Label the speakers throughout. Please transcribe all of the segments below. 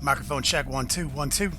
Speaker 1: Microphone check, 1 2 1 2.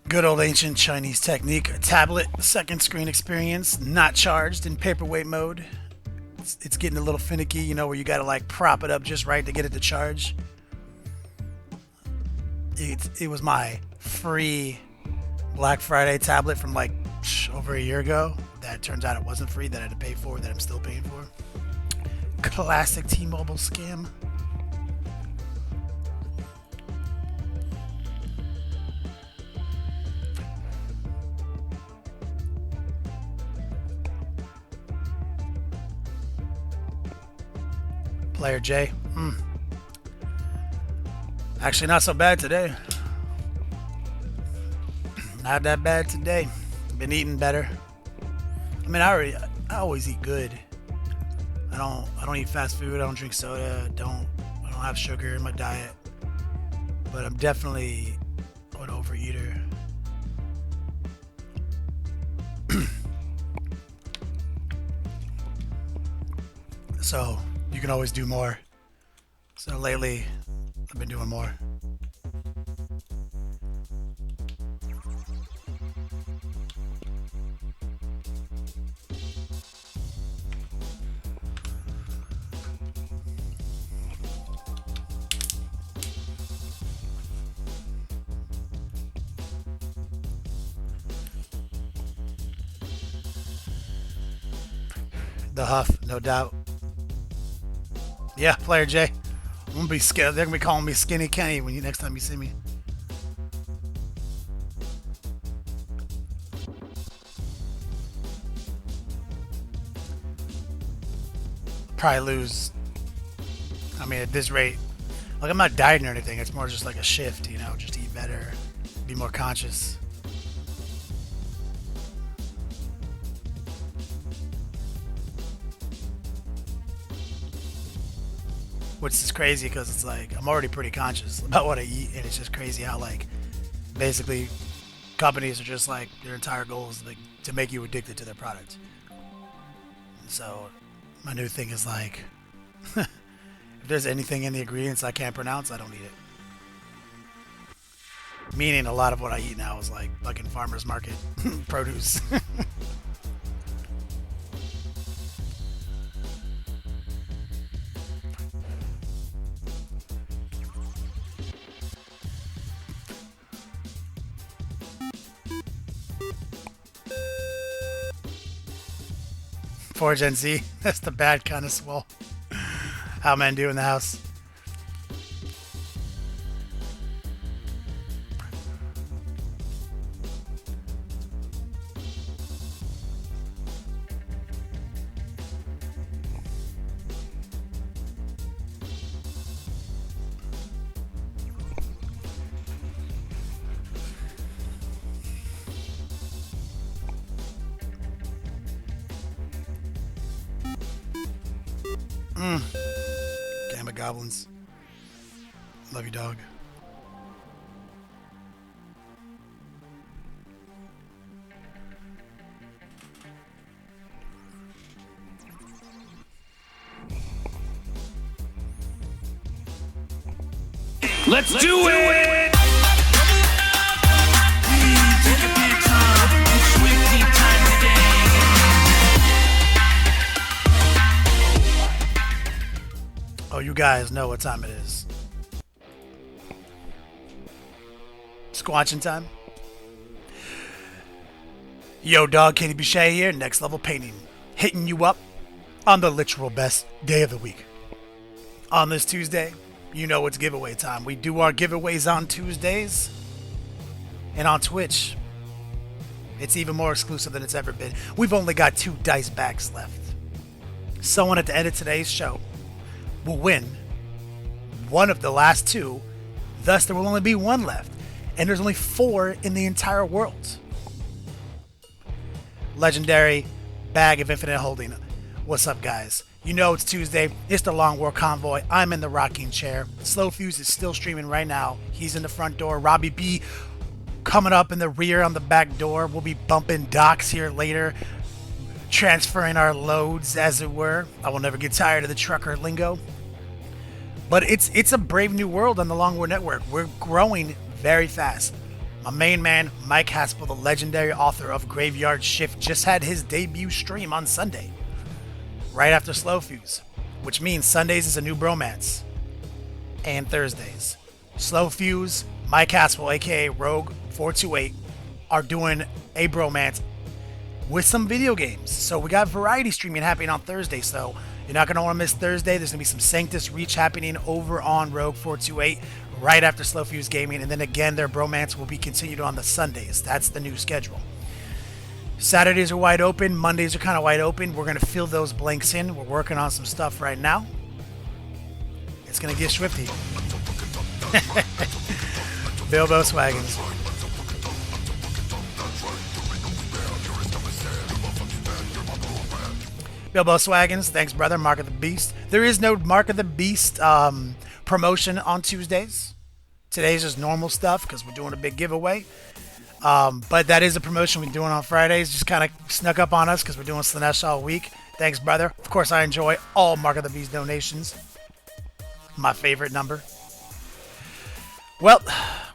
Speaker 1: Good old ancient Chinese technique. A tablet, second screen experience, not charged in paperweight mode. It's getting a little finicky, you know, where you gotta like prop it up just right to get it to charge. It was my free Black Friday tablet from like over a year ago. That turns out it wasn't free, that I had to pay for, that I'm still paying for. Classic T-Mobile scam. Player J. Actually, not so bad today. Not that bad today. Been eating better. I mean, I always eat good. I don't eat fast food. I don't drink soda. I don't have sugar in my diet. But I'm definitely an overeater. So you can always do more. So lately, I've been doing more. The huff, no doubt. Yeah, Player J. I'm gonna be scared. They're gonna be calling me Skinny Kenny when next time you see me. Probably lose. I mean, at this rate, like I'm not dieting or anything. It's more just like a shift, you know. Just eat better, be more conscious. Which is crazy because it's like I'm already pretty conscious about what I eat, and it's just crazy how like basically companies are just like their entire goal is like to make you addicted to their product. And so my new thing is like if there's anything in the ingredients I can't pronounce, I don't eat it. Meaning a lot of what I eat now is like fucking farmers market produce. For Gen Z, that's the bad kind of swell. How men do in the house. Gamma goblins. Love you, dog.
Speaker 2: Let's do it!
Speaker 1: Oh, you guys know what time it is. Squatching time. Yo, dog, Kenny Boucher here, Next Level Painting. Hitting you up on the literal best day of the week. On this Tuesday, you know it's giveaway time. We do our giveaways on Tuesdays. And on Twitch, it's even more exclusive than it's ever been. We've only got 2 dice bags left. Someone at the end of today's show will win one of the last 2. Thus, there will only be 1 left. And there's only 4 in the entire world. Legendary Bag of Infinite Holding. What's up, guys? You know it's Tuesday. It's the Long War Convoy. I'm in the rocking chair. Slow Fuse is still streaming right now. He's in the front door. Robbie B coming up in the rear on the back door. We'll be bumping docks here later, transferring our loads, as it were. I will never get tired of the trucker lingo. But it's a brave new world on the Longwood Network. We're growing very fast. My main man, Mike Haspel, the legendary author of Graveyard Shift, just had his debut stream on Sunday, right after Slow Fuse, which means Sundays is a new bromance, and Thursdays. Slow Fuse, Mike Haspel, aka Rogue428, are doing a bromance with some video games. So we got variety streaming happening on Thursday, so you're not going to want to miss Thursday. There's going to be some Sanctus Reach happening over on Rogue428 right after Slow Fuse Gaming. And then again, their bromance will be continued on the Sundays. That's the new schedule. Saturdays are wide open. Mondays are kind of wide open. We're going to fill those blanks in. We're working on some stuff right now. It's going to get swifty. Bilbo Swaggins. Bilbo Swaggins, thanks, brother. Mark of the Beast. There is no Mark of the Beast promotion on Tuesdays. Today's just normal stuff because we're doing a big giveaway. But that is a promotion we're doing on Fridays. Just kind of snuck up on us because we're doing Slaanesh all week. Thanks, brother. Of course, I enjoy all Mark of the Beast donations. My favorite number. Well,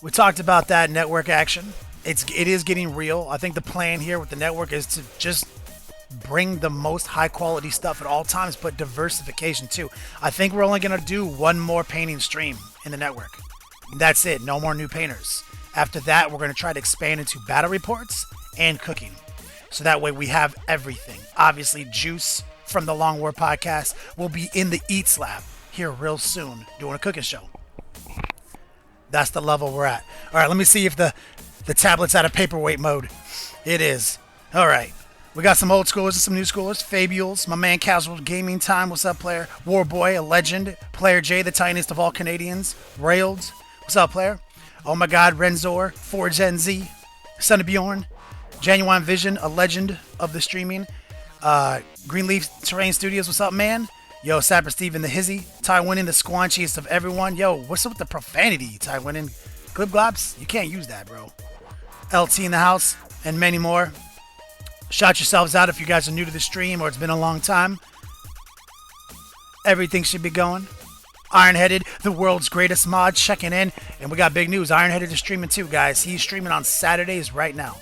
Speaker 1: we talked about that network action. It is getting real. I think the plan here with the network is to just bring the most high quality stuff at all times, but diversification too. I think we're only going to do one more painting stream in the network. That's it. No more new painters. After that, we're going to try to expand into battle reports and cooking. So that way we have everything. Obviously, Juice from the Long War podcast will be in the Eats Lab here real soon doing a cooking show. That's the level we're at. All right, let me see if the tablet's out of paperweight mode. It is. All right. We got some old schoolers and some new schoolers. Fabules, my man Casual Gaming Time. What's up, player? Warboy, a legend. Player J, the tiniest of all Canadians. Railed. What's up, player? Oh my God, Renzor, 4Gen Z, Son of Bjorn, Genuine Vision, a legend of the streaming. Greenleaf Terrain Studios, what's up, man? Yo, Sapper Steven, the Hizzy. Ty Winning, the squanchiest of everyone. Yo, what's up with the profanity, Ty Winning? Glib Globs? You can't use that, bro. LT in the house, and many more. Shout yourselves out if you guys are new to the stream or it's been a long time. Everything should be going. Ironheaded, the world's greatest mod, checking in. And we got big news. Ironheaded is streaming too, guys. He's streaming on Saturdays right now.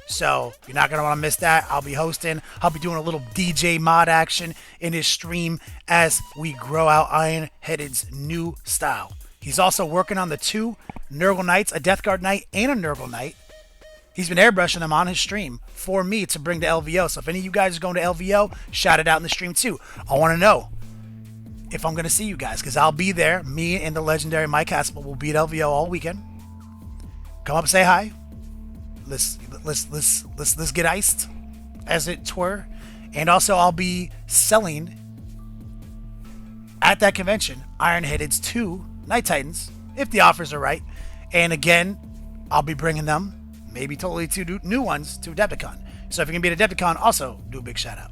Speaker 1: So you're not going to want to miss that. I'll be hosting. I'll be doing a little DJ mod action in his stream as we grow out Ironheaded's new style. He's also working on the 2 Nurgle Knights, a Death Guard Knight and a Nurgle Knight. He's been airbrushing them on his stream for me to bring to LVO. So if any of you guys are going to LVO, shout it out in the stream too. I want to know if I'm going to see you guys because I'll be there. Me and the legendary Mike Haspel will be at LVO all weekend. Come up, say hi. Let's get iced, as it were. And also I'll be selling at that convention Ironheaded's 2 Night Titans if the offers are right. And again, I'll be bringing them. Maybe totally 2 new ones to Adepticon. So if you can be at Adepticon, also do a big shout out.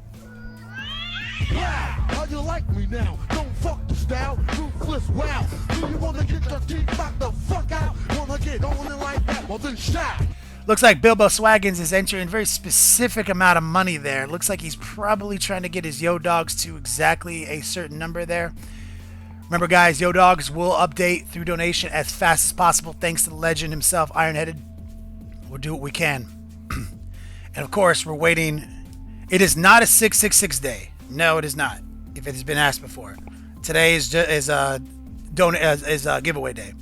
Speaker 3: How you like me now? Don't fuck the style, ruthless wow. Do you wanna get your teeth knocked the fuck out? Wanna get on it like that? Well then shout.
Speaker 1: Looks like Bilbo Swaggins is entering a very specific amount of money there. Looks like he's probably trying to get his Yo Dogs to exactly a certain number there. Remember, guys, Yo Dogs will update through donation as fast as possible. Thanks to the legend himself, Ironheaded. We'll do what we can. And of course, we're waiting. It is not a 666 day. No, it is not. If it has been asked before. Today is giveaway day.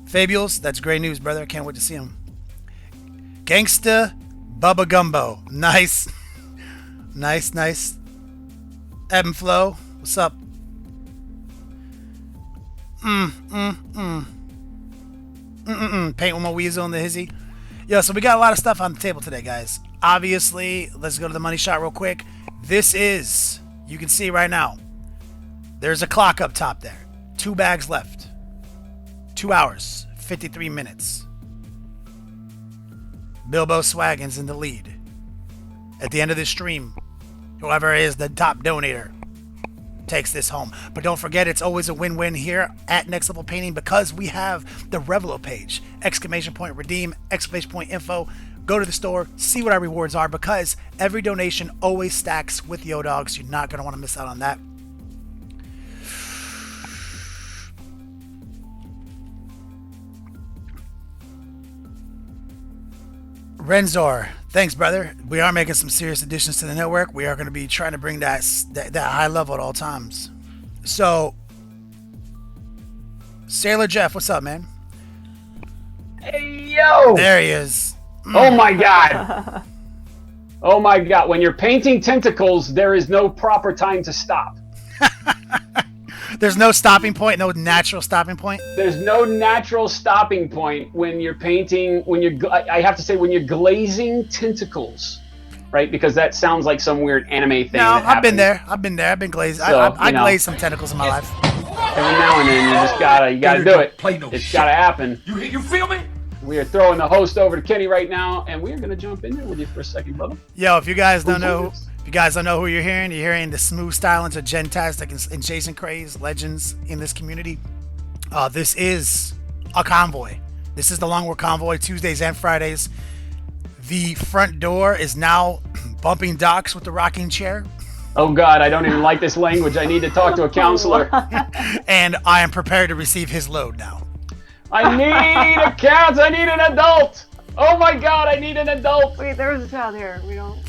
Speaker 1: Fabules, that's great news, brother. I can't wait to see him. Gangsta Bubba Gumbo. Nice. Nice. Ebb and Flow. What's up? Paint with my weasel and the hizzy. Yeah, so we got a lot of stuff on the table today, guys. Obviously, let's go to the money shot real quick. This is, you can see right now, there's a clock up top there. 2 bags left. 2 hours, 53 minutes. Bilbo Swaggins in the lead. At the end of this stream, whoever is the top donator takes this home. But don't forget, it's always a win-win here at Next Level Painting because we have the Revelo page. ! Redeem, ! Info. Go to the store, see what our rewards are because every donation always stacks with Yo Dogs. You're not going to want to miss out on that. Renzor, thanks, brother. We are making some serious additions to the network. We are going to be trying to bring that high level at all times. So, Sailor Jeff, what's up, man?
Speaker 4: Hey, yo!
Speaker 1: There he is.
Speaker 4: Oh my god! Oh my god! When you're painting tentacles, there is no proper time to stop.
Speaker 1: There's no stopping point, no natural stopping point.
Speaker 4: There's no natural stopping point when you're painting. I have to say, when you're glazing tentacles, right? Because that sounds like some weird anime thing.
Speaker 1: No, I've been there. I've been glazed.
Speaker 4: So,
Speaker 1: I glazed some tentacles in my life.
Speaker 4: Every now and then, you gotta do it. It's gotta happen.
Speaker 2: You feel me?
Speaker 4: We are throwing the host over to Kenny right now, and we are gonna jump in there with you for a second, brother.
Speaker 1: Yo, if you guys don't know who you're hearing the smooth stylings of Gentastic and Jason Craze, legends in this community. This is a convoy. This is the Longwood Convoy, Tuesdays and Fridays. The front door is now bumping docks with the rocking chair.
Speaker 4: Oh God, I don't even like this language. I need to talk to a counselor.
Speaker 1: And I am prepared to receive his load now.
Speaker 4: I need a cat. I need an adult. Oh my God, I need an adult.
Speaker 5: Wait, there was a child here. We don't.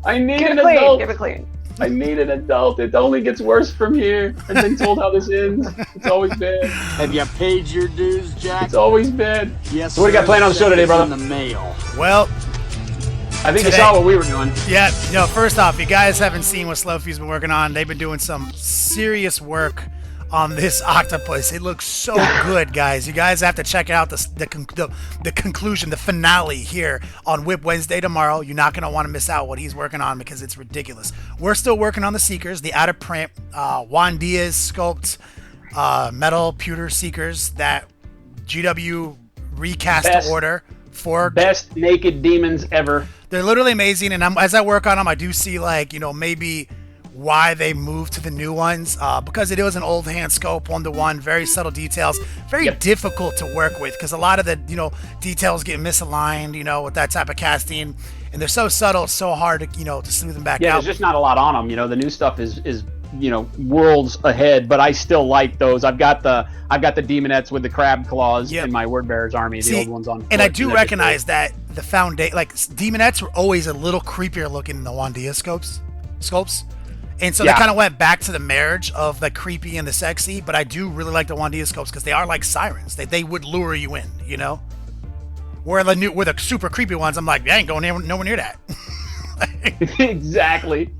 Speaker 4: I need
Speaker 5: Give
Speaker 4: an
Speaker 5: it clean.
Speaker 4: adult.
Speaker 5: Give it clean.
Speaker 4: I need an adult. It only gets worse from here. I've been told how this ends. It's always bad.
Speaker 6: Have you paid your dues, Jack?
Speaker 4: It's always bad.
Speaker 6: Yes.
Speaker 4: So what do you got planned on the show today, brother?
Speaker 6: In the mail.
Speaker 1: Well,
Speaker 4: I think
Speaker 1: today,
Speaker 4: you saw what we were doing.
Speaker 1: Yeah, first off, if you guys haven't seen what Slowfew's been working on, they've been doing some serious work on this octopus. It looks so good, guys. You guys have to check out the conclusion, the finale here on Whip Wednesday tomorrow. You're not going to want to miss out what he's working on because it's ridiculous. We're still working on the Seekers, the out of print Juan Diaz sculpt metal pewter Seekers that GW recast to order for
Speaker 4: best naked demons ever.
Speaker 1: They're literally amazing, and as I work on them, I do see maybe why they moved to the new ones, because it was an old hand scope, 1-to-1, very subtle details, very difficult to work with because a lot of the details get misaligned, with that type of casting, and they're so subtle, it's so hard to smooth them back out.
Speaker 4: Yeah, there's just not a lot on them. The new stuff is worlds ahead, but I still like those. I've got the demonettes with the crab claws in my word bearer's army, the old ones on.
Speaker 1: And I do recognize that the foundation, demonettes were always a little creepier looking than the Juan Diaz sculpts. And so they kind of went back to the marriage of the creepy and the sexy, but I do really like the Juan Diaz scopes because they are like sirens. They would lure you in, Where the super creepy ones, I'm like, I ain't going nowhere near that.
Speaker 4: Exactly.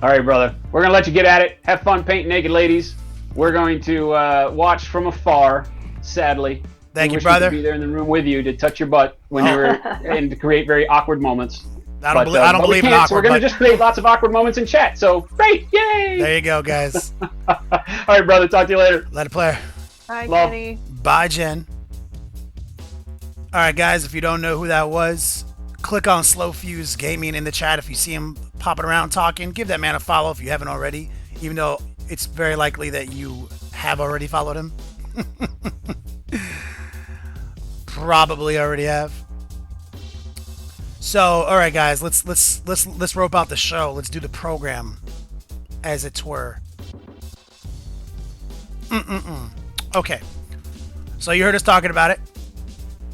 Speaker 4: All right, brother. We're gonna let you get at it. Have fun painting naked ladies. We're going to watch from afar. Sadly,
Speaker 1: thank you,
Speaker 4: wish
Speaker 1: brother.
Speaker 4: We could be there in the room with you to touch your butt when you were and to create very awkward moments.
Speaker 1: I don't believe in awkward.
Speaker 4: So we're going to just create lots of awkward moments in chat. So great, yay!
Speaker 1: There you go, guys.
Speaker 4: All right, brother. Talk to you later.
Speaker 1: Let it play.
Speaker 5: Hi,
Speaker 4: Love.
Speaker 5: Kenny.
Speaker 1: Bye, Jen. All right, guys. If you don't know who that was, click on Slow Fuse Gaming in the chat. If you see him popping around talking, give that man a follow if you haven't already. Even though it's very likely that you have already followed him. Probably already have. So, all right, guys, let's rope out the show. Let's do the program, as it were. Okay. So you heard us talking about it.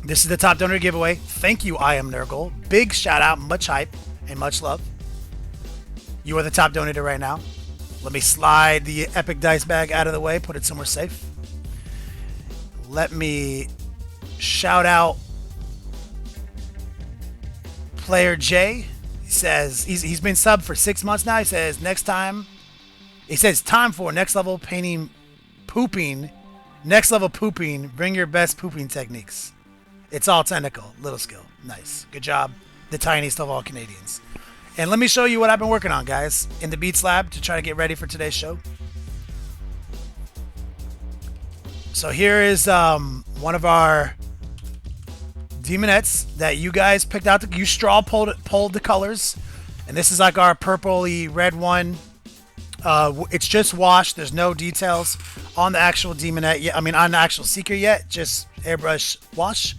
Speaker 1: This is the top donor giveaway. Thank you, I am Nurgle. Big shout out, much hype, and much love. You are the top donator right now. Let me slide the epic dice bag out of the way. Put it somewhere safe. Let me shout out Player J. He says he's been subbed for 6 months now. He says time for next level painting pooping. Next level pooping. Bring your best pooping techniques. It's all technical, little skill. Nice. Good job. The tiniest of all Canadians. And let me show you what I've been working on, guys, in the Beats Lab to try to get ready for today's show. So here is one of our demonettes that you guys picked out. You straw pulled the colors, and this is like our purpley red one. It's just washed. There's no details on the actual demonette yet. I mean, on the actual Seeker yet. Just airbrush wash.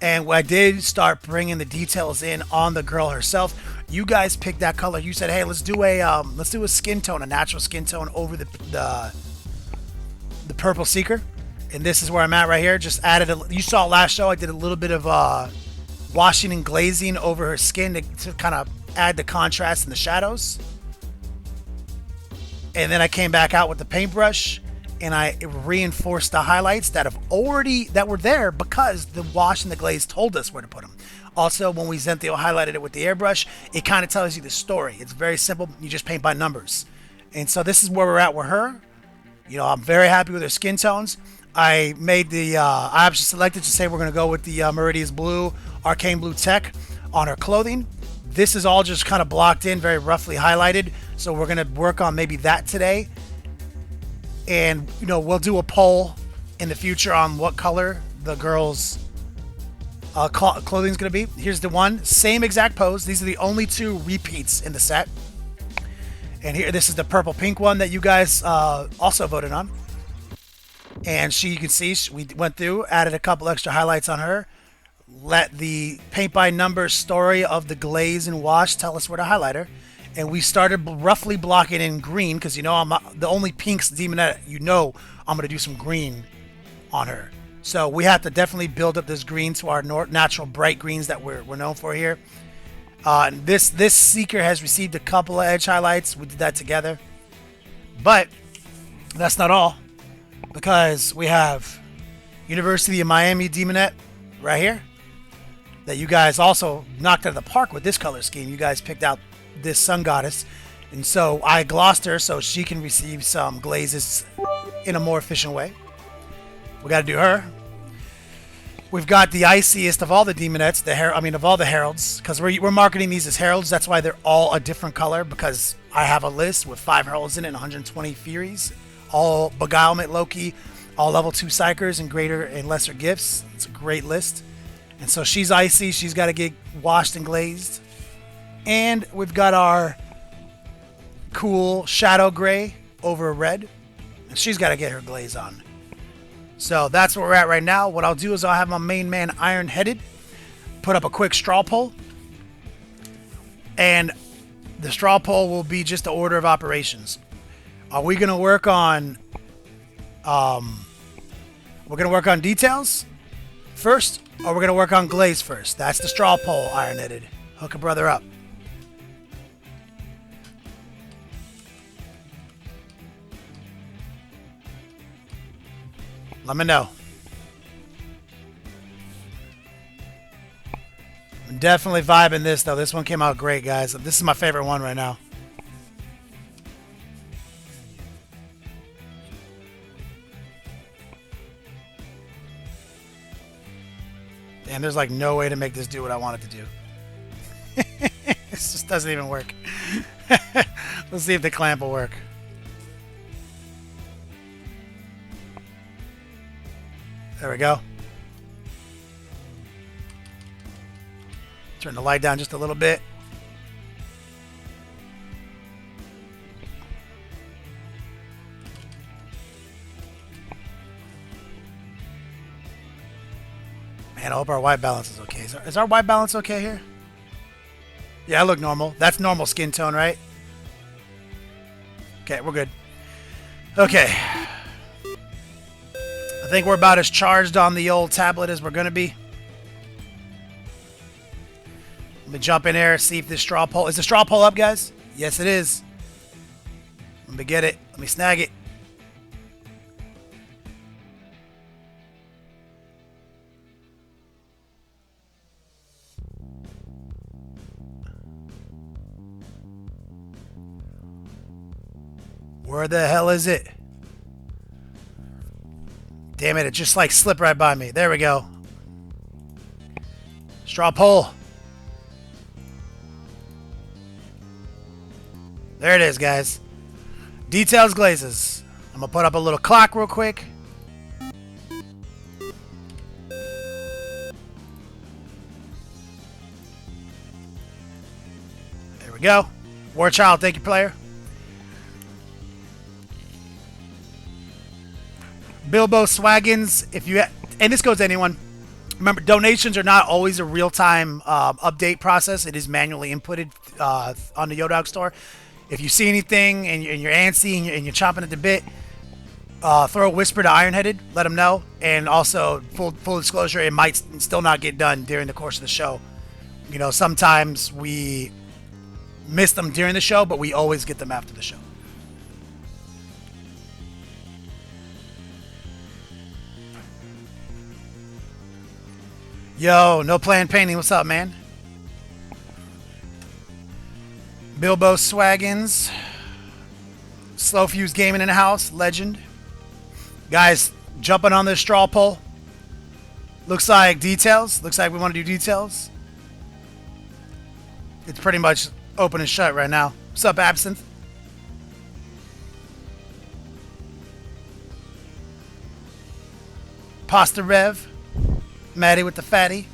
Speaker 1: And I did start bringing the details in on the girl herself. You guys picked that color. You said, "Hey, let's do a skin tone, a natural skin tone over the purple Seeker." And this is where I'm at right here. Just added you saw last show I did a little bit of washing and glazing over her skin to kind of add the contrast and the shadows. And then I came back out with the paintbrush and I reinforced the highlights that were there because the wash and the glaze told us where to put them. Also, when we Zentio highlighted it with the airbrush, it kind of tells you the story. It's very simple. You just paint by numbers. And so this is where we're at with her. You know, I'm very happy with her skin tones. I made the option selected to say we're going to go with the Meridius Blue, Arcane Blue Tech on her clothing. This is all just kind of blocked in, very roughly highlighted. So we're going to work on maybe that today. And, you know, we'll do a poll in the future on what color the girl's clothing is going to be. Here's the one. Same exact pose. These are the only 2 repeats in the set. And here, this is the purple pink one that you guys also voted on. And you can see we went through, added a couple extra highlights on her. Let the paint by numbers story of the glaze and wash tell us where to highlight her. And we started roughly blocking in green because, you know, I'm the only pinks demonet. You know I'm going to do some green on her. So we have to definitely build up this green to our natural bright greens that we're known for here. This Seeker has received a couple of edge highlights. We did that together. But that's not all. Because we have University of Miami demonet right here that you guys also knocked out of the park with this color scheme. You guys picked out this sun goddess, and so I glossed her so she can receive some glazes in a more efficient way. We got to do her. We've got the iciest of all the demonets, of all the heralds, because we're marketing these as heralds. That's why they're all a different color, because I have a list with 5 heralds in it and 120 Furies. All Beguilement Loki, all level 2 Psychers and greater and lesser gifts. It's a great list. And so she's icy. She's got to get washed and glazed. And we've got our cool Shadow Gray over red. And she's got to get her glaze on. So that's where we're at right now. What I'll do is I'll have my main man Iron-Headed put up a quick straw poll. And the straw poll will be just the order of operations. Are we going to work on details first, or we're going to work on glaze first? That's the straw poll, Iron-Headed. Hook a brother up. Let me know. I'm definitely vibing this, though. This one came out great, guys. This is my favorite one right now. And there's like no way to make this do what I want it to do. This just doesn't even work. Let's see if the clamp will work. There we go. Turn the light down just a little bit. Man, I hope our white balance is okay. Is our white balance okay here? Yeah, I look normal. That's normal skin tone, right? Okay, we're good. Okay. I think we're about as charged on the old tablet as we're going to be. Let me jump in there, see if this straw poll... Is the straw poll up, guys? Yes, it is. Let me get it. Let me snag it. Where the hell is it? Damn it, it just like slipped right by me. There we go. Straw poll. There it is, guys. Details glazes. I'm going to put up a little clock real quick. There we go. War Child, thank you, player. Bilbo Swaggins, if you and this goes to anyone. Remember, donations are not always a real-time update process. It is manually inputted on the Yodog store. If you see anything and you're antsy and you're chomping at the bit, Throw a whisper to Ironheaded, let him know, and also full disclosure, it might still not get done during the course of the show. You know, sometimes we miss them during the show, but we always get them after the show. Yo, no plan painting. What's up, man? Bilbo Swaggins. Slow Fuse Gaming in the house. Legend. Guys, jumping on this straw poll. Looks like details. Looks like we want to do details. It's pretty much open and shut right now. What's up, Absinthe? Pasta Rev. Maddie with the fatty.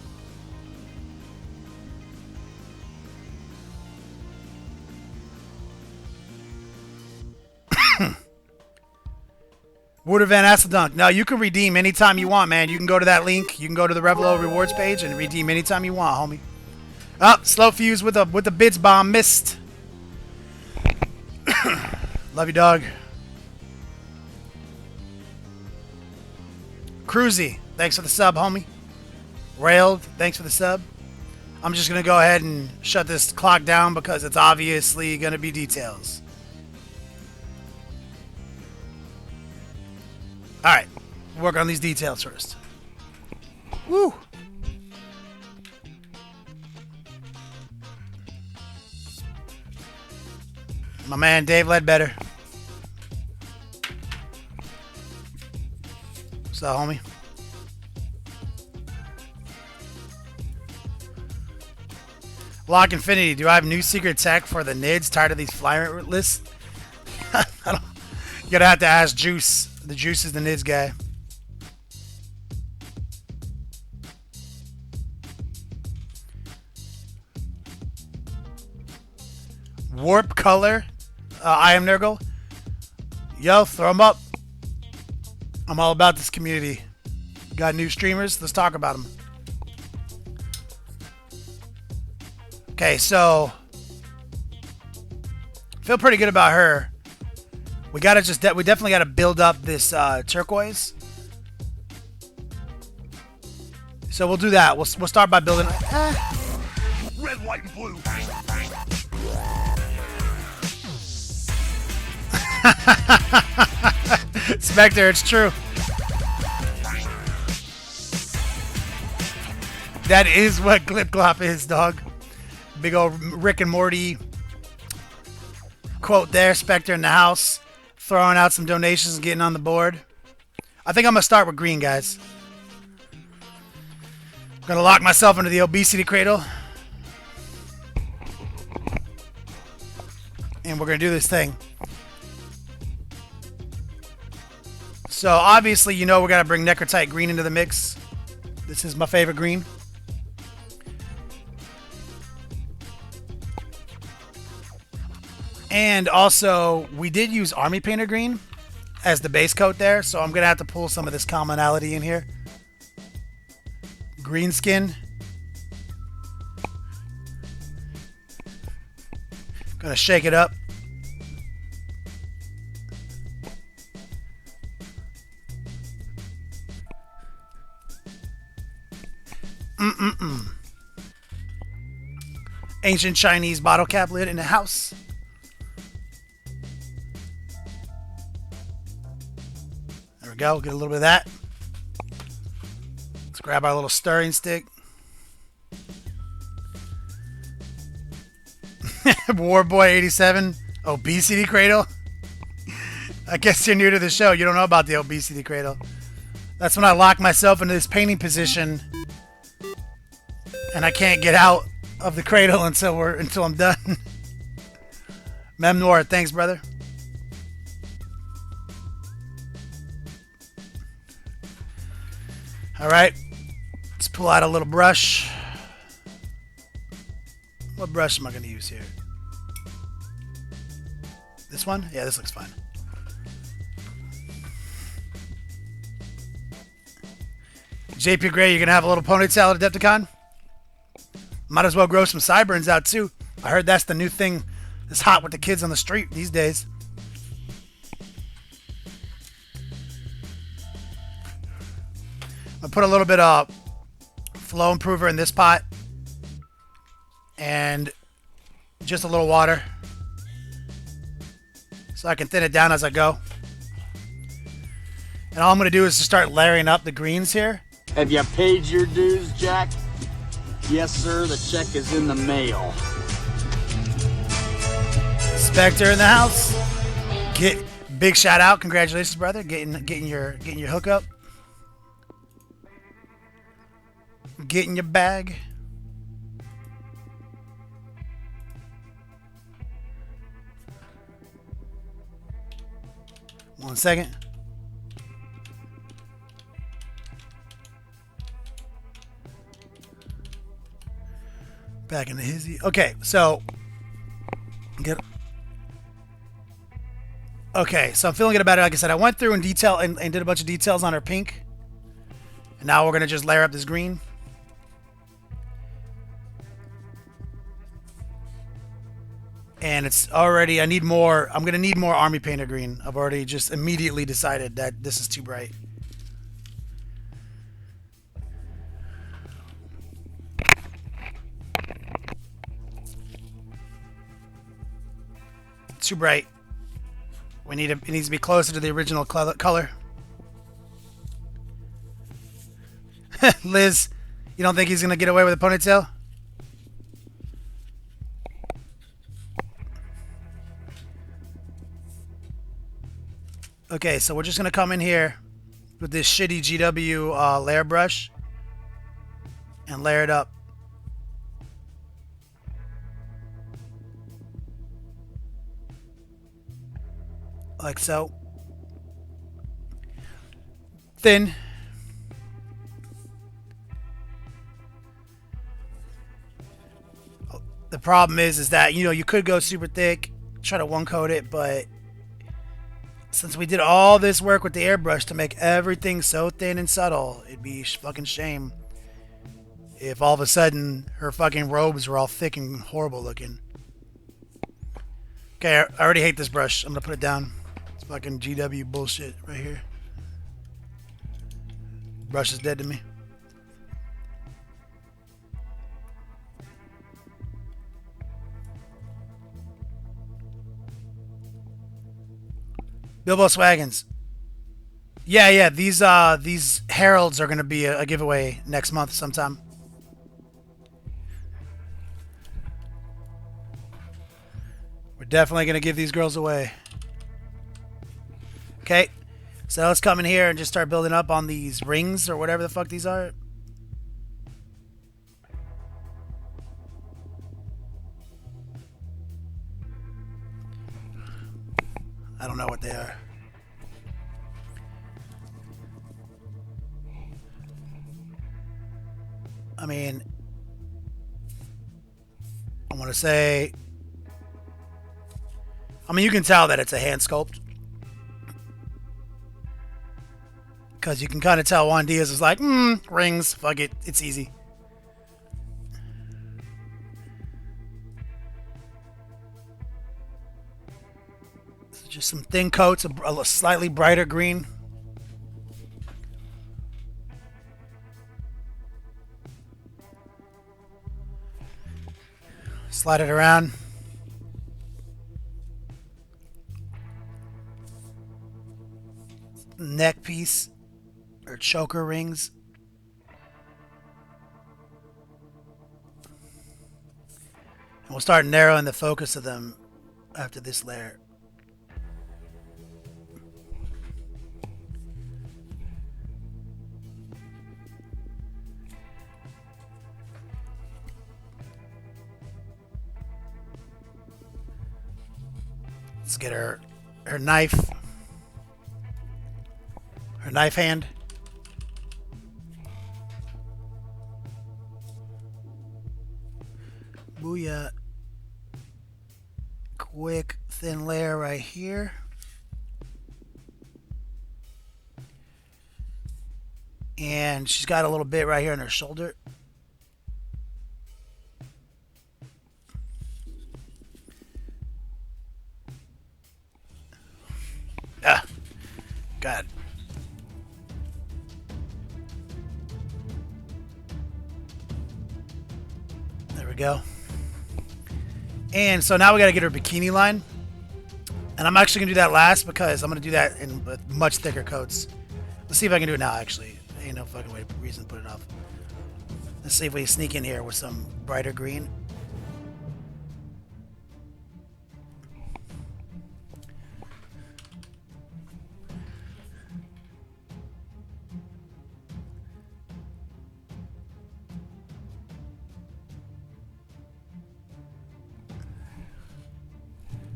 Speaker 1: Wooder Van Asseldunk. Now, you can redeem anytime you want, man. You can go to that link. You can go to the Revelo rewards page and redeem anytime you want, homie. Up, Slow Fuse with the bids bomb. Missed. Love you, dog. Cruzy. Thanks for the sub, homie. Railed. Thanks for the sub. I'm just going to go ahead and shut this clock down because it's obviously going to be details. Alright, work on these details first. Woo! My man Dave Ledbetter. What's up, homie? Lock Infinity, do I have new secret tech for the NIDs? Tired of these flyer lists? I don't, you're gonna have to ask Juice. The Juice is the NIDS guy. Warp Color. I am Nurgle. Yo, throw them up. I'm all about this community. Got new streamers? Let's talk about them. Okay, so feel pretty good about her. We gotta we definitely gotta build up this turquoise. So we'll do that. We'll start by building.
Speaker 3: Red, white, and blue.
Speaker 1: Spectre, it's true. That is what Glip Glop is, dog. Big old Rick and Morty quote there. Spectre in the house. Throwing out some donations and getting on the board. I think I'm going to start with green, guys. I'm going to lock myself into the obesity cradle. And we're going to do this thing. So, obviously, you know we're going to bring Necrotite green into the mix. This is my favorite green. And also, we did use Army Painter Green as the base coat there, so I'm going to have to pull some of this commonality in here. Green skin. Going to shake it up. Ancient Chinese bottle cap lid in the house. There we go. Get a little bit of that. Let's grab our little stirring stick. Warboy 87. Obesity cradle. I guess you're new to the show. You don't know about the obesity cradle. That's when I lock myself into this painting position and I can't get out of the cradle until I'm done. Mem Noir, thanks, brother. All right, let's pull out a little brush. What brush am I going to use here? This one? Yeah, this looks fine. JP Gray, you're going to have a little ponytail at Adepticon? Might as well grow some sideburns out, too. I heard that's the new thing that's hot with the kids on the street these days. I'm gonna put a little bit of flow improver in this pot and just a little water so I can thin it down as I go. And all I'm gonna do is just start layering up the greens here.
Speaker 6: Have you paid your dues, Jack? Yes, sir. The check is in the mail.
Speaker 1: Spectre in the house. Big shout out, congratulations, brother, getting your hookup, getting your bag. One second. Back into hizzy. Okay, so Okay, so I'm feeling good about it. Like I said, I went through in detail and did a bunch of details on our pink. And now we're going to just layer up this green. And it's already, I need more, I'm going to need more army painter green. I've already just immediately decided that this is too bright. Too bright. It needs to be closer to the original color. Liz, you don't think he's going to get away with a ponytail? Okay, so we're just going to come in here with this shitty GW layer brush and layer it up. Like so. Thin. The problem is that, you know, you could go super thick, try to one coat it, but since we did all this work with the airbrush to make everything so thin and subtle, it'd be fucking shame if all of a sudden her fucking robes were all thick and horrible looking. Okay, I already hate this brush. I'm gonna put it down. It's fucking GW bullshit right here. Brush is dead to me. Bilbo Swaggins. Yeah, these heralds are gonna be a giveaway next month sometime. We're definitely gonna give these girls away. Okay, so let's come in here and just start building up on these rings or whatever the fuck these are. I don't know what they are. I mean, I want to say, I mean, you can tell that it's a hand sculpt. Because you can kind of tell Juan Diaz is like, rings, fuck it, it's easy. So just some thin coats, a slightly brighter green. Slide it around. Neck piece or choker rings. And we'll start narrowing the focus of them after this layer. Let's get her knife. Her knife hand. Booyah. Quick thin layer right here. And she's got a little bit right here on her shoulder. God. we go. And so now we got to get her bikini line. And I'm actually going to do that last because I'm going to do that in with much thicker coats. Let's see if I can do it now, actually. Ain't no fucking reason to put it off. Let's see if we sneak in here with some brighter green.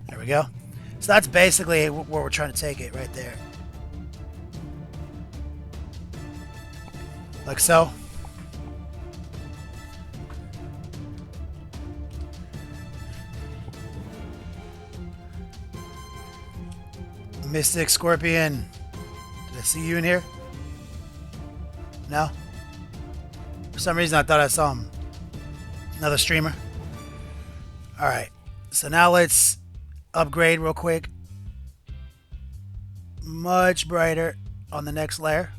Speaker 1: There we go. So that's basically where we're trying to take it right there. Like so. Mystic Scorpion. Did I see you in here? No? For some reason I thought I saw him. Another streamer. Alright. So now let's upgrade real quick. Much brighter on the next layer.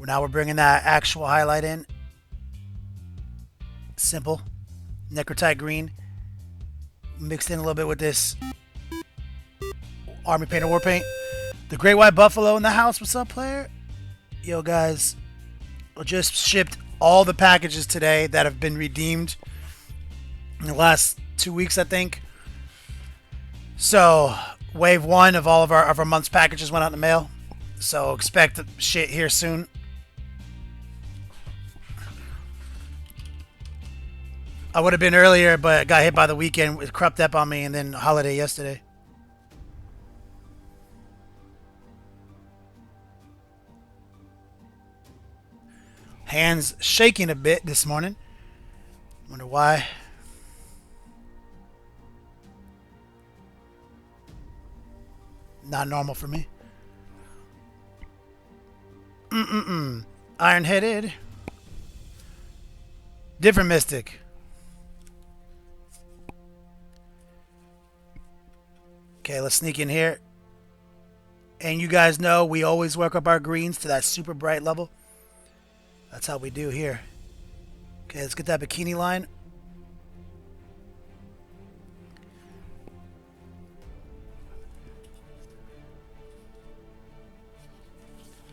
Speaker 1: Now we're bringing that actual highlight in. Simple. Necrotite green. Mixed in a little bit with this Army Paint or War Paint. The Great White Buffalo in the house. What's up, player? Yo, guys. I just shipped all the packages today that have been redeemed in the last 2 weeks, I think. So, wave 1 of all of our month's packages went out in the mail. So, expect shit here soon. I would have been earlier, but got hit by the weekend. It crept up on me, and then holiday yesterday. Hands shaking a bit this morning. Wonder why. Not normal for me. Iron-headed. Different Mystic. Okay, let's sneak in here. And you guys know we always work up our greens to that super bright level. That's how we do here. Okay, let's get that bikini line.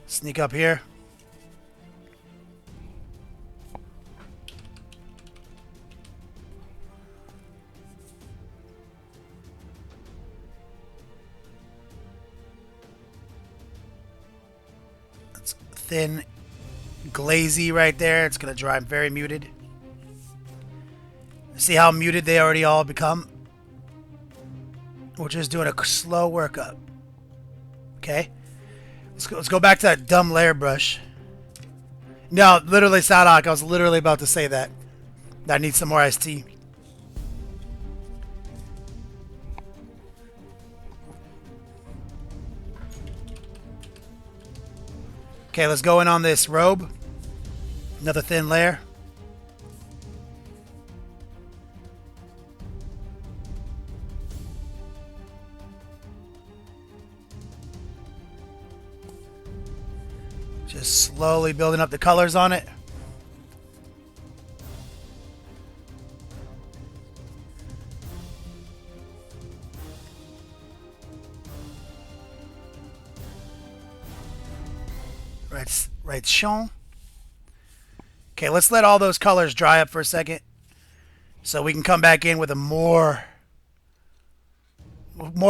Speaker 1: Sneak up here. That's thin, glazy right there. It's going to dry very muted. See how muted they already all become? We're just doing a slow workup. Okay? Let's go back to that dumb layer brush. No, literally, Sadok, I was literally about to say that. I need some more iced tea. Okay, let's go in on this robe. Another thin layer. Just slowly building up the colors on it. Right, Sean. Okay, let's let all those colors dry up for a second, so we can come back in with a more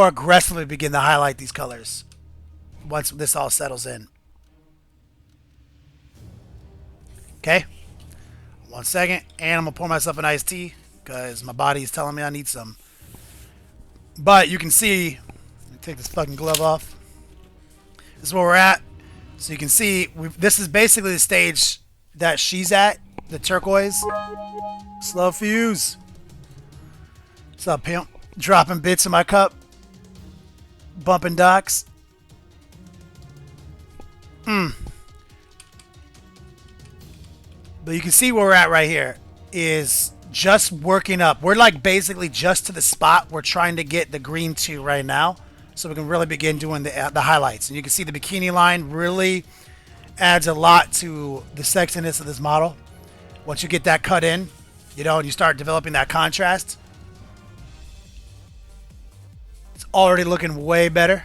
Speaker 1: aggressively begin to highlight these colors once this all settles in. Okay, 1 second, and I'm gonna pour myself an iced tea because my body is telling me I need some. But you can see, let me take this fucking glove off. This is where we're at. So you can see, this is basically the stage that she's at, the turquoise. Slow fuse. What's up, pimp? Dropping bits in my cup. Bumping docks. But you can see where we're at right here is just working up. We're like basically just to the spot we're trying to get the green to right now so we can really begin doing the highlights. And you can see the bikini line really adds a lot to the sexiness of this model. Once you get that cut in, you know, and you start developing that contrast, it's already looking way better.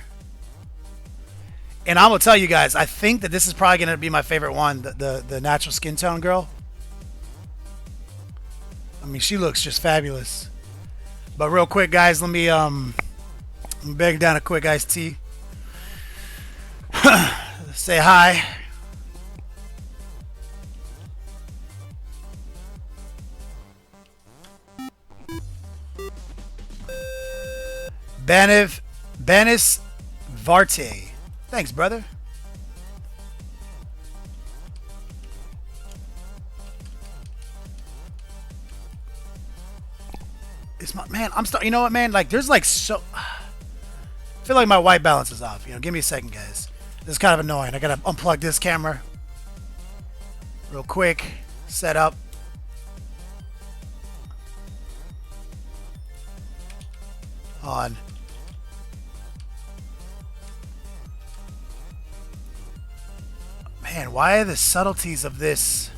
Speaker 1: And I'm gonna tell you guys, I think that this is probably gonna be my favorite one, the natural skin tone girl. I mean, she looks just fabulous. But real quick, guys, let me beg down a quick iced tea. Say hi. Banis Varte. Thanks, brother. It's my man. You know what, man? Like, there's like so. I feel like my white balance is off. You know, give me a second, guys. This is kind of annoying. I gotta unplug this camera real quick. Set up. On. Man, why are the subtleties of this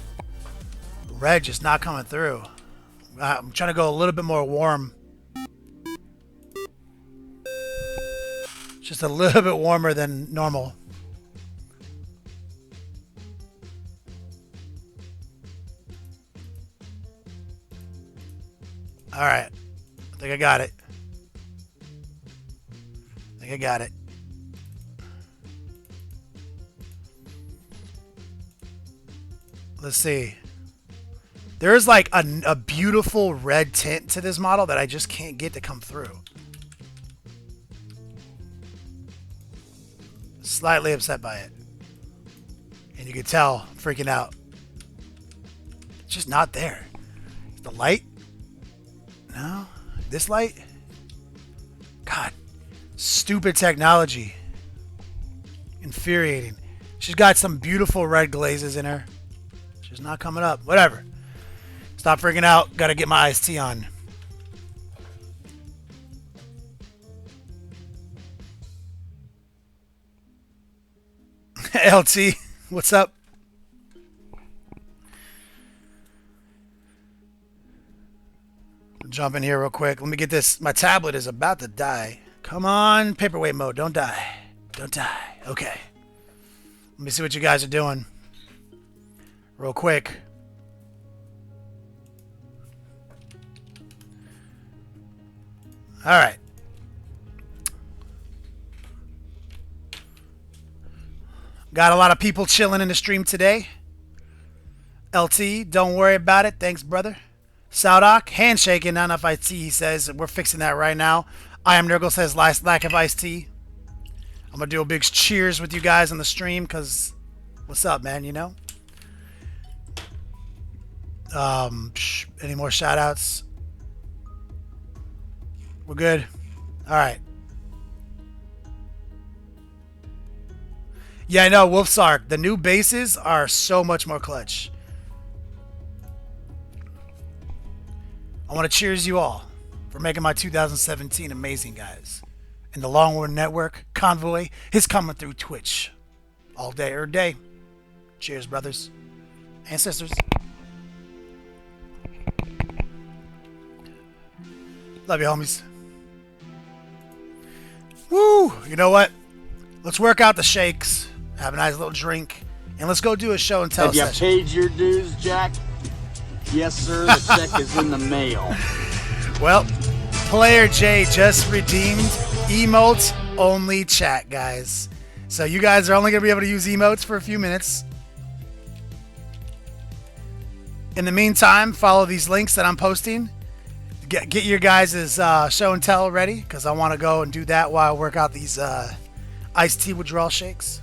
Speaker 1: red just not coming through? I'm trying to go a little bit more warm. Just a little bit warmer than normal. All right. I think I got it. I got it. Let's see. There's like a beautiful red tint to this model that I just can't get to come through. Slightly upset by it. And you can tell, I'm freaking out. It's just not there. The light? No? This light? God. Stupid technology. Infuriating. She's got some beautiful red glazes in her. She's not coming up. Whatever. Stop freaking out. Gotta get my iced tea on. LT, what's up? Jump in here real quick. Let me get this. My tablet is about to die. Come on, paperweight mode. Don't die. Don't die. Okay. Let me see what you guys are doing. Real quick. All right. Got a lot of people chilling in the stream today. LT, don't worry about it. Thanks, brother. Saudak, handshaking, not enough iced tea, he says. We're fixing that right now. I am Nurgle says lack of iced tea. I'm going to do a big cheers with you guys on the stream because what's up, man, you know? Any more shout outs? We're good. All right. Yeah, I know, Wolfsark. The new bases are so much more clutch. I want to cheers you all for making my 2017 amazing, guys. And the Longwood Network convoy is coming through Twitch all day, every day. Cheers, brothers and sisters. Love you, homies. Woo! You know what? Let's work out the shakes, have a nice little drink, and let's go do a show and tell session.
Speaker 6: Have you paid your dues, Jack? Yes, sir. The check is in the mail.
Speaker 1: Well, Player J just redeemed emotes only chat, guys. So you guys are only going to be able to use emotes for a few minutes. In the meantime, follow these links that I'm posting. Get your guys' show and tell ready, because I want to go and do that while I work out these iced tea withdrawal shakes.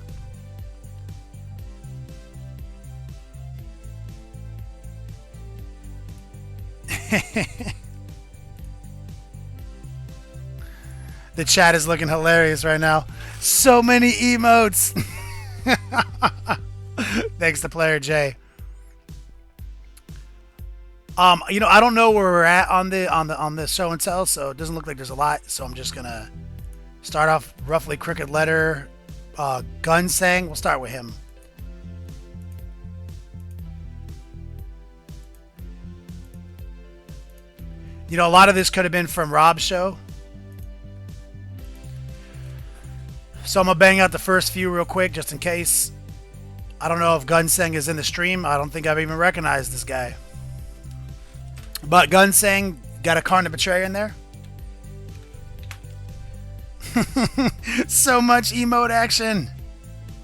Speaker 1: The chat is looking hilarious right now. So many emotes. Thanks to Player J. You know, I don't know where we're at on the show and tell, so it doesn't look like there's a lot. So I'm just gonna Start off roughly crooked letter. Gunsang. We'll start with him. You know, a lot of this could have been from Rob's show. So I'm going to bang out the first few real quick just in case. I don't know if Gunsang is in the stream. I don't think I've even recognized this guy. But Gunsang got a Karn the Betrayer in there. So much emote action.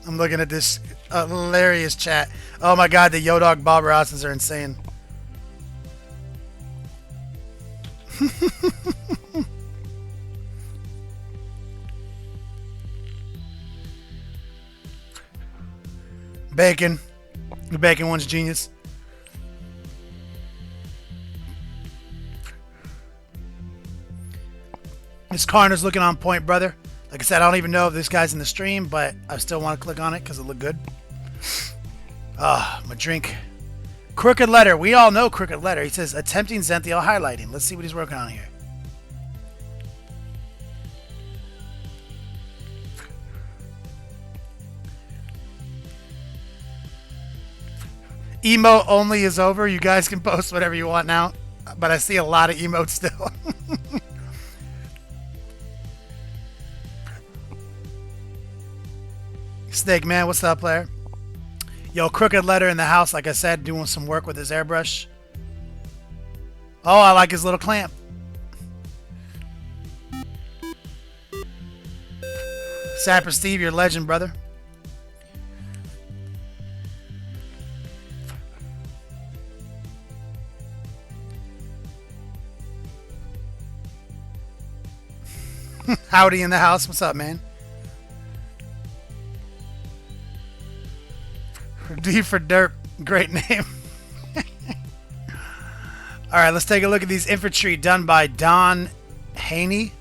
Speaker 1: I'm looking at this hilarious chat. Oh my god, the Yodog Bob Rosses are insane. Bacon. The bacon one's genius. This Karn is looking on point, brother. Like I said, I don't even know if this guy's in the stream, but I still want to click on it because it looked good. My drink. Crooked letter. We all know crooked letter. He says, attempting Zenthiel highlighting. Let's see what he's working on here. Emote only is over. You guys can post whatever you want now. But I see a lot of emotes still. Snake Man, what's up, player? Yo, crooked letter in the house, like I said, doing some work with his airbrush. Oh, I like his little clamp. Sapper Steve, you're a legend, brother. Howdy in the house. What's up, man? D for derp. Great name. Alright, let's take a look at these infantry done by Don Haney.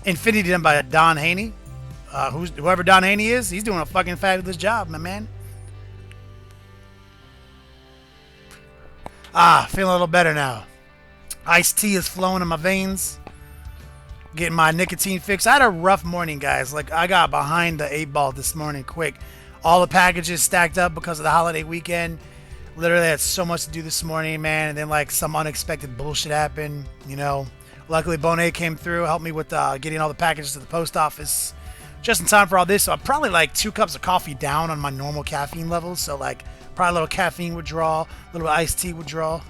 Speaker 1: Infinity done by Don Haney. Whoever Don Haney is, he's doing a fucking fabulous job, my man. Feeling a little better now. Iced tea is flowing in my veins. Getting my nicotine fix. I had a rough morning, guys. Like, I got behind the 8-ball this morning quick. All the packages stacked up because of the holiday weekend. Literally had so much to do this morning, man. And then, like, some unexpected bullshit happened, you know. Luckily, Bonet came through, helped me with getting all the packages to the post office just in time for all this. So I'm probably, like, 2 cups of coffee down on my normal caffeine levels. So, like, probably a little caffeine withdrawal, a little iced tea withdrawal.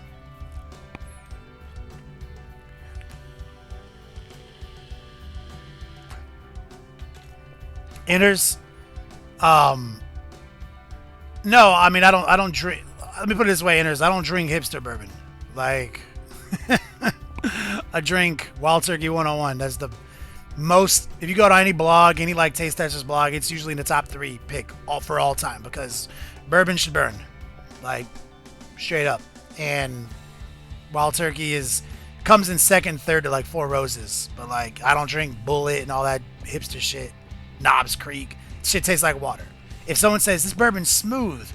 Speaker 1: Enters. No, I mean, I don't drink. Let me put it this way, Enters. I don't drink hipster bourbon. Like, I drink Wild Turkey 101. That's the most. If you go to any blog, any like taste testers blog, it's usually in the top 3 pick for all time because bourbon should burn, like straight up. And Wild Turkey comes in second, third to like Four Roses. But like, I don't drink Bullet and all that hipster shit. Knobs Creek. Shit tastes like water. If someone says this bourbon's smooth,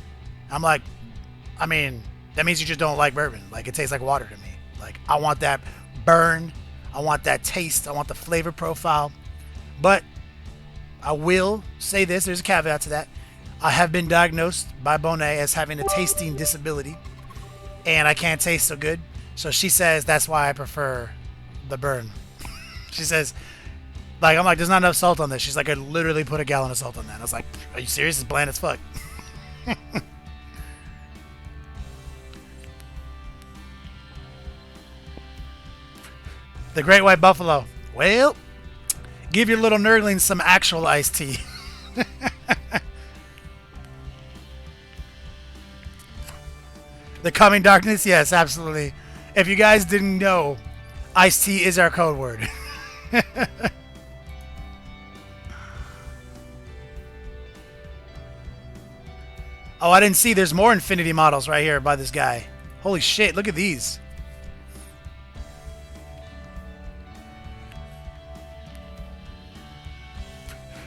Speaker 1: I'm like, I mean, that means you just don't like bourbon. Like, it tastes like water to me. Like, I want that burn. I want that taste. I want the flavor profile. But I will say this. There's a caveat to that. I have been diagnosed by Bonet as having a tasting disability. And I can't taste so good. So she says that's why I prefer the burn. She says, like, I'm like, there's not enough salt on this. She's like, I literally put a gallon of salt on that. I was like, are you serious? It's bland as fuck. The Great White Buffalo. Well, give your little nerdlings some actual iced tea. The Coming Darkness? Yes, absolutely. If you guys didn't know, iced tea is our code word. Oh, I didn't see. There's more Infinity models right here by this guy. Holy shit, look at these.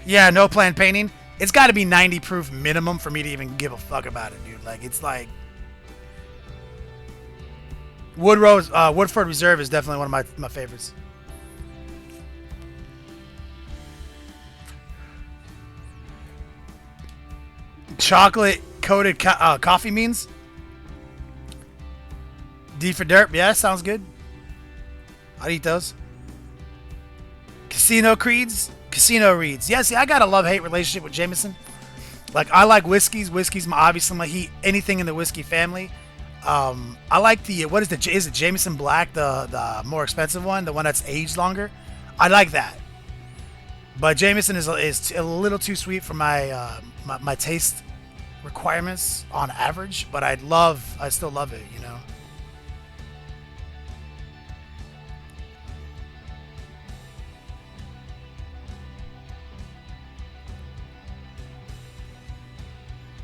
Speaker 1: Yeah, no plan painting. It's got to be 90 proof minimum for me to even give a fuck about it, dude. Like, it's like... Woodford Reserve is definitely one of my favorites. Chocolate coated coffee beans. D for derp. Yeah, sounds good. I'd eat those. Casino creeds. Casino reads. Yeah, see, I got a love-hate relationship with Jameson. Like, I like whiskeys. Whisky's obviously my heat. Anything in the whiskey family. I like the, what is it Jameson Black, the more expensive one, the one that's aged longer? I like that. But Jameson is a little too sweet for my my taste requirements on average, but I still love it, you know.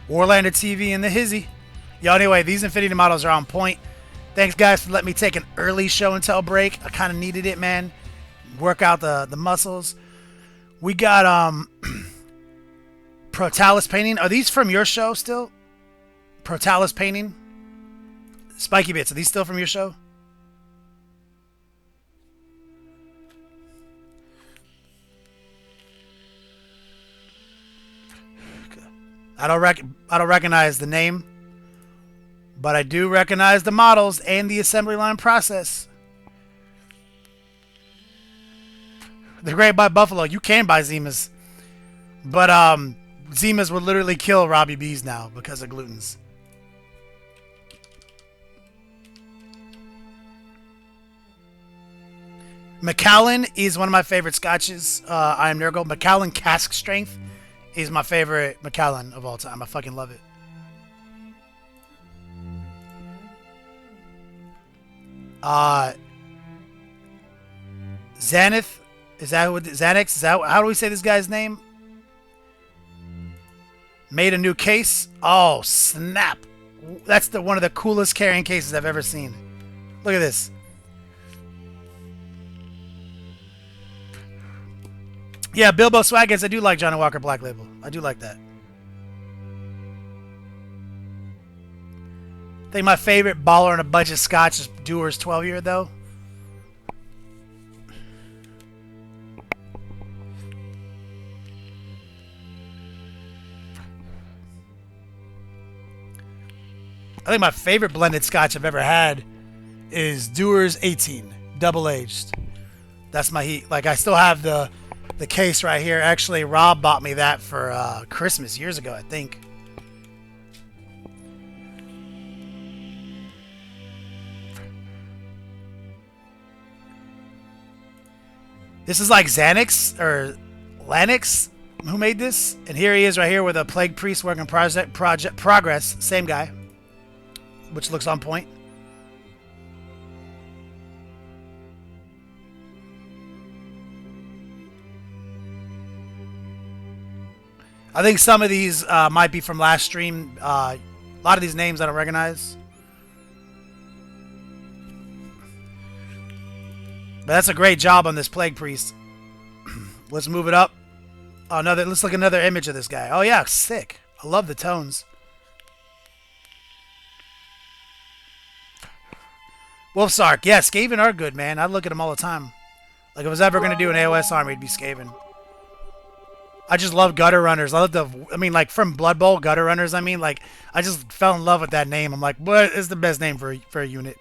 Speaker 1: Warlander TV and the Hizzy. Yo, anyway, these Infinity models are on point. Thanks, guys, for letting me take an early show and tell break. I kind of needed it, man. Work out the muscles. We got Protalis painting. Are these from your show still? Protalis painting. Spiky Bits. Are these still from your show? I don't recognize the name, but I do recognize the models and the assembly line process. They're great by Buffalo. You can buy Zimas, but Zimas would literally kill Robbie B's now because of glutens. Macallan is one of my favorite scotches. I am Nurgle. Macallan Cask Strength is my favorite Macallan of all time. I fucking love it. Xanath. Is that what Xanax? Is that how do we say this guy's name? Made a new case. Oh, snap. That's one of the coolest carrying cases I've ever seen. Look at this. Yeah, Bilbo Swaggins. I do like Johnny Walker Black Label. I do like that. I think my favorite baller in a bunch of scotch is Dewar's 12 year though. I think my favorite blended scotch I've ever had is Dewar's 18, double aged. That's my heat. Like, I still have the case right here. Actually, Rob bought me that for Christmas years ago, I think. This is like Xanax or Lanix who made this, and here he is right here with a Plague Priest working project progress. Same guy, which looks on point. I think some of these might be from last stream. A lot of these names I don't recognize. But that's a great job on this Plague Priest. Let's move it up. Oh, let's look at another image of this guy. Oh yeah, sick. I love the tones. Wolfsark. Yeah, Skaven are good, man. I look at them all the time. Like, if I was ever going to do an AOS army, it'd be Skaven. I just love Gutter Runners. Like, from Blood Bowl, Gutter Runners, like, I just fell in love with that name. I'm like, what is the best name for a unit?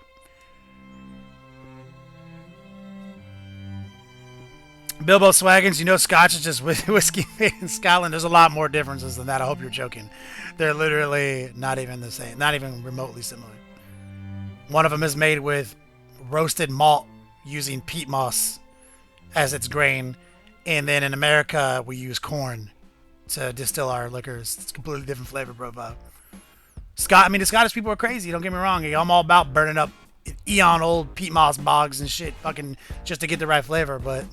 Speaker 1: Bilbo Swaggins, you know Scotch is just whiskey made in Scotland. There's a lot more differences than that. I hope you're joking. They're literally not even the same. Not even remotely similar. One of them is made with roasted malt using peat moss as its grain. And then in America, we use corn to distill our liquors. It's a completely different flavor profile. The Scottish people are crazy. Don't get me wrong. I'm all about burning up eon-old peat moss bogs and shit fucking just to get the right flavor, but...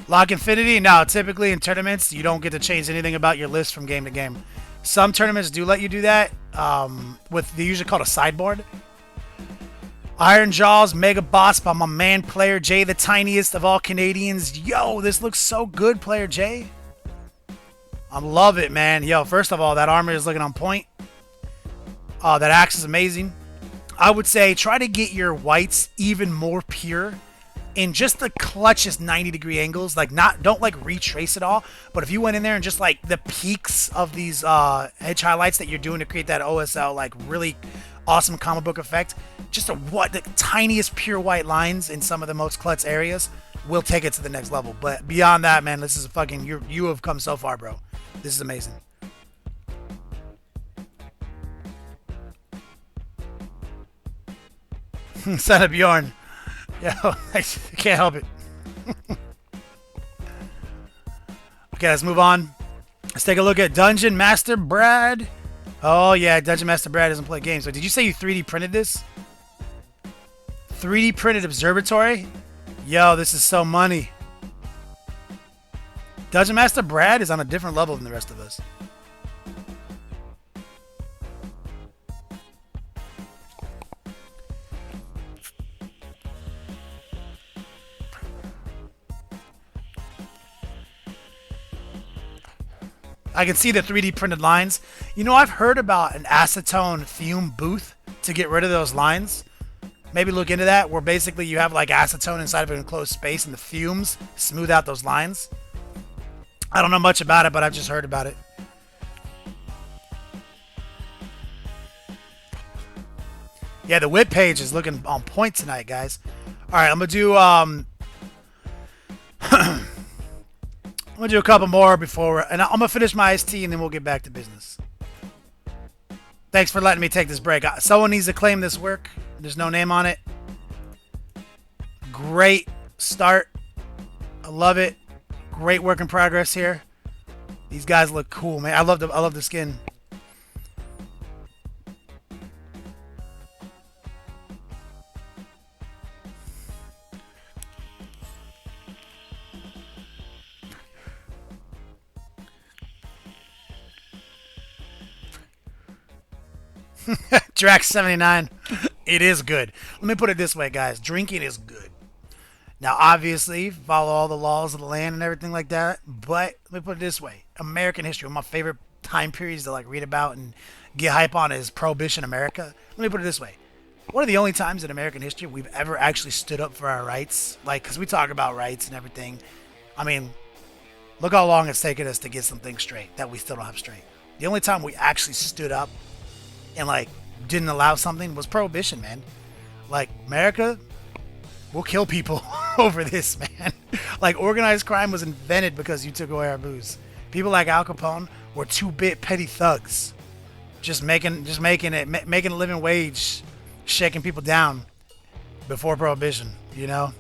Speaker 1: Lock Infinity? No, typically in tournaments, you don't get to change anything about your list from game to game. Some tournaments do let you do that, they usually call it a sideboard. Iron Jaws, Mega Boss by my man, Player J, the tiniest of all Canadians. Yo, this looks so good, Player J. I love it, man. Yo, first of all, that armor is looking on point. That axe is amazing. I would say try to get your whites even more pure in just the clutchest 90-degree angles. Like, don't like retrace it all, but if you went in there and just like the peaks of these edge highlights that you're doing to create that OSL like really awesome comic book effect, just the tiniest pure white lines in some of the most klutz areas will take it to the next level. But beyond that, man, this is a fucking you have come so far, bro. This is amazing. Son of Bjorn. Yeah, I can't help it. Okay, let's move on. Let's take a look at Dungeon Master Brad. Oh, yeah, Dungeon Master Brad doesn't play games. So did you say you 3D printed this? 3D printed observatory? Yo, this is so money. Dungeon Master Brad is on a different level than the rest of us. I can see the 3D printed lines. You know, I've heard about an acetone fume booth to get rid of those lines. Maybe look into that, where basically you have like acetone inside of an enclosed space and the fumes smooth out those lines. I don't know much about it, but I've just heard about it. Yeah, the whip page is looking on point tonight, guys. All right, I'm gonna do I'm gonna do a couple more and I'm gonna finish my iced tea and then we'll get back to business. Thanks for letting me take this break. Someone needs to claim this work. There's no name on it. Great start. I love it. Great work in progress here. These guys look cool, man. I love the skin. Drax 79. It is good. Let me put it this way, guys. Drinking is good. Now, obviously, follow all the laws of the land and everything like that. But let me put it this way. American history, one of my favorite time periods to like read about and get hype on is Prohibition America. Let me put it this way. One of the only times in American history we've ever actually stood up for our rights. Like, because we talk about rights and everything. I mean, look how long it's taken us to get some things straight that we still don't have straight. The only time we actually stood up and like didn't allow something was Prohibition, man. Like, America will kill people over this, man. Like, organized crime was invented because you took away our booze. People like Al Capone were 2-bit petty thugs, just making a living wage, shaking people down before Prohibition. You know,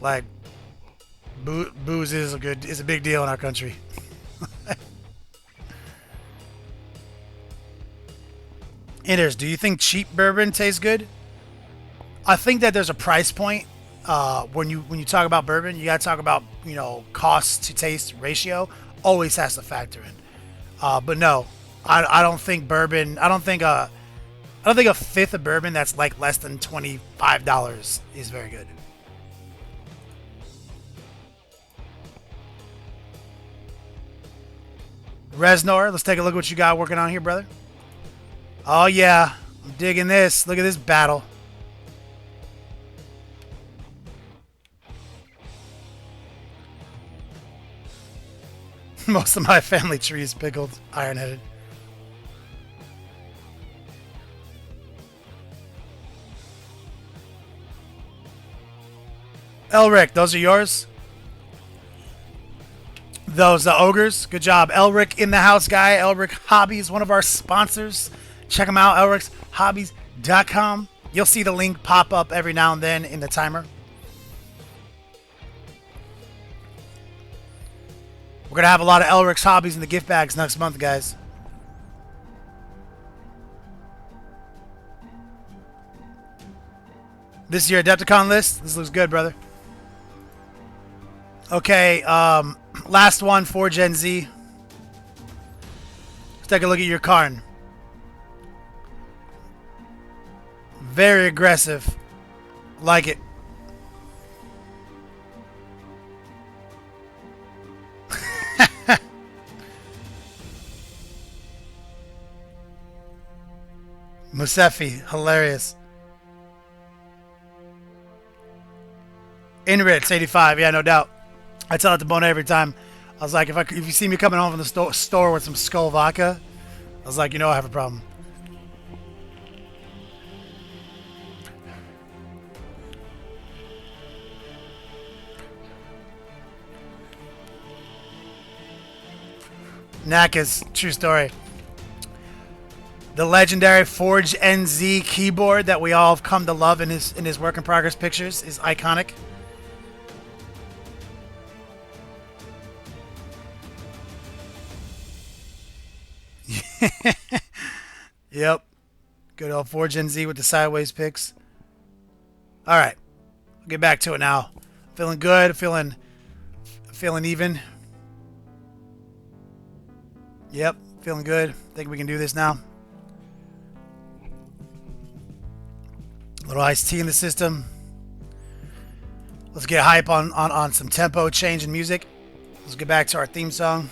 Speaker 1: like booze is a big deal in our country. Anders, do you think cheap bourbon tastes good? I think that there's a price point when you talk about bourbon. You gotta talk about, you know, cost to taste ratio. Always has to factor in. But no, I don't think bourbon. I don't think a fifth of bourbon that's like less than $25 is very good. Reznor, let's take a look at what you got working on here, brother. Oh yeah, I'm digging this. Look at this battle. Most of my family tree is pickled, iron-headed. Elrik, those are yours? Those ogres. Good job. Elrik in the house, guy. Elrik Hobbies, one of our sponsors. Check them out, elricshobbies.com. You'll see the link pop up every now and then in the timer. We're going to have a lot of Elrik's Hobbies in the gift bags next month, guys. This is your Adepticon list. This looks good, brother. Okay, last one for Gen Z. Let's take a look at your Karn. Very aggressive. Like it. Musefi, hilarious. Inrits 85, yeah, no doubt. I tell it to Bona every time. I was like, if you see me coming home from the store with some Skull vodka, I was like, you know I have a problem. Nakas, true story. The legendary Forge NZ keyboard that we all have come to love in his work in progress pictures is iconic. Yep. Good old Forge NZ with the sideways picks. All right. I'll get back to it now. Feeling good, feeling even. Yep, feeling good. Think we can do this now. A little iced tea in the system. Let's get hype on some tempo change in music. Let's get back to our theme song.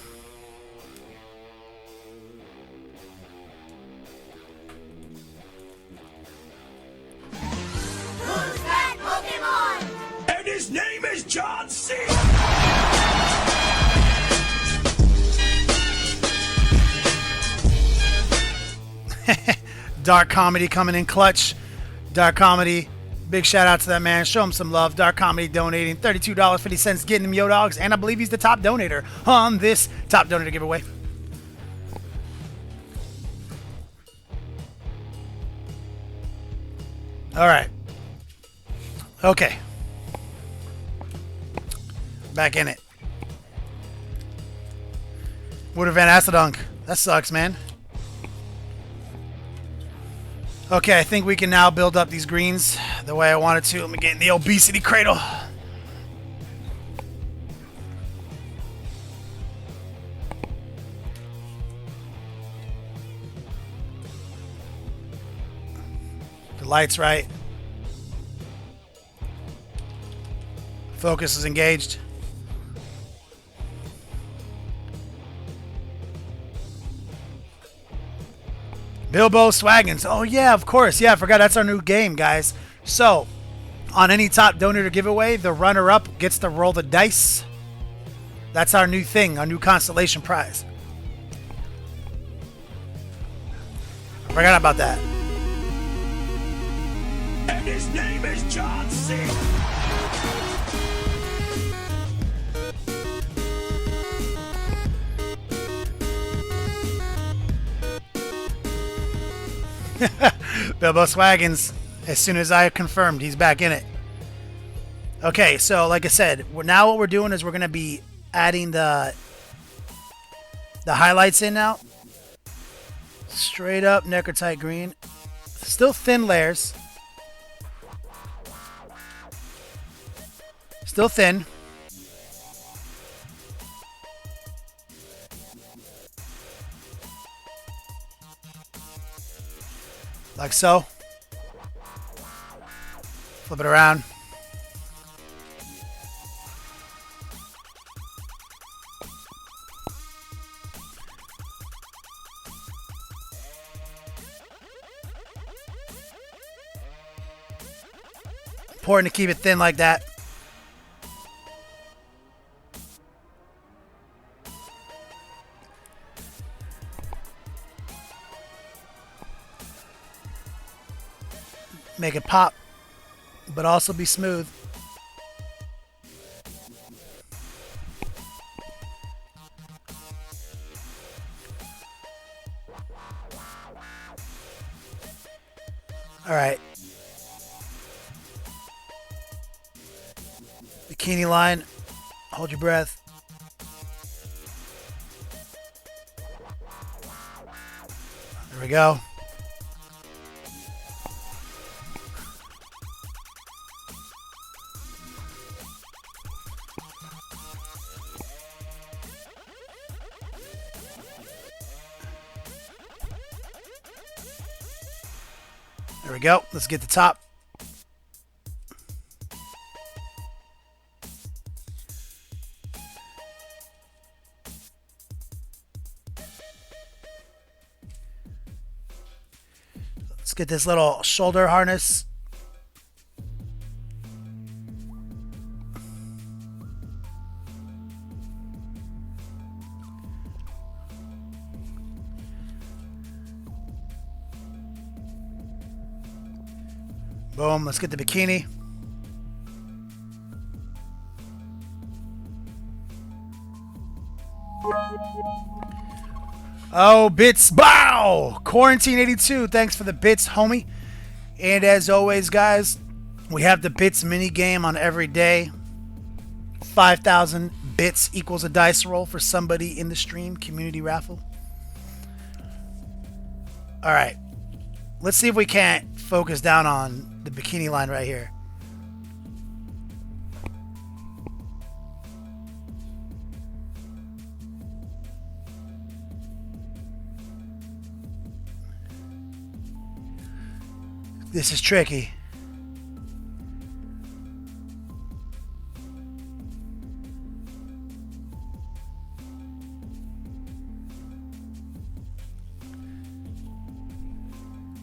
Speaker 7: Who's that Pokemon?
Speaker 2: And his name is John C.
Speaker 1: Dark Comedy coming in clutch. Dark Comedy, big shout out to that man. Show him some love. Dark Comedy donating $32.50, getting him Yo Dogs, and I believe he's the top donator on this top donator giveaway. All right. Okay. Back in it. Wood of Van Acidunk. That sucks, man. Okay, I think we can now build up these greens the way I wanted to. Let me get in the obesity cradle. The light's right. Focus is engaged. Bilbo Swaggins. Oh, yeah, of course. Yeah, I forgot. That's our new game, guys. So, on any top donator giveaway, the runner-up gets to roll the dice. That's our new thing, our new constellation prize. Forgot about that.
Speaker 2: And his name is John C.
Speaker 1: Bilbo Swaggins, as soon as I confirmed, he's back in it. Okay, so like I said, now what we're doing is we're going to be adding the highlights in now. Straight up Necrotite green. Still thin layers. Still thin. Like so. Flip it around. Important to keep it thin like that. Make it pop, but also be smooth. All right. Bikini line. Hold your breath. There we go. There we go. Let's get the top. Let's get this little shoulder harness. Boom, let's get the bikini. Oh, bits, bow! Quarantine 82, thanks for the bits, homie. And as always, guys, we have the bits mini game on every day. 5,000 bits equals a dice roll for somebody in the stream, community raffle. All right, let's see if we can't focus down on the bikini line right here. This is tricky.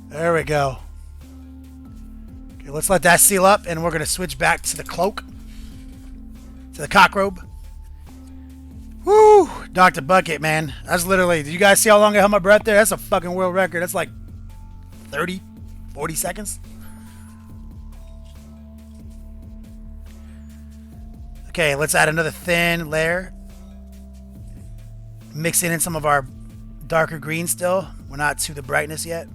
Speaker 1: There we go. Okay, let's let that seal up, and we're going to switch back to the cloak. To the cockrobe. Woo! Dr. Bucket, man. That's literally... Did you guys see how long I held my breath there? That's a fucking world record. That's like 30, 40 seconds. Okay, let's add another thin layer. Mixing in some of our darker green still. We're not to the brightness yet.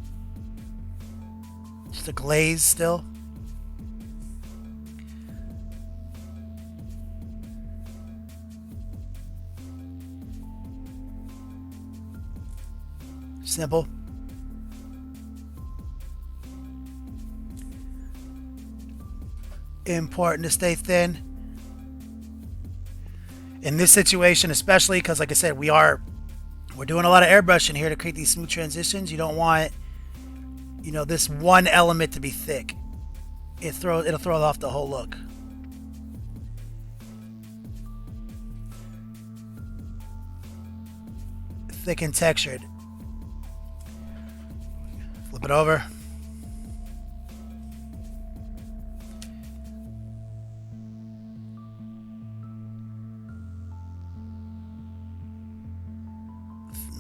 Speaker 1: Just a glaze still. Simple. Important to stay thin. In this situation, especially because, like I said, we're doing a lot of airbrushing here to create these smooth transitions. You don't want, you know, this one element to be thick. It'll throw off the whole look. Thick and textured. Flip it over.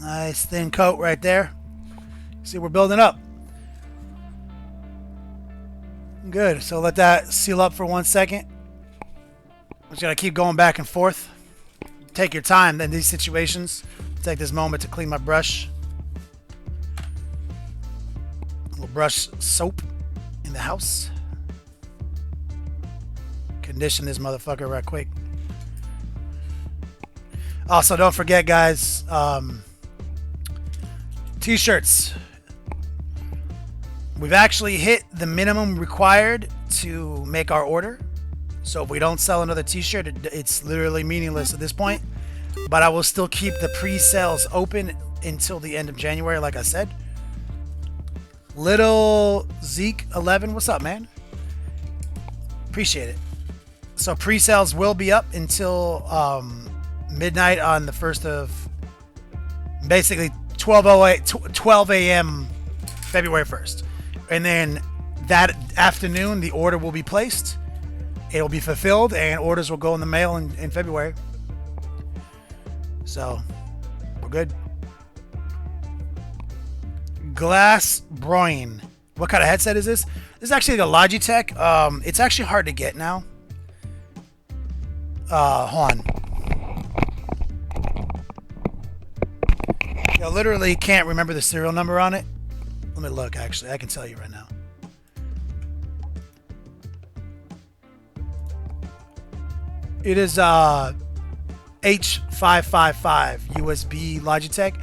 Speaker 1: Nice thin coat right there. See, we're building up. Good. So let that seal up for 1 second. I'm just going to keep going back and forth. Take your time in these situations. Take this moment to clean my brush. A little brush soap in the house. Condition this motherfucker right quick. Also, don't forget, guys, t-shirts. We've actually hit the minimum required to make our order. So if we don't sell another t-shirt, it's literally meaningless at this point. But I will still keep the pre-sales open until the end of January, like I said. Little Zeke 11, what's up, man? Appreciate it. So pre-sales will be up until midnight on the 1st of, basically 12 a.m. February 1st. And then that afternoon, the order will be placed. It will be fulfilled, and orders will go in the mail in February. So, we're good. Glass Broin. What kind of headset is this? This is actually the Logitech. It's actually hard to get now. Hold on. I literally can't remember the serial number on it. Let me look, actually. I can tell you right now. It is H555 USB Logitech.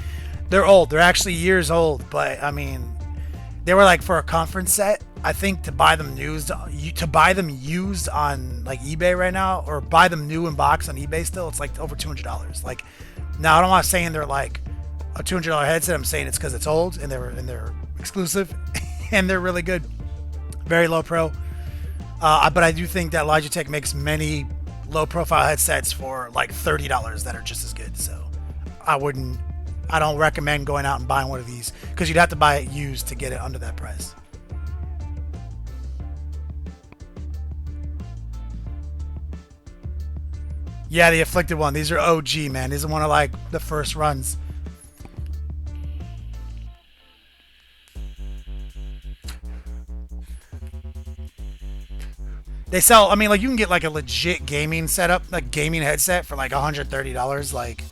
Speaker 1: They're old. They're actually years old, but I mean, they were like for a conference set. I think to buy them used on like eBay right now, or buy them new in box on eBay still, it's like over $200. Like, now I'm not saying they're like a $200 headset. I'm saying it's because it's old and they're exclusive and they're really good. Very low pro. But I do think that Logitech makes many low profile headsets for like $30 that are just as good. So I don't recommend going out and buying one of these because you'd have to buy it used to get it under that price. Yeah, the Afflicted one. These are OG, man. These are one of like the first runs. They sell, I mean, like, you can get, like, a legit gaming setup, like, gaming headset for, like, $130. Like,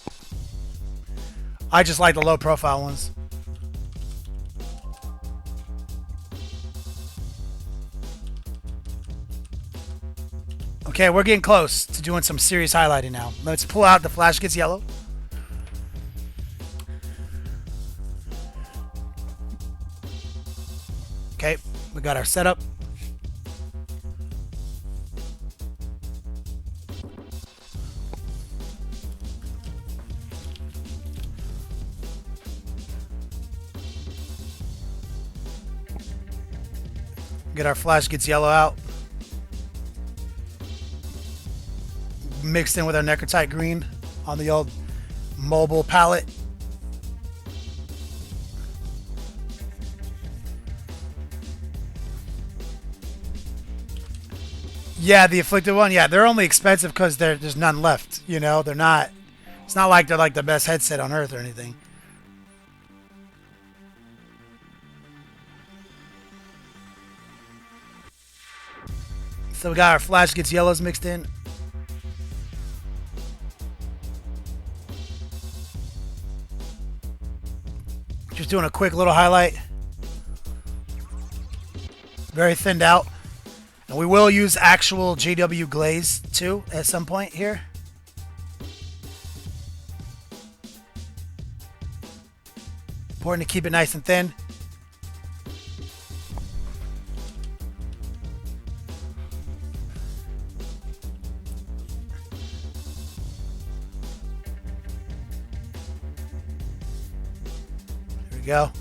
Speaker 1: I just like the low-profile ones. Okay, we're getting close to doing some serious highlighting now. Let's pull out the flash gets yellow. Okay, we got our setup. Get our flash gets yellow out. Mixed in with our Necrotite green on the old mobile palette. Yeah, the Afflicted one. Yeah, they're only expensive because there's none left. You know, they're not. It's not like they're like the best headset on earth or anything. So we got our flash gets yellows mixed in. Just doing a quick little highlight. Very thinned out. And we will use actual GW glaze too at some point here. Important to keep it nice and thin. There we go.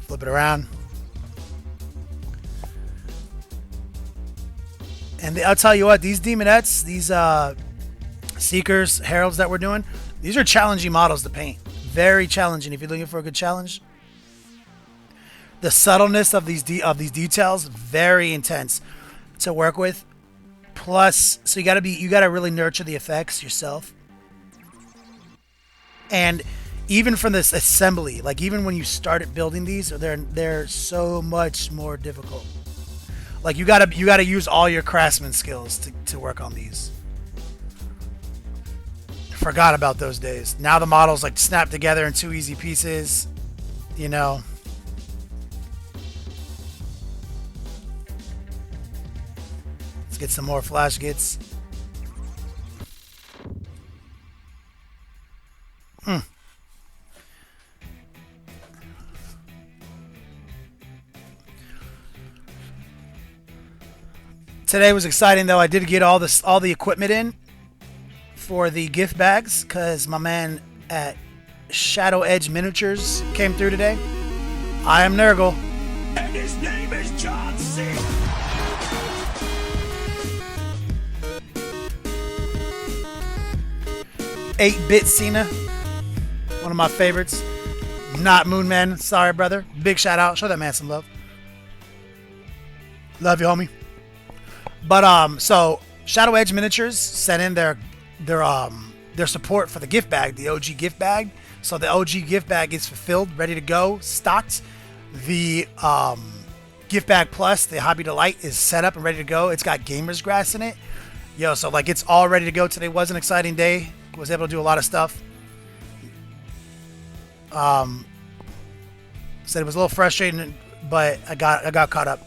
Speaker 1: Flip it around. And I'll tell you what, these demonettes, these seekers, heralds that we're doing, these are challenging models to paint. Very challenging if you're looking for a good challenge. The subtleness of these details, very intense to work with. Plus, so you gotta really nurture the effects yourself. And even from this assembly, like even when you started building these, they're so much more difficult. Like you gotta use all your craftsman skills to work on these. Forgot about those days. Now the models like snap together in 2 easy pieces, you know. Let's get some more flash gets. Today was exciting though. I did get all the equipment in for the gift bags because my man at Shadow Edge Miniatures came through today. I am Nurgle.
Speaker 2: And his name is John C.
Speaker 1: 8-bit Cena, one of my favorites. Not Moonman, sorry brother. Big shout out. Show that man some love. Love you, homie. But so Shadow Edge Miniatures sent in their support for the gift bag, the OG gift bag. So the OG gift bag is fulfilled, ready to go, stocked. The gift bag plus, the Hobby Delight, is set up and ready to go. It's got Gamer's Grass in it. Yo, so like it's all ready to go. Today was an exciting day. Was able to do a lot of stuff. Said it was a little frustrating, but I got caught up.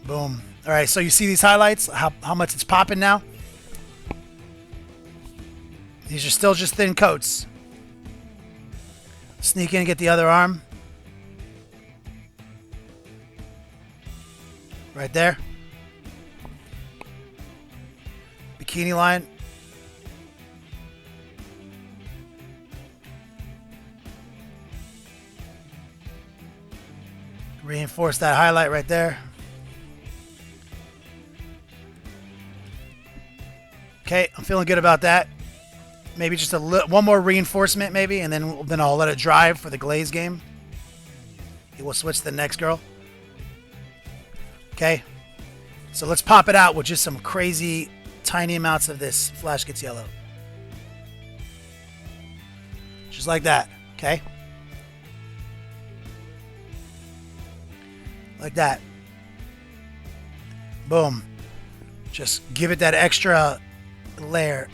Speaker 1: Boom. All right, so you see these highlights, how much it's popping now? These are still just thin coats. Sneak in and get the other arm. Right there. Bikini line. Reinforce that highlight right there. Okay, I'm feeling good about that. Maybe just one more reinforcement, maybe, and then I'll let it dry for the glaze game. We'll switch to the next girl. Okay. So let's pop it out with just some crazy tiny amounts of this. Flash gets yellow. Just like that. Okay. Like that. Boom. Just give it that extra layer.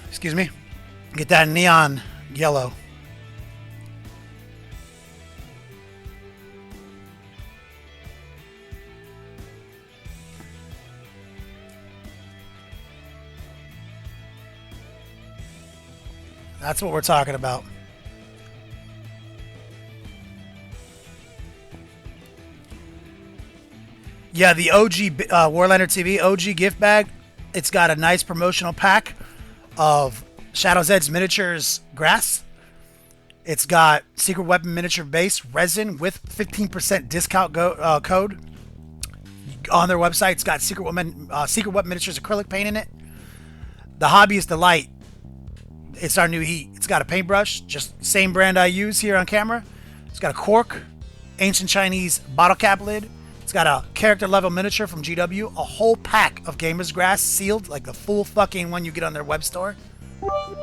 Speaker 1: Excuse me. Get that neon yellow. That's what we're talking about. Yeah, the OG Warlander TV OG gift bag. It's got a nice promotional pack of Shadow's Edge Miniatures Grass. It's got Secret Weapon Miniature Base Resin with 15% discount code on their website. It's got Secret Weapon Miniatures acrylic paint in it. The Hobbies Delight. It's our new heat. It's got a paintbrush, just same brand I use here on camera. It's got a cork, ancient Chinese bottle cap lid. It's got a character level miniature from GW, a whole pack of Gamer's Grass sealed, like the full fucking one you get on their web store.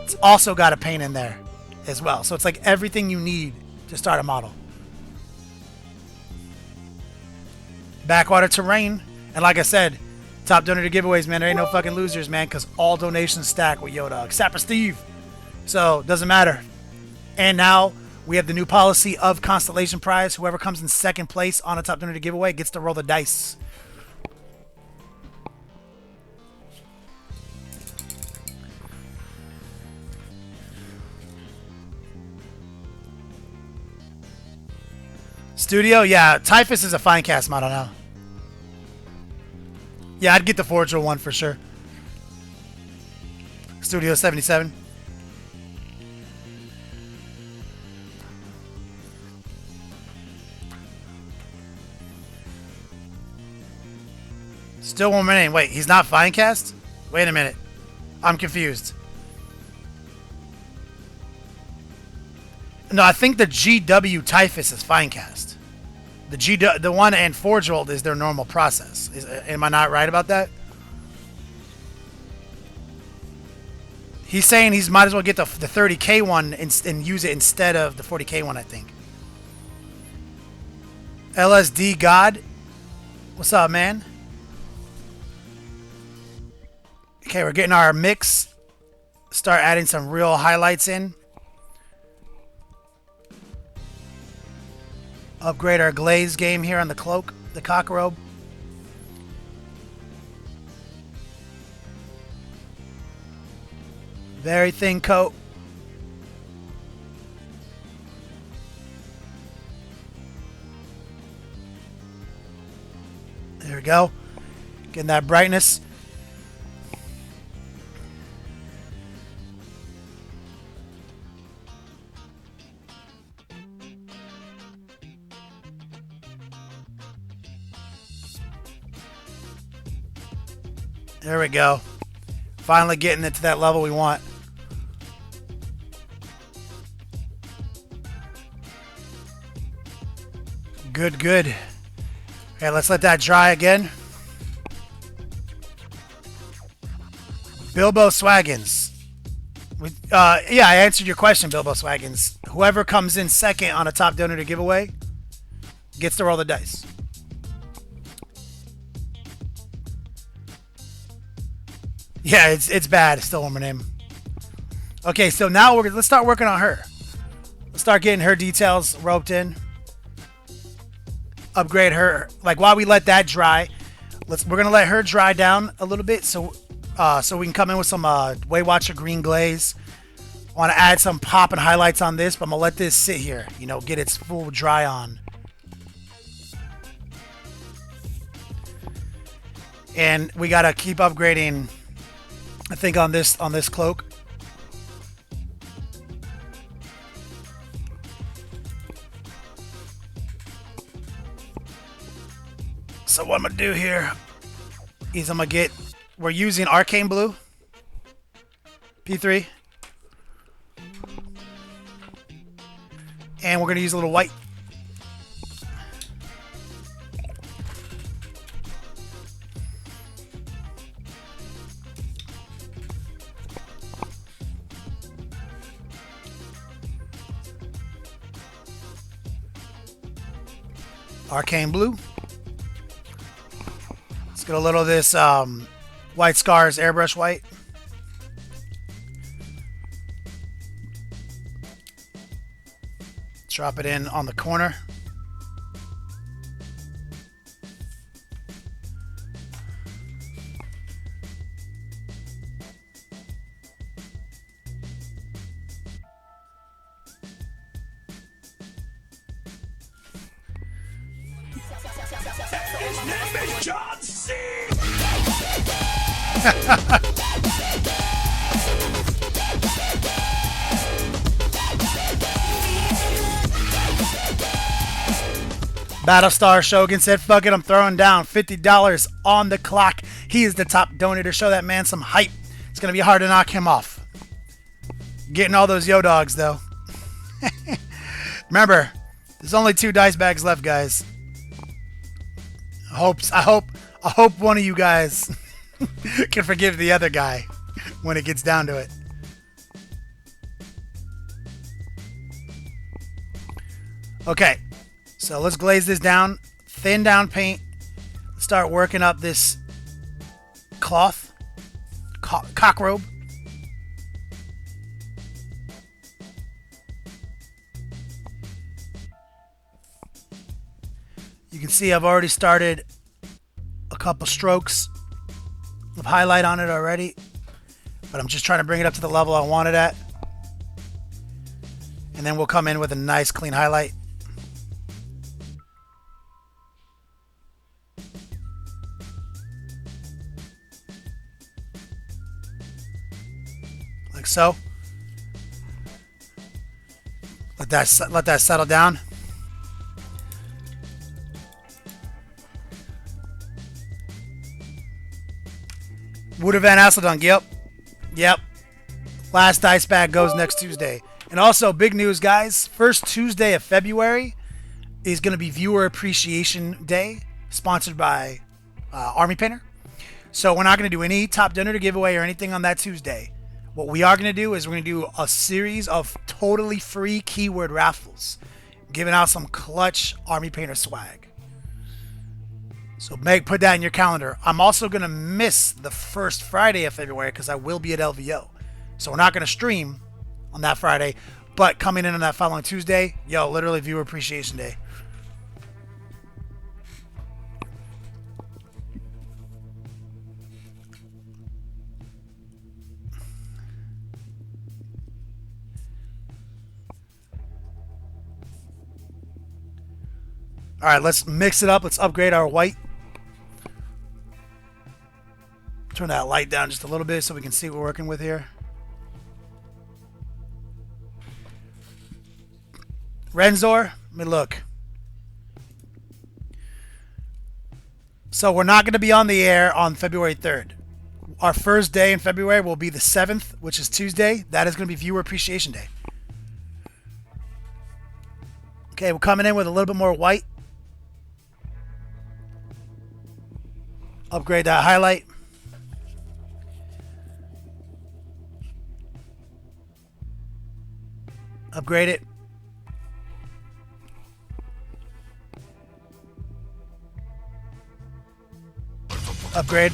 Speaker 1: It's also got a paint in there as well. So it's like everything you need to start a model. Backwater terrain. And like I said, top donor giveaways, man. There ain't no fucking losers, man, because all donations stack with Yoda, except for Steve. So it doesn't matter. And now we have the new policy of Constellation Prize. Whoever comes in second place on a top donor giveaway gets to roll the dice. Studio, yeah, Typhus is a fine cast model now. Yeah, I'd get the Forger one for sure. Studio 77. Still one minute. Wait, he's not fine cast? Wait a minute. I'm confused. No, I think the GW Typhus is fine cast. The one and Forge World is their normal process. Am I not right about that? He's saying he might as well get the 30K one and use it instead of the 40K one, I think. LSD God. What's up, man? Okay, we're getting our mix. Start adding some real highlights in. Upgrade our glaze game here on the cloak, the cockrobe. Very thin coat. There we go. Getting that brightness. There we go. Finally getting it to that level we want. Good, good. Okay, let's let that dry again. Bilbo Swaggins. Yeah, I answered your question, Bilbo Swaggins. Whoever comes in second on a top donor giveaway gets to roll the dice. Yeah, it's bad. It's still one more name. Okay, so now let's start working on her. Let's start getting her details roped in. Upgrade her. Like while we let that dry, we're gonna let her dry down a little bit so we can come in with some Waywatcher green glaze. I want to add some pop and highlights on this, but I'm gonna let this sit here. You know, get its full dry on. And we gotta keep upgrading. I think on this cloak. So what I'm gonna do here is we're using Arcane Blue P3. And we're going to use a little white. Arcane blue. Let's get a little of this White Scars Airbrush white. Drop it in on the corner.
Speaker 2: His name is John C.
Speaker 1: Battlestar Shogun said, fuck it, I'm throwing down $50 on the clock. He is the top donator. Show that man some hype. It's going to be hard to knock him off. Getting all those yo dogs, though. Remember, there's only 2 dice bags left, guys. I hope one of you guys can forgive the other guy when it gets down to it. Okay, so let's glaze this down, thin down paint, start working up this cloth, cock robe. You can see I've already started a couple strokes of highlight on it already, but I'm just trying to bring it up to the level I want it at. And then we'll come in with a nice clean highlight. Like so. Let that settle down. Wouter Van Asseldunk, yep. Last dice bag goes next Tuesday. And also, big news, guys. First Tuesday of February is going to be Viewer Appreciation Day, sponsored by Army Painter. So we're not going to do any top donor giveaway or anything on that Tuesday. What we are going to do is we're going to do a series of totally free keyword raffles, giving out some clutch Army Painter swag. So put that in your calendar. I'm also going to miss the first Friday of February because I will be at LVO. So we're not going to stream on that Friday, but coming in on that following Tuesday, literally Viewer Appreciation Day. All right, let's mix it up. Let's upgrade our white. Turn that light down just a little bit so we can see what we're working with here. Renzor, let me look. So we're not going to be on the air on February 3rd. Our first day in February will be the 7th, which is Tuesday. That is going to be Viewer Appreciation Day. Okay, we're coming in with a little bit more white. Upgrade that highlight. Upgrade it. Upgrade.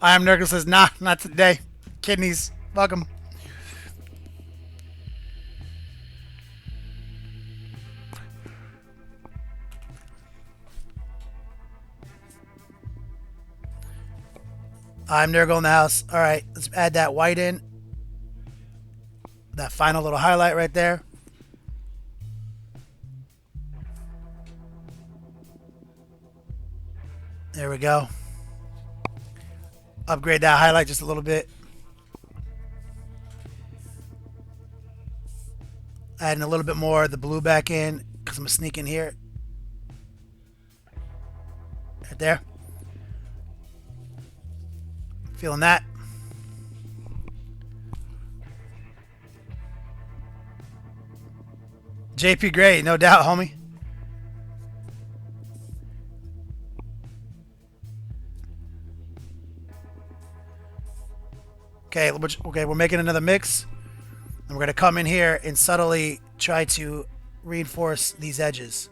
Speaker 1: I am Nurgle says, nah, not today. Kidneys, fuck 'em. I'm Nurgle in the house. All right, let's add that white in. That final little highlight right there. There we go. Upgrade that highlight just a little bit. Adding a little bit more of the blue back in because I'm going to sneak in here. Right there. Feeling that. JP Gray, no doubt, homie. Okay, we're making another mix. And we're going to come in here and subtly try to reinforce these edges.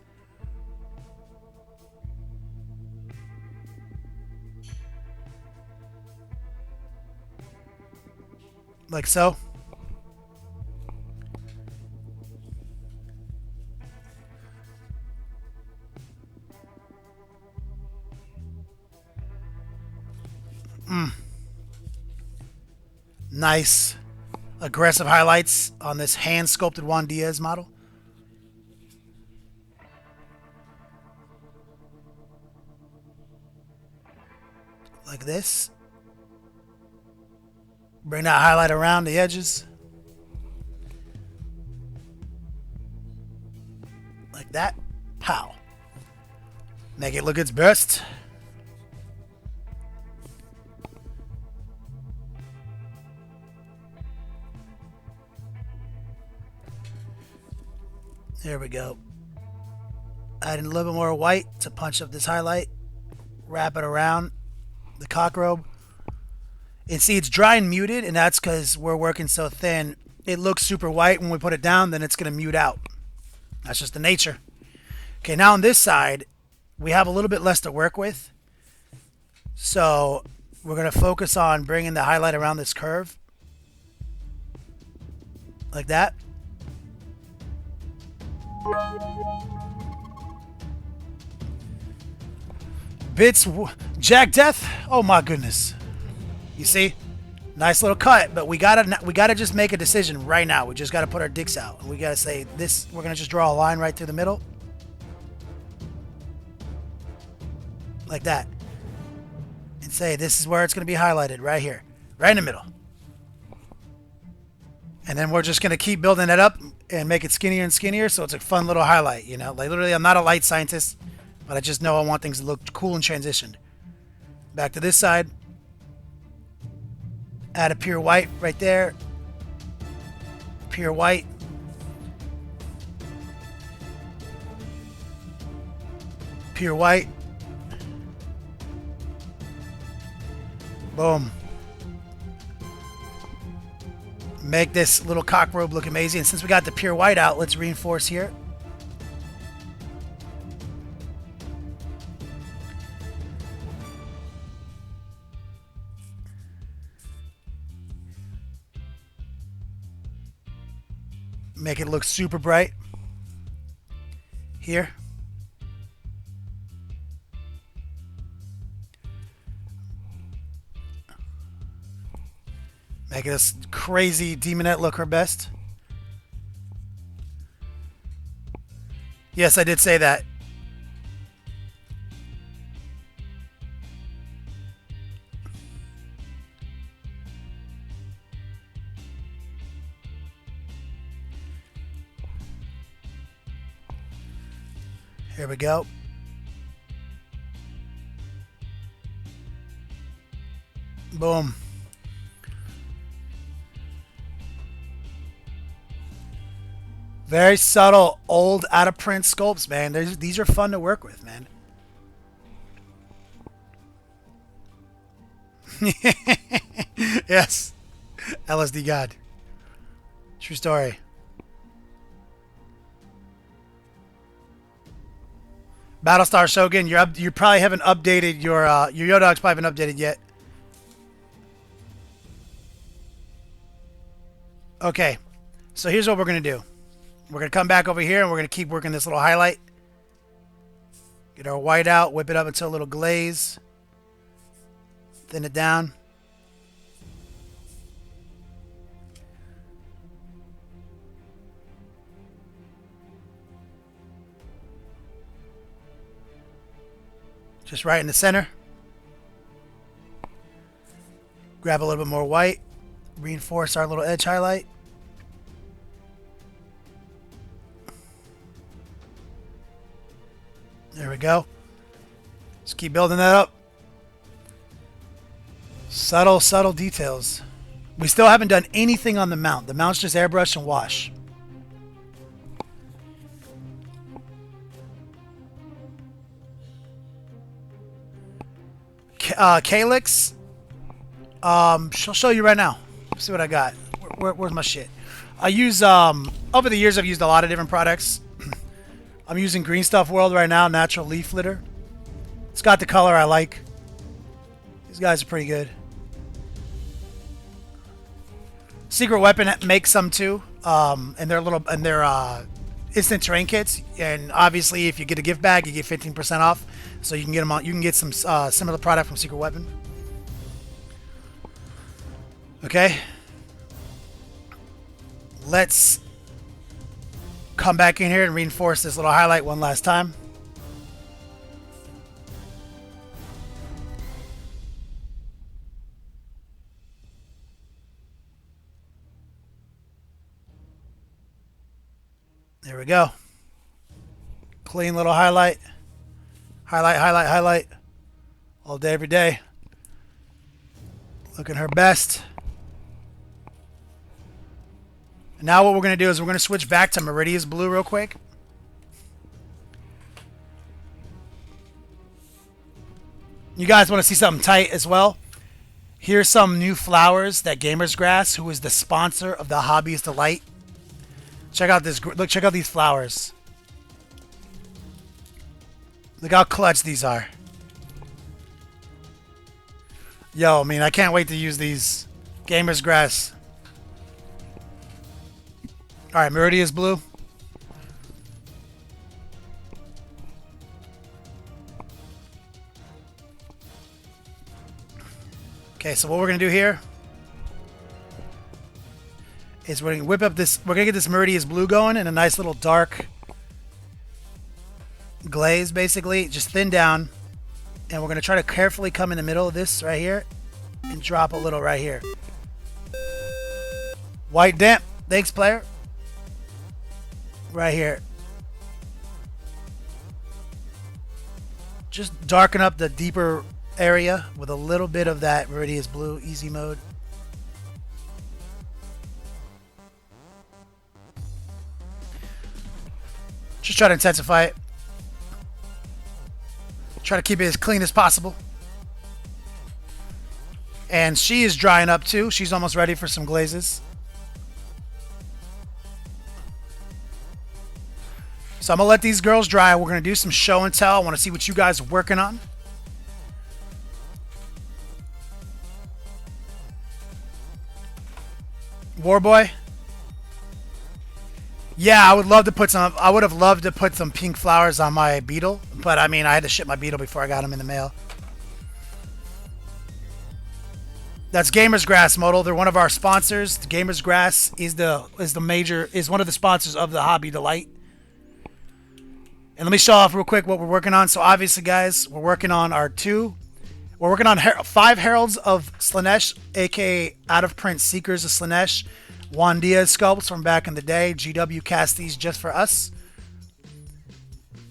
Speaker 1: Like so. Nice, aggressive highlights on this hand-sculpted Juan Diaz model. Like this. Bring that highlight around the edges. Like that. Pow. Make it look its best. There we go. Adding a little bit more white to punch up this highlight. Wrap it around the cock robe. And see, it's dry and muted, and that's because we're working so thin. It looks super white. When we put it down, then it's going to mute out. That's just the nature. Okay, now on this side, we have a little bit less to work with. So we're going to focus on bringing the highlight around this curve. Like that. Bits, Jack Death. Oh my goodness! You see, nice little cut, but we gotta just make a decision right now. We just gotta put our dicks out. We gotta say this. We're gonna just draw a line right through the middle, like that, and say this is where it's gonna be highlighted right here, right in the middle. And then we're just gonna keep building it up and make it skinnier and skinnier, so it's a fun little highlight, you know? Like, literally, I'm not a light scientist, but I just know I want things to look cool and transitioned. Back to this side. Add a pure white right there. Pure white. Pure white. Boom. Make this little cock robe look amazing. And since we got the pure white out, let's reinforce here. Make it look super bright. Here. Make this crazy demonet look her best. Yes, I did say that. Here we go. Boom. Very subtle, old, out-of-print sculpts, man. These are fun to work with, man. Yes. LSD God. True story. Battlestar Shogun, you probably haven't updated your Yodog's probably haven't updated yet. Okay. So here's what we're going to do. We're going to come back over here and we're going to keep working this little highlight. Get our white out, whip it up until a little glaze. Thin it down. Just right in the center. Grab a little bit more white. Reinforce our little edge highlight. There we go. Just keep building that up. Subtle, subtle details. We still haven't done anything on the mount. The mount's just airbrush and wash. Calyx. She'll show you right now. Let's see what I got. Where's my shit? I use, over the years I've used a lot of different products. I'm using Green Stuff World right now, Natural Leaf Litter. It's got the color I like. These guys are pretty good. Secret Weapon makes some too. And they're instant terrain kits. And obviously if you get a gift bag, you get 15% off. So you can get them on, you can get some similar product from Secret Weapon. Okay. Let's come back in here and reinforce this little highlight one last time. There we go. Clean little highlight. Highlight, highlight, highlight. All day, every day. Looking her best. And now what we're going to do is we're going to switch back to Meridia's Blue real quick. You guys want to see something tight as well? Here's some new flowers that Gamer's Grass, who is the sponsor of the Hobbies Delight. Check out this. Look, check out these flowers. Look how clutch these are. Yo, I mean, I can't wait to use these. Gamer's Grass. Alright, Meridia's Blue. Okay, so what we're going to do here is we're going to whip up this, we're going to get this Meridia's Blue going in a nice little dark glaze, basically. Just thin down. And we're going to try to carefully come in the middle of this right here and drop a little right here. White damp. Thanks, player. Right here. Just darken up the deeper area with a little bit of that Meridia's Blue easy mode. Just try to intensify it. Try to keep it as clean as possible. And she is drying up too. She's almost ready for some glazes. So I'm going to let these girls dry. We're going to do some show and tell. I want to see what you guys are working on. Warboy. Yeah, I would love to put some. I would have loved to put some pink flowers on my beetle, but I mean, I had to ship my beetle before I got him in the mail. That's Gamer's Grass Modal. They're one of our sponsors. Gamer's Grass is one of the sponsors of the Hobby Delight. And let me show off real quick what we're working on. So obviously, guys, we're working on we're working on 5 Heralds of Slaanesh, aka out of print Seekers of Slaanesh. Juan Diaz sculpts from back in the day. GW cast these just for us.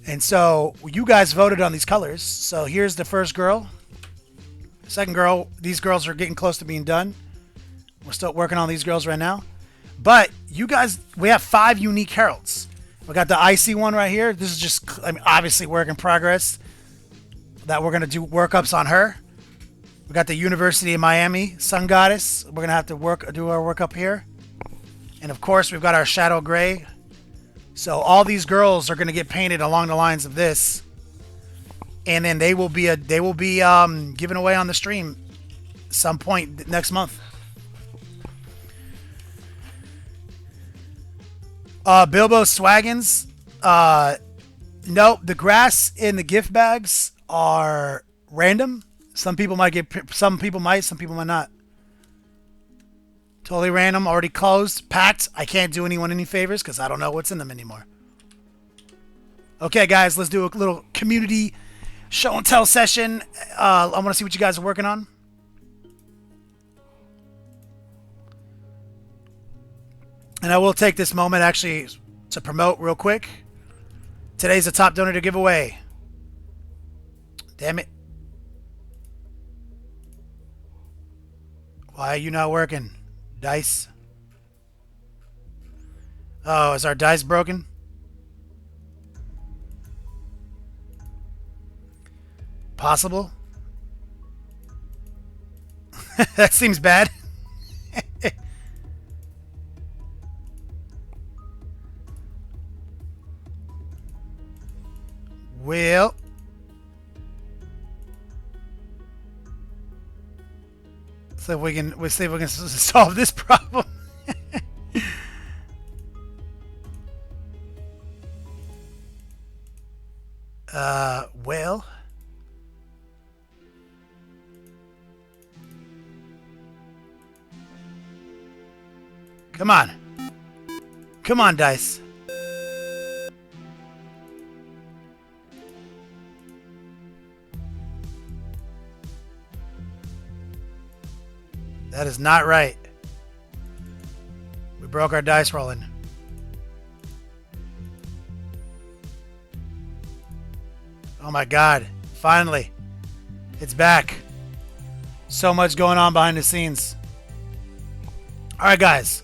Speaker 1: And so you guys voted on these colors. So here's the first girl. Second girl. These girls are getting close to being done. We're still working on these girls right now. But you guys, we have 5 unique heralds. We got the icy one right here. This is just, I mean, obviously work in progress. That we're going to do workups on her. We got the University of Miami Sun Goddess. We're going to have to do our work up here. And of course, we've got our Shadow Gray. So all these girls are going to get painted along the lines of this. And then they will be given away on the stream some point next month. Bilbo Swaggins. Nope, the grass in the gift bags are random. Some people might, some people might not. Totally random, already closed, packed. I can't do anyone any favors because I don't know what's in them anymore. Okay, guys, let's do a little community show and tell session. I want to see what you guys are working on. And I will take this moment actually to promote real quick. Today's a top donator giveaway. Damn it. Why are you not working? Dice. Oh, is our dice broken? Possible? That seems bad. Well, we'll see if we can solve this problem. Well, come on. Come on, dice. That is not right. We broke our dice rolling. Oh my god. Finally. It's back. So much going on behind the scenes. Alright guys.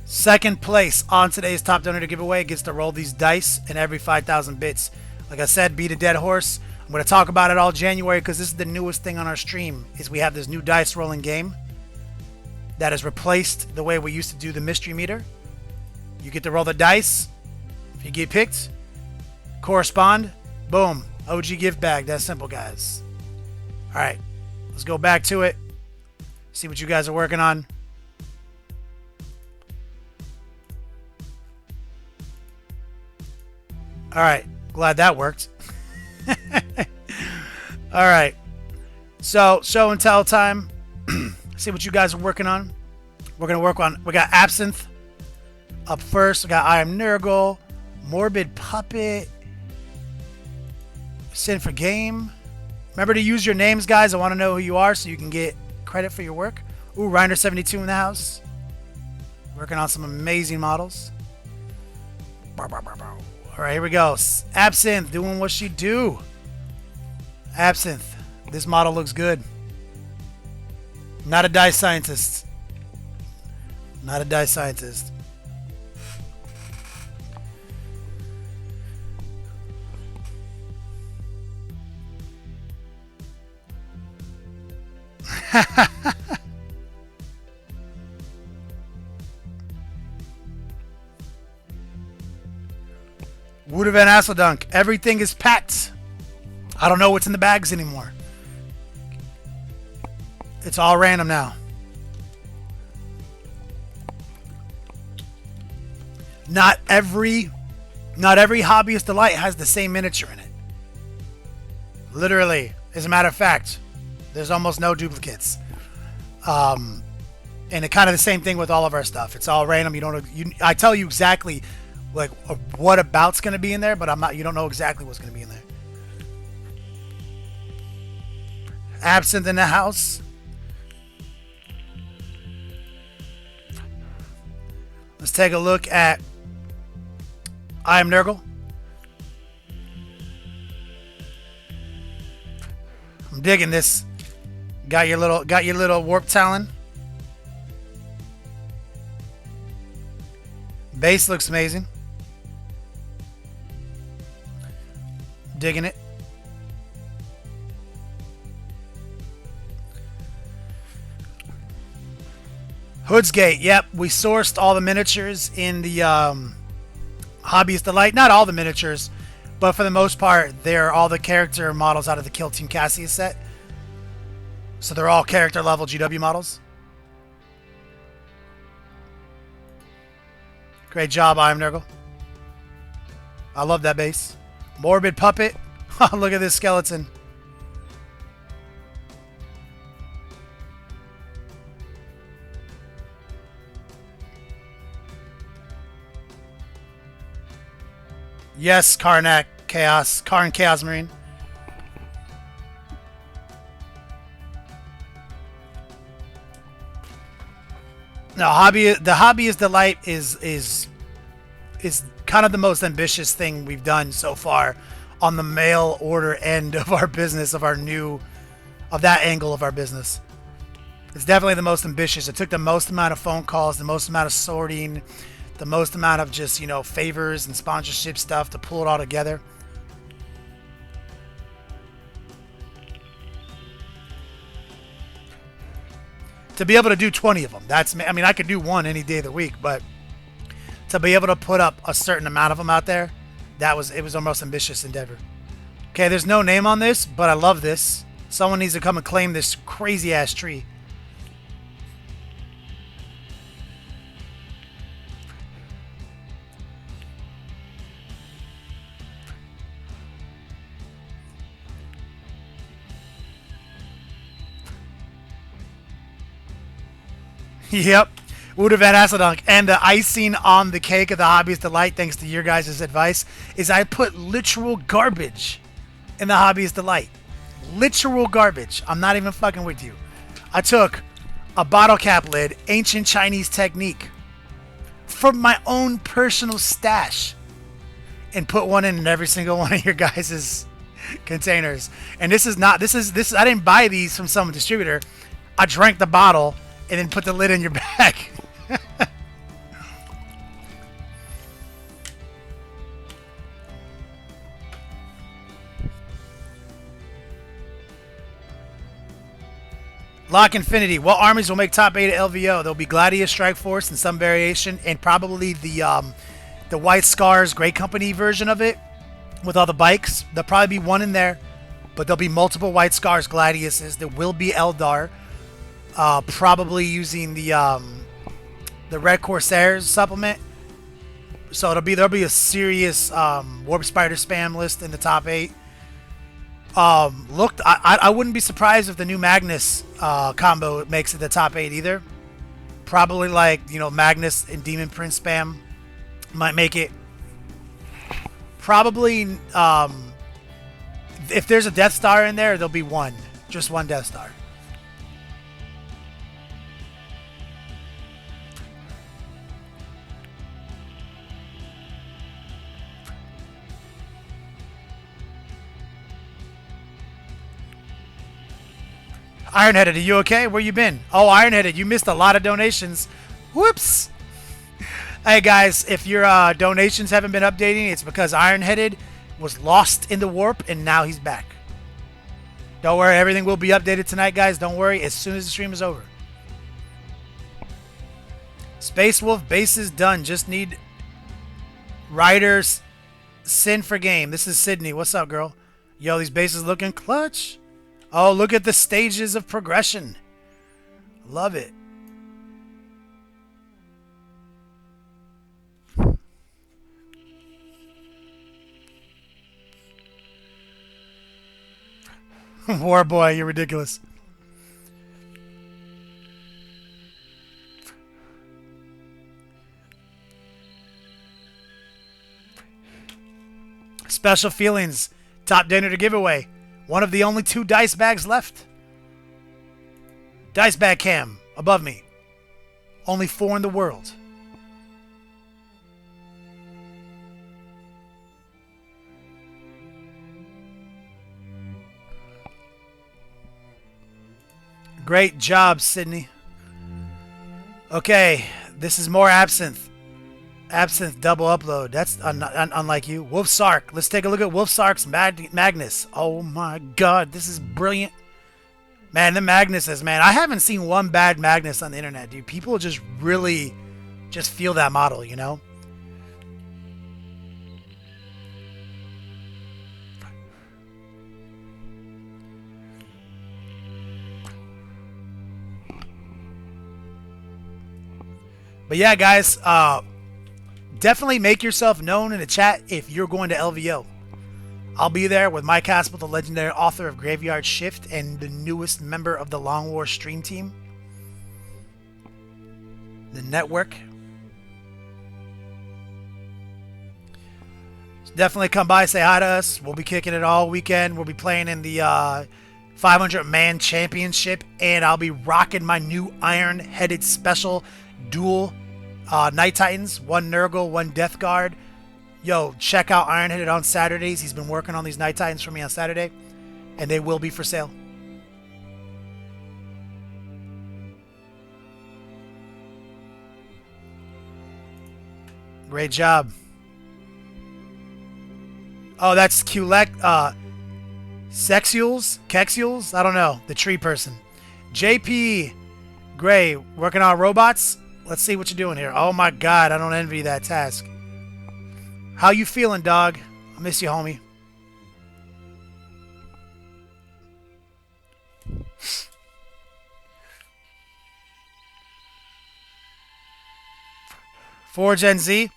Speaker 1: Second place on today's Top Donator giveaway gets to roll these dice in every 5,000 bits. Like I said, beat a dead horse. I'm going to talk about it all January because this is the newest thing on our stream. Is we have this new dice rolling game that has replaced the way we used to do the mystery meter. You get to roll the dice. If you get picked, correspond. Boom. OG gift bag. That's simple, guys. Alright. Let's go back to it. See what you guys are working on. Alright. Glad that worked. Alright. So, show and tell time. See what you guys are working on. We're going to work on... We got Absinthe up first. We got I Am Nurgle. Morbid Puppet. Sin for Game. Remember to use your names, guys. I want to know who you are so you can get credit for your work. Ooh, Reiner72 in the house. Working on some amazing models. Alright, here we go. Absinthe doing what she do. Absinthe. This model looks good. Not a dice scientist. Not a dice scientist. Wood Van Asseldunk. Everything is packed. I don't know what's in the bags anymore. It's all random now. Not every Hobbyist Delight has the same miniature in it. Literally, as a matter of fact, there's almost no duplicates. And it kind of the same thing with all of our stuff. It's all random. I tell you exactly like what about's going to be in there, but you don't know exactly what's going to be in there. Absinthe in the house. Let's take a look at I Am Nurgle. I'm digging this. Got your little warp talon. Base looks amazing. Digging it. Hood's Gate. Yep, we sourced all the miniatures in the Hobbies Delight. Not all the miniatures, but for the most part, they're all the character models out of the Kill Team Cassius set. So they're all character level GW models. Great job, I Am Nurgle. I love that base. Morbid Puppet. Look at this skeleton. Yes, Karnak Chaos. Karn Chaos Marine. No, the Hobbyist Delight is kind of the most ambitious thing we've done so far on the mail order end of our business, of that angle of our business. It's definitely the most ambitious. It took the most amount of phone calls, the most amount of sorting, the most amount of just, favors and sponsorship stuff to pull it all together. To be able to do 20 of them, I could do one any day of the week, but to be able to put up a certain amount of them out there, it was our most ambitious endeavor. Okay, there's no name on this, but I love this. Someone needs to come and claim this crazy ass tree. Yep. Would have had Asadunk. And the icing on the cake of the Hobbies Delight, thanks to your guys' advice, is I put literal garbage in the Hobbies Delight. Literal garbage. I'm not even fucking with you. I took a bottle cap lid, ancient Chinese technique, from my own personal stash, and put one in every single one of your guys' containers. And this is I didn't buy these from some distributor. I drank the bottle and then put the lid in your bag. Lock Infinity. What armies will make top 8 at LVO? There'll be Gladius, Strike Force, and some variation, and probably the White Scars Great Company version of it with all the bikes. There'll probably be one in there, but there'll be multiple White Scars Gladiuses. There will be Eldar. Probably using the Red Corsairs supplement. So there'll be a serious Warp Spider spam list in the top 8. I wouldn't be surprised if the new Magnus combo makes it the top 8 either. Probably Magnus and Demon Prince spam might make it. Probably if there's a Death Star in there, there'll be one. Just one Death Star. Ironheaded, are you okay? Where you been? Oh, Ironheaded, you missed a lot of donations. Whoops. Hey, guys, if your donations haven't been updating, it's because Ironheaded was lost in the warp, and now he's back. Don't worry, everything will be updated tonight, guys. Don't worry, as soon as the stream is over. Space Wolf base is done. Just need riders. Sin for game. This is Sydney. What's up, girl? Yo, these bases looking clutch. Oh, look at the stages of progression. Love it. War boy, you're ridiculous. Special feelings. Top dinner to giveaway. One of the only 2 dice bags left. Dice bag cam above me. Only 4 in the world. Great job, Sydney. Okay, this is more Absinthe. Absinthe double upload. That's unlike you. Wolf Sark. Let's take a look at Wolf Sark's Magnus. Oh my god, this is brilliant. Man, the Magnuses, man. I haven't seen one bad Magnus on the internet, dude. People just really just feel that model, you know? But yeah, guys, definitely make yourself known in the chat if you're going to LVO. I'll be there with Mike Haspel, the legendary author of Graveyard Shift and the newest member of the Long War stream team. The network. So definitely come by, say hi to us. We'll be kicking it all weekend. We'll be playing in the 500-man championship, and I'll be rocking my new iron-headed special dual Night Titans, 1 Nurgle, 1 Death Guard, Yo, check out Ironheaded on Saturdays. He's been working on these Night Titans for me on Saturday, and they will be for sale. Great job. Oh, that's Qlec, Sexules? Kexules? I don't know. The tree person. JP Gray, working on robots? Let's see what you're doing here. Oh my god, I don't envy that task. How you feeling, dog? I miss you, homie. Forge NZ.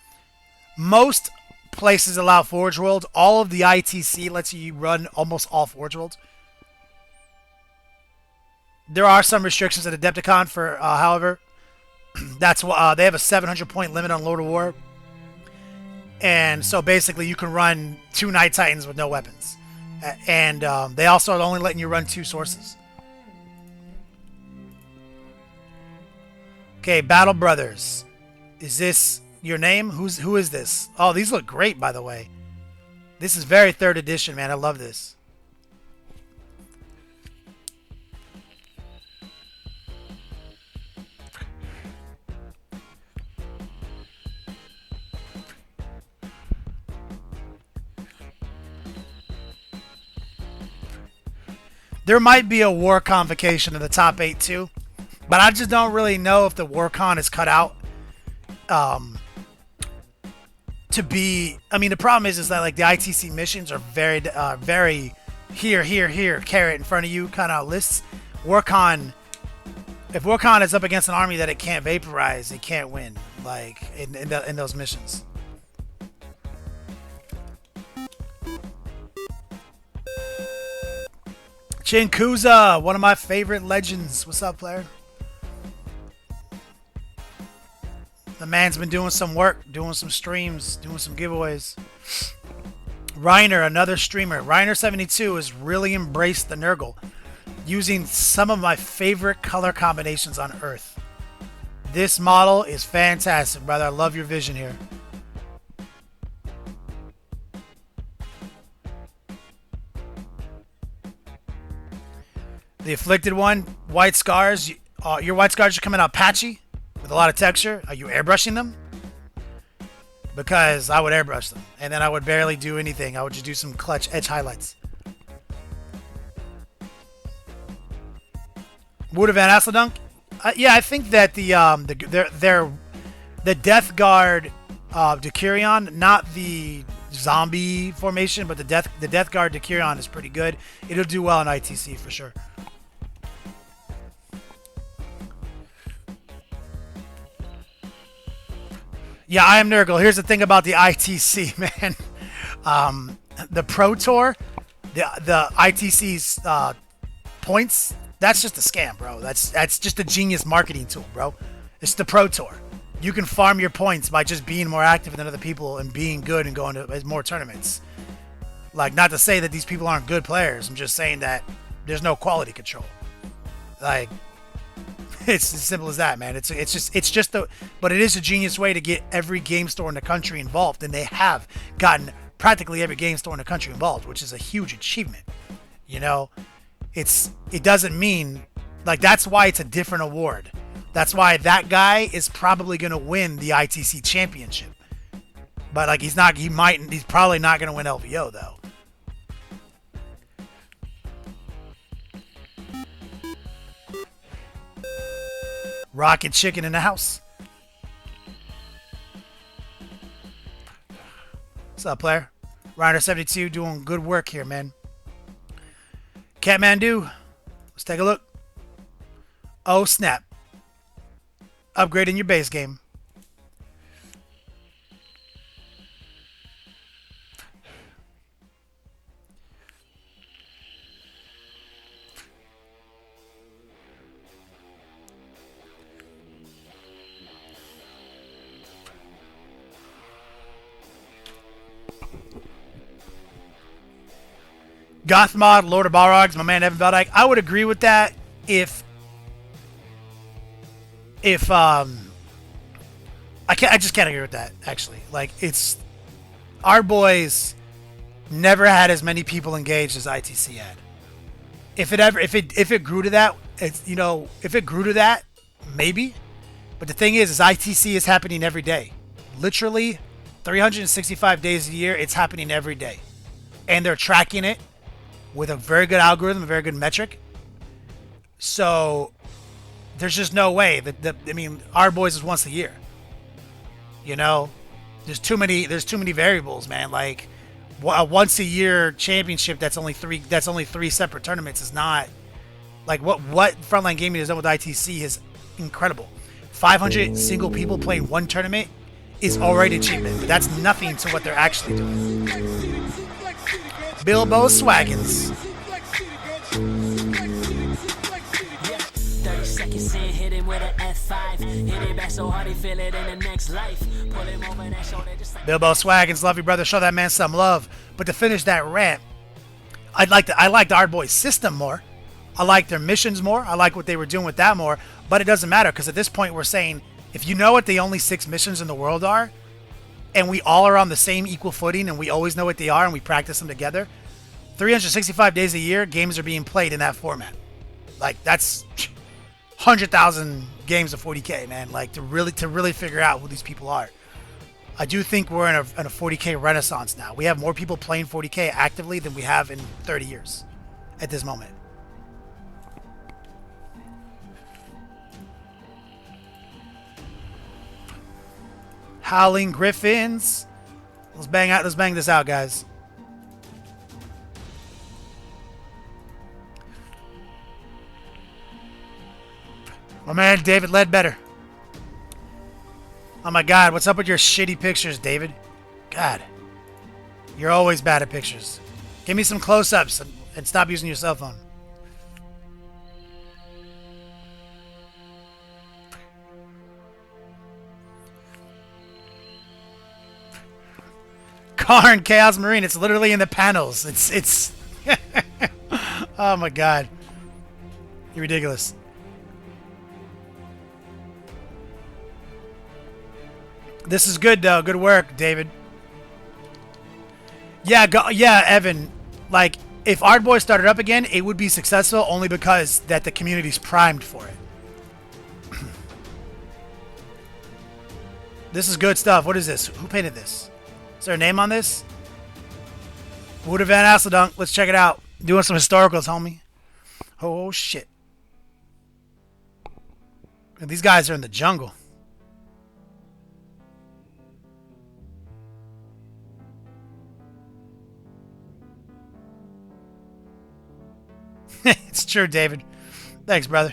Speaker 1: Most places allow Forge World. All of the ITC lets you run almost all Forge Worlds. There are some restrictions at Adepticon for, however, that's why they have a 700 point limit on Lord of War. And so basically you can run 2 Night Titans with no weapons. And they also are only letting you run 2 sources. Okay, Battle Brothers. Is this your name? Who is this? Oh, these look great, by the way. This is very 3rd edition, man. I love this. There might be a War Convocation in the top 8 too, but I just don't really know if the WarCon is cut out to be. I mean, the problem is that like the ITC missions are very here, carrot in front of you kind of lists. WarCon, if WarCon is up against an army that it can't vaporize, it can't win. Like in those missions. Chinkuza, one of my favorite legends. What's up, player? The man's been doing some work, doing some streams, doing some giveaways. Reiner, another streamer. Reiner72 has really embraced the Nurgle, using some of my favorite color combinations on Earth. This model is fantastic, brother. I love your vision here. The Afflicted one, white scars. Your white scars are coming out patchy with a lot of texture. Are you airbrushing them? Because I would airbrush them, and then I would barely do anything. I would just do some clutch edge highlights. Wood of Van Asseldunk? Yeah, I think that the Death Guard Decurion, not the zombie formation, but the Death Guard Decurion is pretty good. It'll do well in ITC for sure. Yeah, I am Nurgle. Here's the thing about the ITC, man. The Pro Tour, the ITC's points, that's just a scam, bro. That's just a genius marketing tool, bro. It's the Pro Tour. You can farm your points by just being more active than other people and being good and going to more tournaments. Like, not to say that these people aren't good players. I'm just saying that there's no quality control. Like, it's as simple as that, man. But it is a genius way to get every game store in the country involved, and they have gotten practically every game store in the country involved, which is a huge achievement. You know, it doesn't mean like that's why it's a different award. That's why that guy is probably going to win the ITC championship. But like he's probably not going to win LVO though. Rocket Chicken in the house. What's up, player? Ryder72 doing good work here, man. Catmandu, let's take a look. Oh, snap. Upgrading your base game. Gothmod, Lord of Balrogs, my man Evan Veldike. I would agree with that if I just can't agree with that, actually. Like, our boys never had as many people engaged as ITC had. If it grew to that, it's, you know, if it grew to that, maybe. But the thing is ITC is happening every day. Literally 365 days a year, it's happening every day. And they're tracking it with a very good algorithm, a very good metric. So there's just no way that I mean, our boys is once a year. You know, there's too many variables, man. Like a once a year championship that's only three separate tournaments is not like what Frontline Gaming has done with ITC is incredible. 500 single people playing one tournament is already achievement. That's nothing to what they're actually doing. Bilbo Swaggins.
Speaker 8: 30 seconds in, hit him with an F5. Hit it back so hard he feel it in the next life. Pull him over that shoulder just like
Speaker 1: Bilbo Swaggins, love you, brother. Show that man some love. But to finish that rant, I liked our boys' system more. I like their missions more. I like what they were doing with that more. But it doesn't matter because at this point we're saying if you know what the only 6 missions in the world are, and we all are on the same equal footing, and we always know what they are, and we practice them together, 365 days a year, games are being played in that format. Like that's 100,000 games of 40K, man. Like to really figure out who these people are. I do think we're in a 40K renaissance now. We have more people playing 40K actively than we have in 30 years at this moment. Howling Griffins. Let's bang this out, guys. My man David Ledbetter. Oh my god, what's up with your shitty pictures, David? God. You're always bad at pictures. Give me some close-ups and stop using your cell phone. Karn Chaos Marine, it's literally in the panels. It's oh my god. You're ridiculous. This is good though. Good work, David. Yeah, Evan. Like, if Art Boy started up again, it would be successful only because that the community's primed for it. This is good stuff. What is this? Who painted this? Is there a name on this? Wouter Van Asseldunk. Let's check it out. Doing some historicals, homie. Oh, shit. And these guys are in the jungle. It's true, David. Thanks, brother.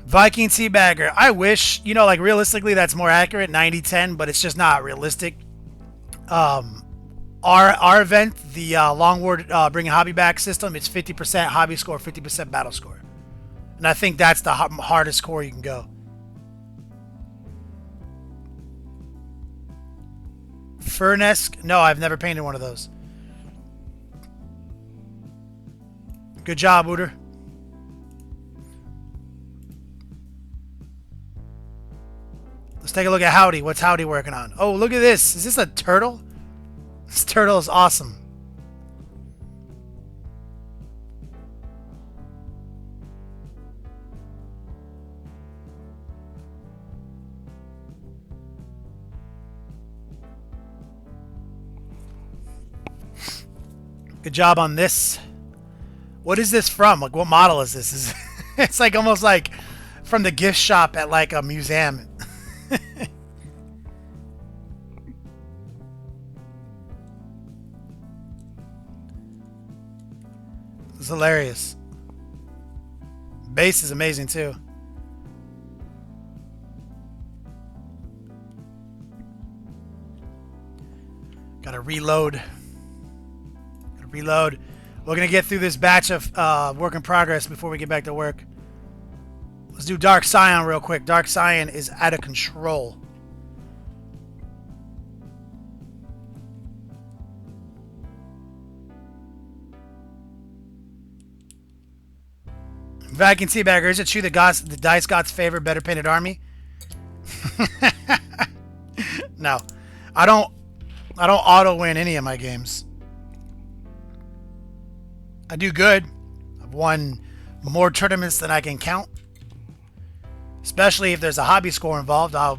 Speaker 1: Viking Teabagger. I wish, you know, like realistically that's more accurate, 90-10, but it's just not realistic. Our event, the Longward Bringing Hobby Back system, it's 50% hobby score, 50% battle score. And I think that's the hardest score you can go. Furnesk? No, I've never painted one of those. Good job, Wooter. Let's take a look at Howdy. What's Howdy working on? Oh, look at this. Is this a turtle? This turtle is awesome. Good job on this. What is this from? Like, what model is this? It's like almost like from the gift shop at like a museum. It's hilarious. Base is amazing too. Gotta reload. Reload. We're gonna get through this batch of work in progress before we get back to work. Let's do Dark Scion real quick. Dark Scion is out of control. Viking Teabagger, is it true that the Dice Gods favor better painted army? No. I don't auto win any of my games. I do good. I've won more tournaments than I can count. Especially if there's a hobby score involved. I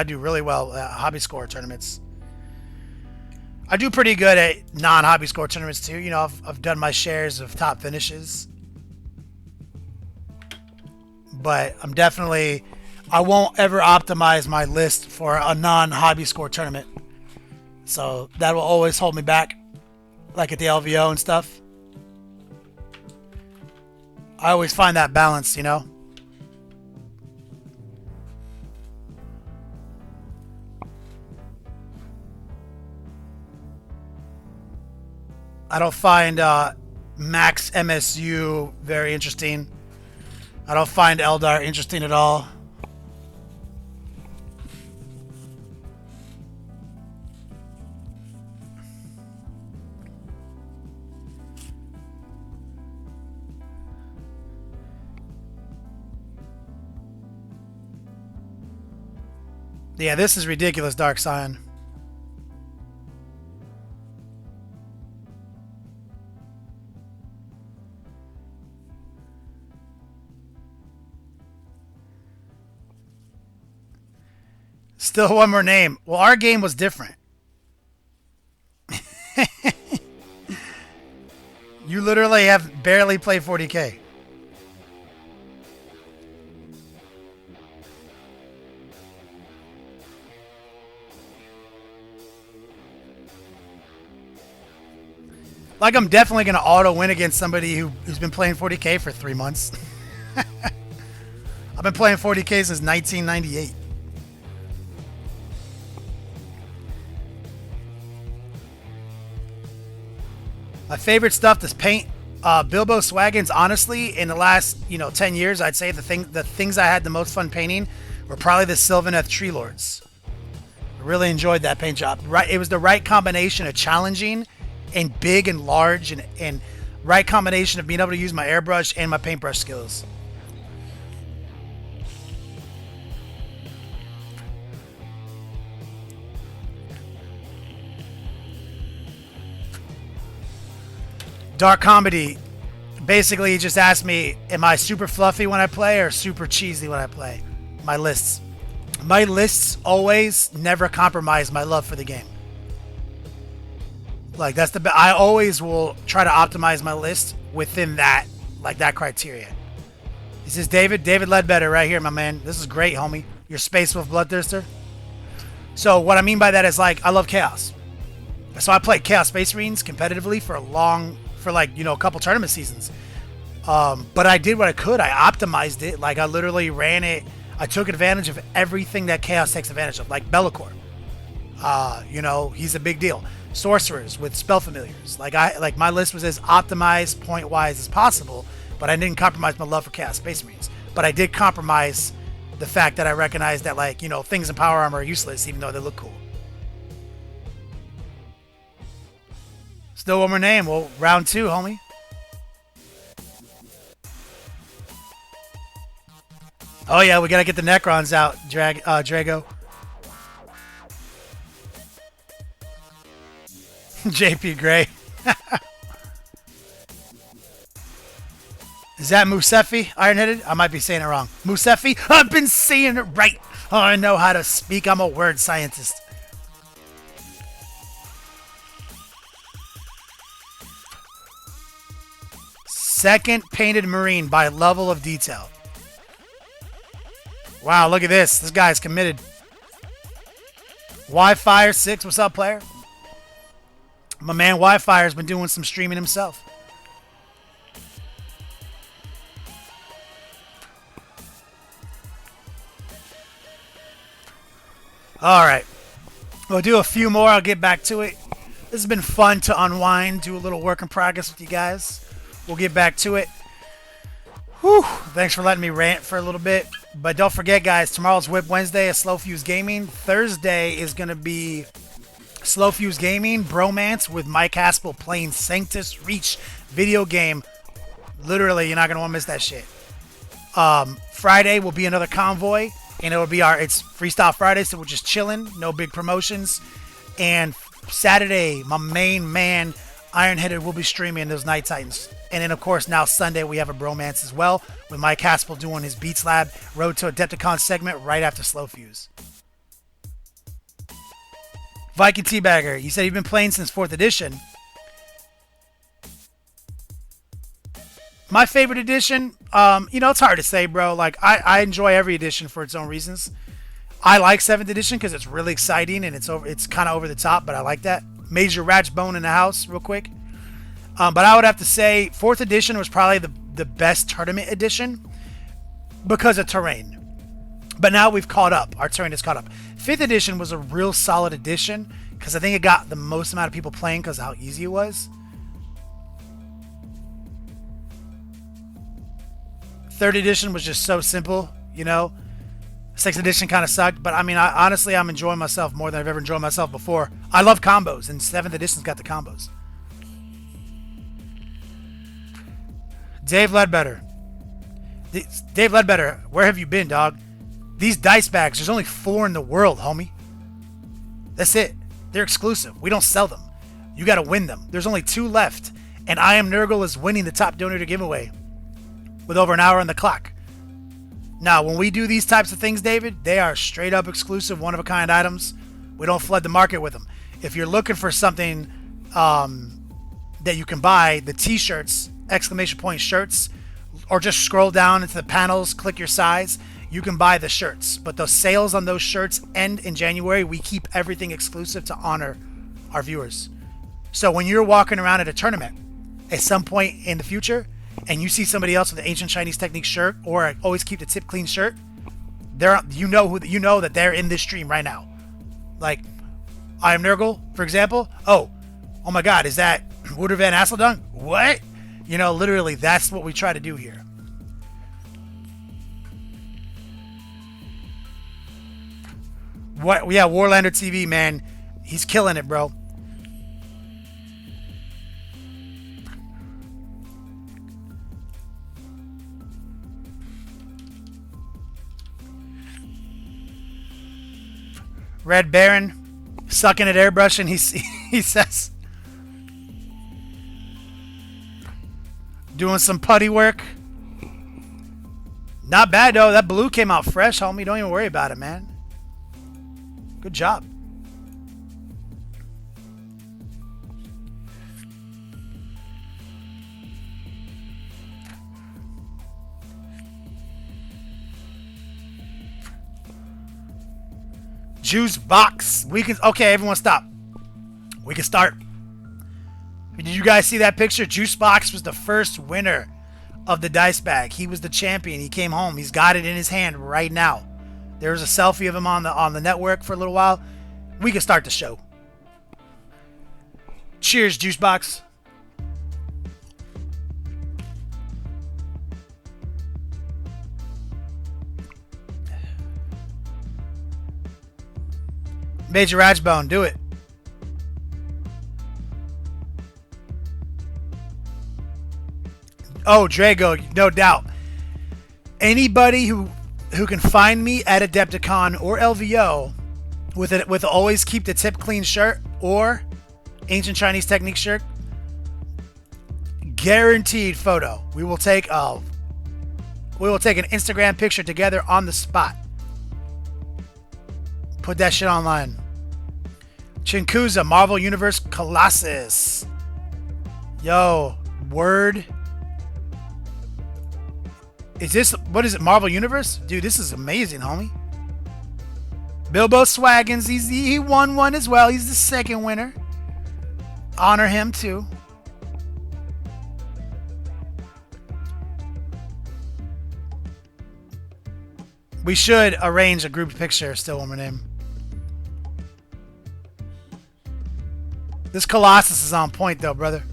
Speaker 1: do really well at hobby score tournaments. I do pretty good at non-hobby score tournaments too. You know, I've done my shares of top finishes. But I won't ever optimize my list for a non-hobby score tournament. So that will always hold me back. Like at the LVO and stuff. I always find that balance, you know? I don't find Max MSU very interesting. I don't find Eldar interesting at all. Yeah, this is ridiculous, Dark Scion. Still one more name. Well, our game was different. You literally have barely played 40K. Like, I'm definitely going to auto win against somebody who's been playing 40K for 3 months. I've been playing 40K since 1998. My favorite stuff to paint, Bilbo Swaggins, honestly, in the last, 10 years, I'd say the things I had the most fun painting were probably the Sylvaneth Tree Lords. I really enjoyed that paint job. Right, it was the right combination of challenging and big and large and right combination of being able to use my airbrush and my paintbrush skills. Dark Comedy, basically he just asked me, am I super fluffy when I play or super cheesy when I play? My lists always never compromise my love for the game. Like, that's I always will try to optimize my list within that criteria. This is David Ledbetter right here, my man. This is great, homie. Your Space Wolf Bloodthirster. So what I mean by that is, like, I love Chaos. So I played Chaos Space Marines competitively for a couple tournament seasons. But I did what I could. I optimized it. Like, I literally ran it. I took advantage of everything that Chaos takes advantage of. Like Bellicor. He's a big deal. Sorcerers with spell familiars. Like my list was as optimized point wise as possible, but I didn't compromise my love for Chaos Space Marines. But I did compromise the fact that I recognized that, things in power armor are useless even though they look cool. Still one more name. Well, round 2, homie. Oh yeah, we gotta get the Necrons out, Drago. JP Gray. Is that Musefi, Ironheaded? I might be saying it wrong. Musefi? I've been saying it right. Oh, I know how to speak. I'm a word scientist. Second painted Marine by level of detail. Wow, look at this. This guy's committed. Wi-Fi 6, what's up, player? My man Wi-Fi has been doing some streaming himself. Alright. We'll do a few more. I'll get back to it. This has been fun to unwind, do a little work in progress with you guys. We'll get back to it. Whew. Thanks for letting me rant for a little bit. But don't forget, guys, tomorrow's Whip Wednesday at Slow Fuse Gaming. Thursday is going to be Slow Fuse Gaming, Bromance with Mike Haspel playing Sanctus Reach video game. Literally, you're not going to want to miss that shit. Friday will be another Convoy And it's Freestyle Friday, so we're just chilling, no big promotions. And Saturday, my main man, Ironheaded, will be streaming those Night Titans. And then, of course, now Sunday, we have a bromance as well, with Mike Haspel doing his Beats Lab Road to Adepticon segment right after Slow Fuse. Viking Teabagger, you said you've been playing since 4th edition. My favorite edition, it's hard to say, bro. Like, I enjoy every edition for its own reasons. I like 7th edition because it's really exciting and it's kind of over the top, but I like that. Major Ratchbone in the house, real quick. But I would have to say 4th edition was probably the best tournament edition because of terrain. But now we've caught up. Our terrain is caught up. 5th edition was a real solid edition because I think it got the most amount of people playing because of how easy it was. 3rd edition was just so simple, 6th edition kind of sucked, but I mean, honestly, I'm enjoying myself more than I've ever enjoyed myself before. I love combos, and 7th edition's got the combos. Dave Ledbetter. Dave Ledbetter, where have you been, dog? These dice bags, there's only 4 in the world, homie. That's it. They're exclusive. We don't sell them. You got to win them. There's only 2 left, and I Am Nurgle is winning the top donator giveaway with over an hour on the clock. Now, when we do these types of things, David, they are straight up exclusive, one-of-a-kind items. We don't flood the market with them. If you're looking for something that you can buy, the t-shirts, ! Shirts, or just scroll down into the panels, click your size, you can buy the shirts. But those sales on those shirts end in January. We keep everything exclusive to honor our viewers. So when you're walking around at a tournament at some point in the future, and you see somebody else with an Ancient Chinese Technique shirt or an Always Keep the Tip Clean shirt, you know that they're in this stream right now. Like, I Am Nurgle, for example. Oh my God, is that Wouter Van Asseldung? What? Literally, that's what we try to do here. What? Yeah, Warlander TV, man, he's killing it, bro. Red Baron sucking at Airbrush, and he says, doing some putty work. Not bad though. That blue came out fresh, homie. Don't even worry about it, man. Good job. Juice box. Okay, everyone stop. We can start. Did you guys see that picture? Juice box was the first winner of the dice bag. He was the champion. He came home. He's got it in his hand right now. There was a selfie of him on the network for a little while. We can start the show. Cheers, Juice box. Major Ratchbone, do it. Oh, Drago, no doubt. Anybody who can find me at Adepticon or LVO with Always Keep the Tip Clean shirt or Ancient Chinese Technique shirt, guaranteed photo. We will take an Instagram picture together on the spot. Put that shit online. Chinkuza, Marvel Universe Colossus. Yo, word. What is it, Marvel Universe? Dude, this is amazing, homie. Bilbo Swaggins, he won one as well. He's the second winner. Honor him, too. We should arrange a group picture, still one more name. This Colossus is on point, though, brother.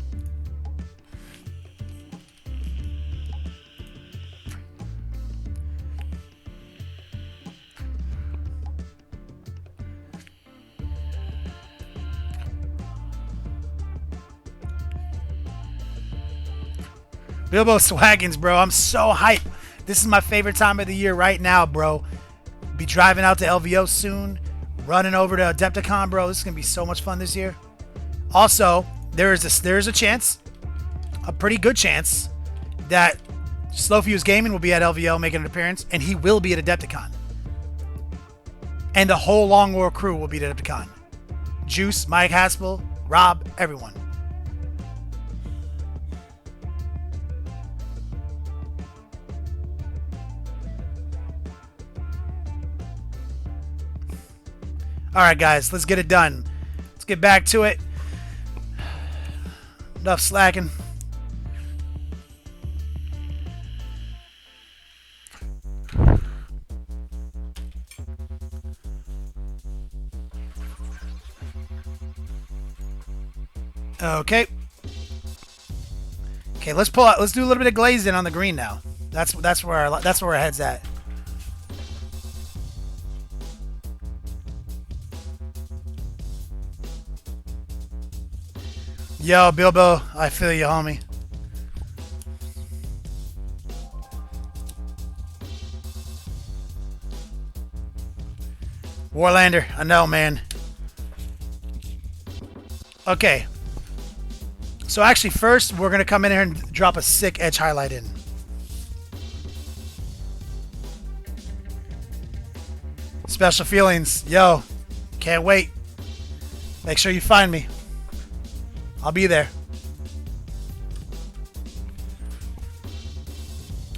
Speaker 1: Bilbo Swaggins, bro. I'm so hyped. This is my favorite time of the year right now, bro. Be driving out to LVO soon. Running over to Adepticon, bro. This is going to be so much fun this year. Also, there is a chance, a pretty good chance, that Slow Fuse Gaming will be at LVO making an appearance, and he will be at Adepticon. And the whole Long War crew will be at Adepticon. Juice, Mike Haspel, Rob, everyone. Alright guys, let's get it done. Let's get back to it. Enough slacking. Okay. Okay, let's pull out. Let's do a little bit of glazing on the green now. That's where our head's at. Yo, Bilbo, I feel you, homie. Warlander, I know, man. Okay. So actually, first, we're going to come in here and drop a sick edge highlight in. Special feelings. Yo, can't wait. Make sure you find me. I'll be there.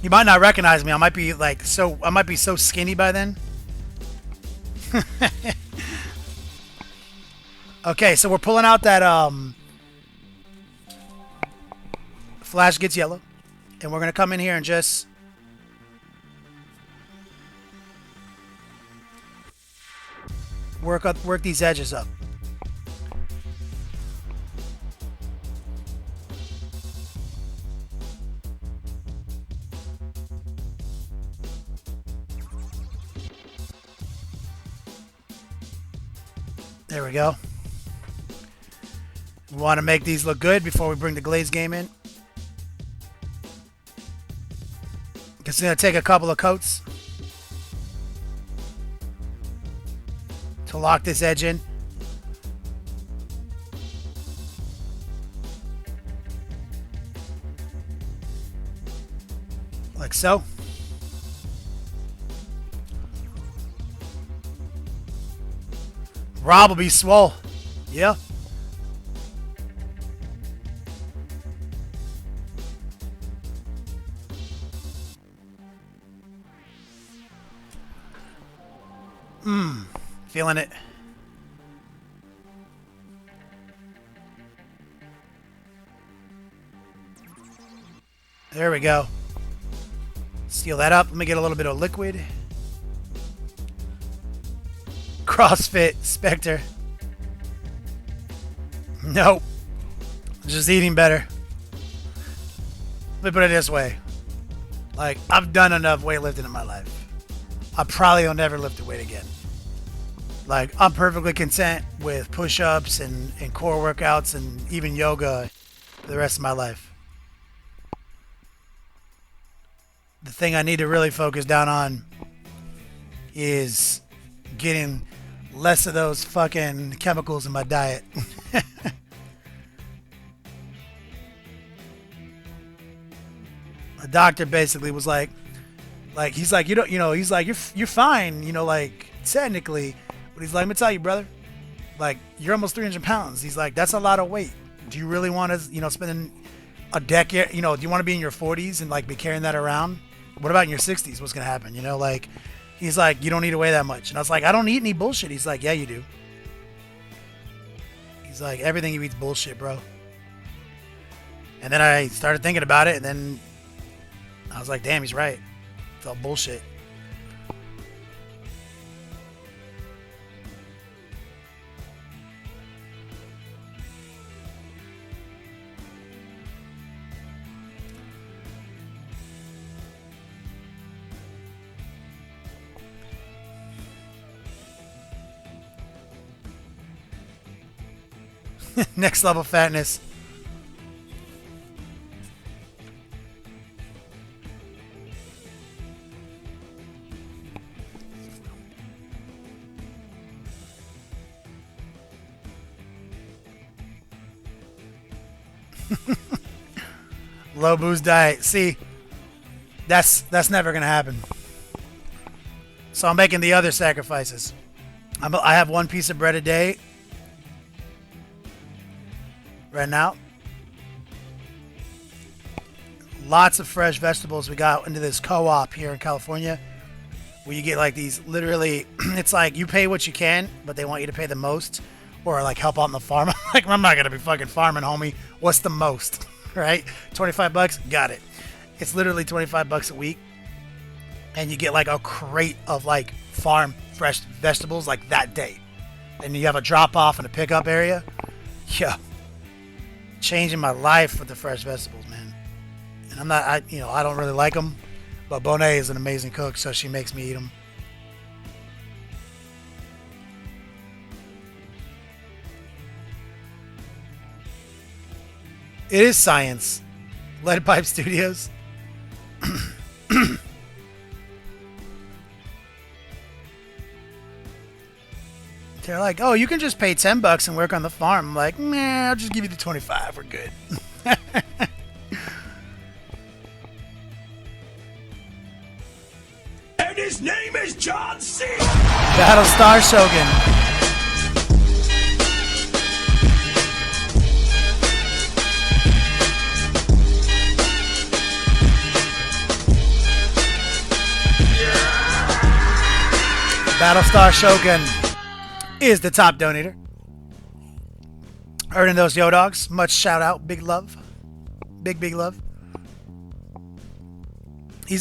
Speaker 1: You might not recognize me. I might be so skinny by then. Okay, so we're pulling out that flash gets yellow, and we're gonna come in here and just work these edges up. There we go. We want to make these look good before we bring the glaze game in. It's going to take a couple of coats to lock this edge in. Like so. Rob will be swole. Yeah. Feeling it. There we go. Seal that up. Let me get a little bit of liquid. CrossFit Spectre. Nope. Just eating better. Let me put it this way. Like, I've done enough weightlifting in my life. I probably will never lift a weight again. Like, I'm perfectly content with push-ups and core workouts and even yoga for the rest of my life. The thing I need to really focus down on is getting less of those fucking chemicals in my diet. My doctor basically was like he's like, he's like, you're fine, like technically, but he's like, let me tell you, brother, like, you're almost 300 pounds. He's like, that's a lot of weight. Do you really want to, spend a decade, do you want to be in your 40s and like be carrying that around? What about in your 60s? What's going to happen? Like, he's like, you don't need to weigh that much. And I was like, I don't eat any bullshit. He's like, yeah, you do. He's like, everything you eat's bullshit, bro. And then I started thinking about it, and then I was like, damn, he's right. It's all bullshit. Next level fatness. Low booze diet. See, that's never gonna happen. So I'm making the other sacrifices. I have 1 piece of bread a day right now. Lots of fresh vegetables. We got into this co-op here in California where you get like these literally, it's like you pay what you can, but they want you to pay the most or like help out on the farm. Like, I'm not going to be fucking farming, homie. What's the most, right? 25 bucks? Got it. It's literally 25 bucks a week. And you get like a crate of like farm fresh vegetables like that day. And you have a drop off and a pickup area. Yeah. Changing my life with the fresh vegetables, man. And I'm not, I don't really like them, but Bonet is an amazing cook, so she makes me eat them. It is science. Lead Pipe Studios. They're like, oh, you can just pay $10 and work on the farm. I'm like, nah, I'll just give you the 25. We're good.
Speaker 2: And his name is John C.
Speaker 1: Battlestar Shogun. Battlestar Shogun is the top donator. Earning those yo dogs. Much shout out. Big love. Big love.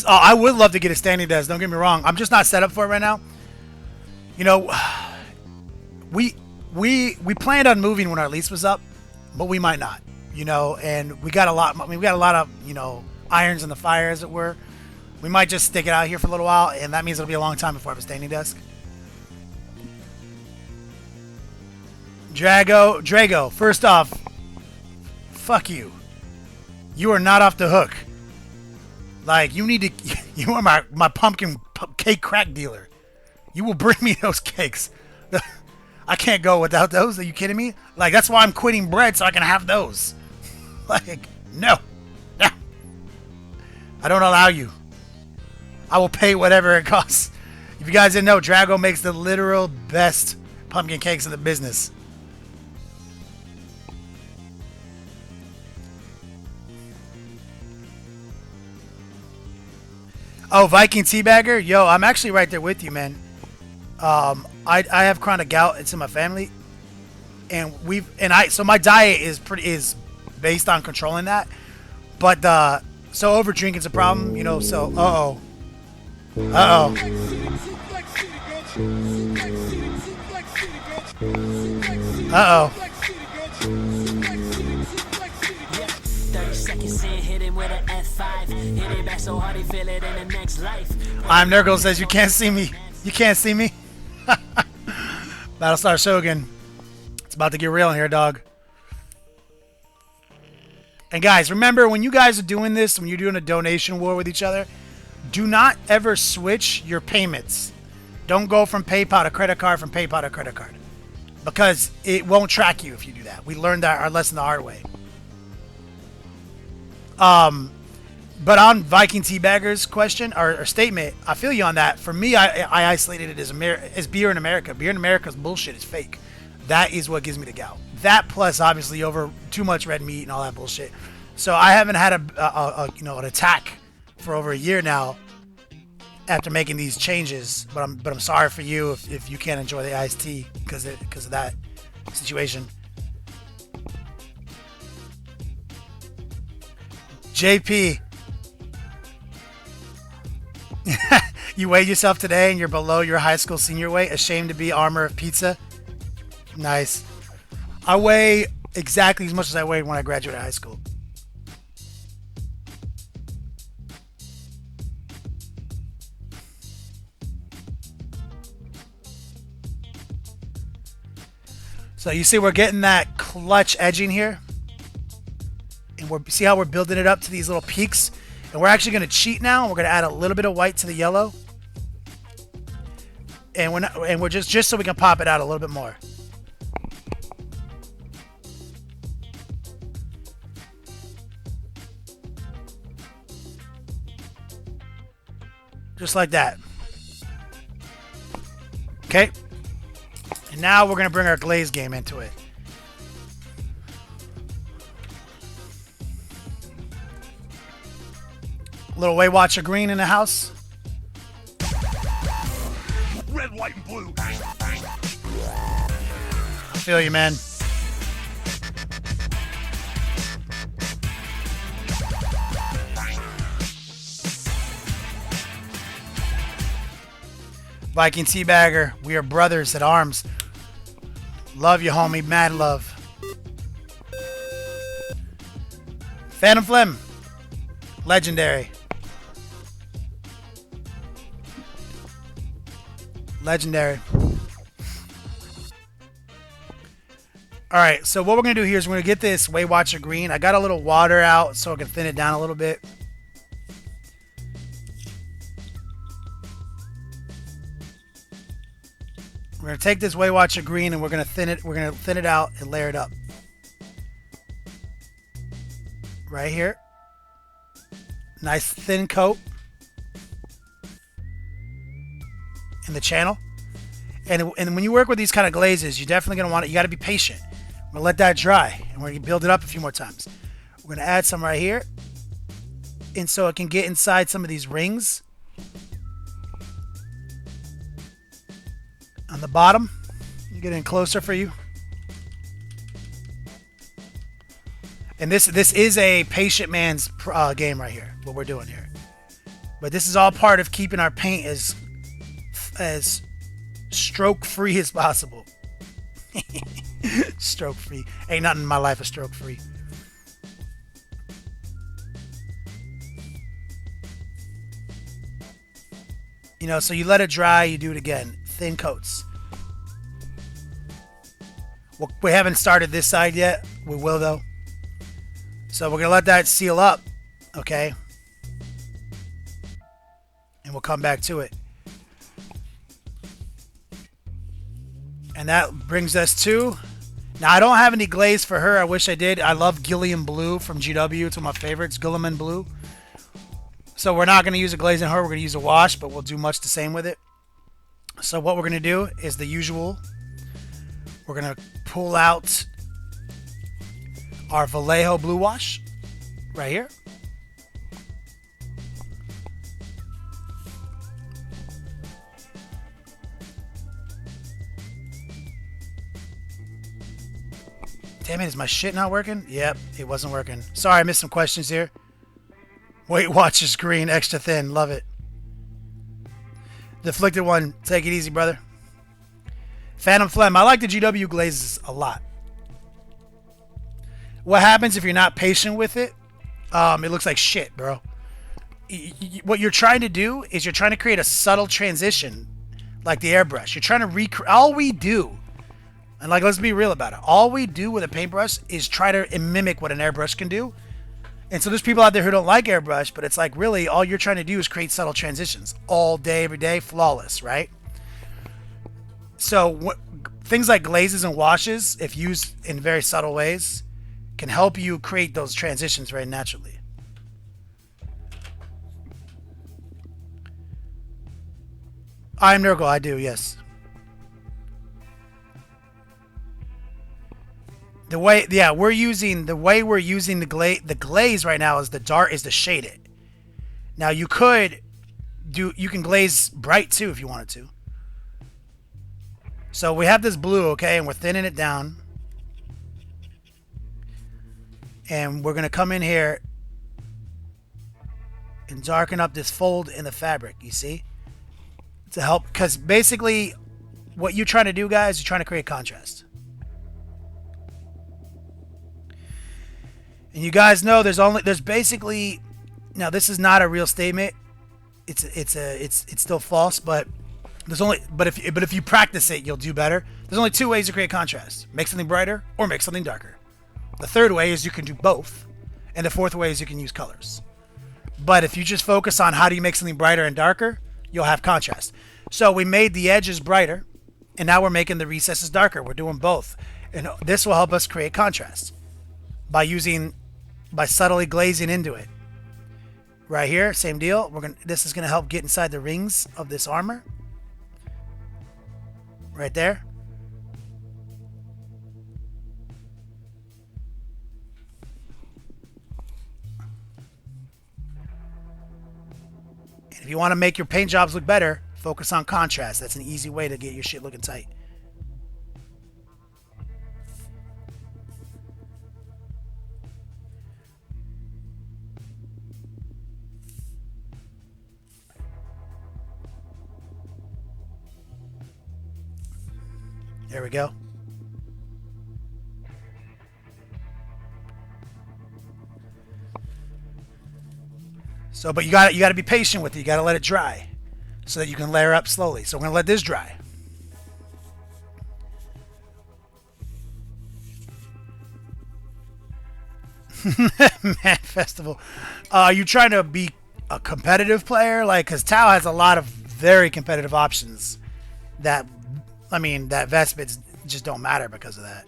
Speaker 1: I would love to get a standing desk. Don't get me wrong. I'm just not set up for it right now. You know, we planned on moving when our lease was up, but we might not. You know, and we got a lot. I mean, we got a lot of irons in the fire, as it were. We might just stick it out here for a little while, and that means it'll be a long time before I have a standing desk. Drago, first off, fuck you. You are not off the hook. Like, you need to, you are my pumpkin cake crack dealer. You will bring me those cakes. I can't go without those. Are you kidding me? Like, that's why I'm quitting bread, so I can have those. Like, no. I don't allow you. I will pay whatever it costs. If you guys didn't know, Drago makes the literal best pumpkin cakes in the business. Oh, Viking Teabagger? Yo, I'm actually right there with you, man. I have chronic gout. It's in my family. And so my diet is based on controlling that. But so over drinking's a problem, so uh-oh. Uh-oh.
Speaker 8: 30 seconds in, hit him with an F5. Hit it back so hard he feel it in the next life.
Speaker 1: I'm Nurgle says you can't see me. You can't see me. Battlestar Shogun. It's about to get real in here, dog. And guys, remember when you guys are doing this, when you're doing a donation war with each other, do not ever switch your payments. Don't go from PayPal to credit card, from PayPal to credit card. Because it won't track you if you do that. We learned our lesson the hard way. But on Viking Teabagger's question or statement, I feel you on that. For me, I isolated it as beer in America. Beer in America's bullshit. Is fake. That is what gives me the gout. That plus obviously over too much red meat and all that bullshit. So I haven't had an attack for over a year now after making these changes. But I'm sorry for you if you can't enjoy the iced tea because of that situation. JP, you weighed yourself today and you're below your high school senior weight. Ashamed to be armor of pizza. Nice. I weigh exactly as much as I weighed when I graduated high school. So you see we're getting that clutch edging here. And see how we're building it up to these little peaks? And we're actually going to cheat now. We're going to add a little bit of white to the yellow. And we're just so we can pop it out a little bit more. Just like that. Okay. And now we're going to bring our glaze game into it. Little Weight Watcher green in the house.
Speaker 2: Red, white, and blue.
Speaker 1: I feel you, man. Viking Teabagger, we are brothers at arms. Love you, homie. Mad love. Phantom Phlegm. Legendary. Legendary. Alright, so what we're going to do here is we're going to get this Weight Watcher green. I got a little water out so I can thin it down a little bit. We're going to take this Weight Watcher green and we're going to thin it out and layer it up. Right here. Nice thin coat in the channel. And when you work with these kind of glazes, you're definitely going to want it. You got to be patient. I'm going to let that dry and we're going to build it up a few more times. We're going to add some right here. And so it can get inside some of these rings. On the bottom, you get in closer for you. And this is a patient man's game right here, what we're doing here. But this is all part of keeping our paint as stroke-free as possible. Stroke-free. Ain't nothing in my life is stroke-free. You know, so you let it dry, you do it again. Thin coats. Well, we haven't started this side yet. We will, though. So we're going to let that seal up, okay? And we'll come back to it. And that brings us to... Now, I don't have any glaze for her. I wish I did. I love Gilliam Blue from GW. It's one of my favorites, Gilliam Blue. So we're not going to use a glaze in her. We're going to use a wash, but we'll do much the same with it. So what we're going to do is the usual. We're going to pull out our Vallejo Blue Wash right here. Damn it, is my shit not working? Yep, it wasn't working. Sorry, I missed some questions here. Weight Watchers green, extra thin. Love it. Deflected one. Take it easy, brother. Phantom Phlegm. I like the GW glazes a lot. What happens if you're not patient with it? It looks like shit, bro. What you're trying to do is you're trying to create a subtle transition like the airbrush. You're trying to recreate. All we do, and like, let's be real about it. All we do with a paintbrush is try to mimic what an airbrush can do. And so there's people out there who don't like airbrush, but it's like, really, all you're trying to do is create subtle transitions all day, every day, flawless, right? So things like glazes and washes, if used in very subtle ways, can help you create those transitions very naturally. I'm Nurgle, I do, yes. The way we're using the glaze right now is the shaded. Now you can glaze bright too if you wanted to. So we have this blue, okay, and we're thinning it down. And we're gonna come in here and darken up this fold in the fabric, you see? To help, because basically what you're trying to do, guys, you're trying to create contrast. And you guys know there's basically, now this is not a real statement. It's still false, but if you practice it, you'll do better. There's only two ways to create contrast: make something brighter or make something darker. The third way is you can do both, and the fourth way is you can use colors. But if you just focus on how do you make something brighter and darker, you'll have contrast. So we made the edges brighter, and now we're making the recesses darker. We're doing both, and this will help us create contrast by subtly glazing into it. Right here, same deal. This is gonna help get inside the rings of this armor. Right there. And if you want to make your paint jobs look better, focus on contrast. That's an easy way to get your shit looking tight. There we go. So, but you got to be patient with it. You got to let it dry so that you can layer up slowly. So we're going to let this dry. Man Festival. Are you trying to be a competitive player? Like, because Tau has a lot of very competitive options that, I mean, that Vespids just don't matter because of that.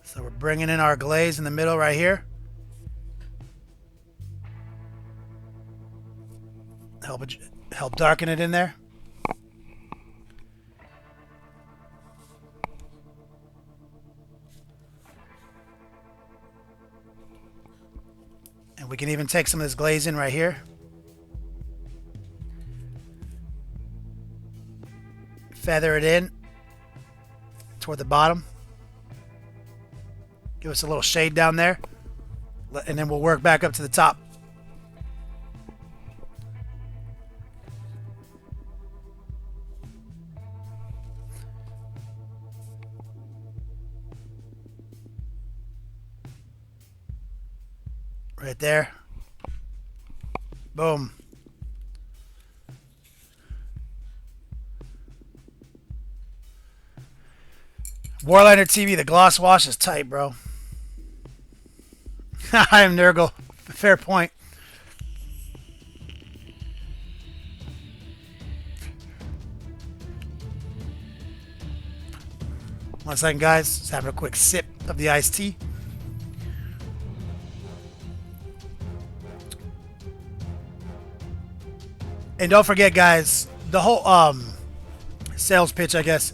Speaker 1: So we're bringing in our glaze in the middle right here. Help darken it in there. And we can even take some of this glaze in right here. Feather it in toward the bottom. Give us a little shade down there. And then we'll work back up to the top. Right there. Boom. Warliner TV, the gloss wash is tight, bro. I am Nurgle. Fair point. One second, guys. Just having a quick sip of the iced tea. And don't forget, guys, the whole sales pitch, I guess,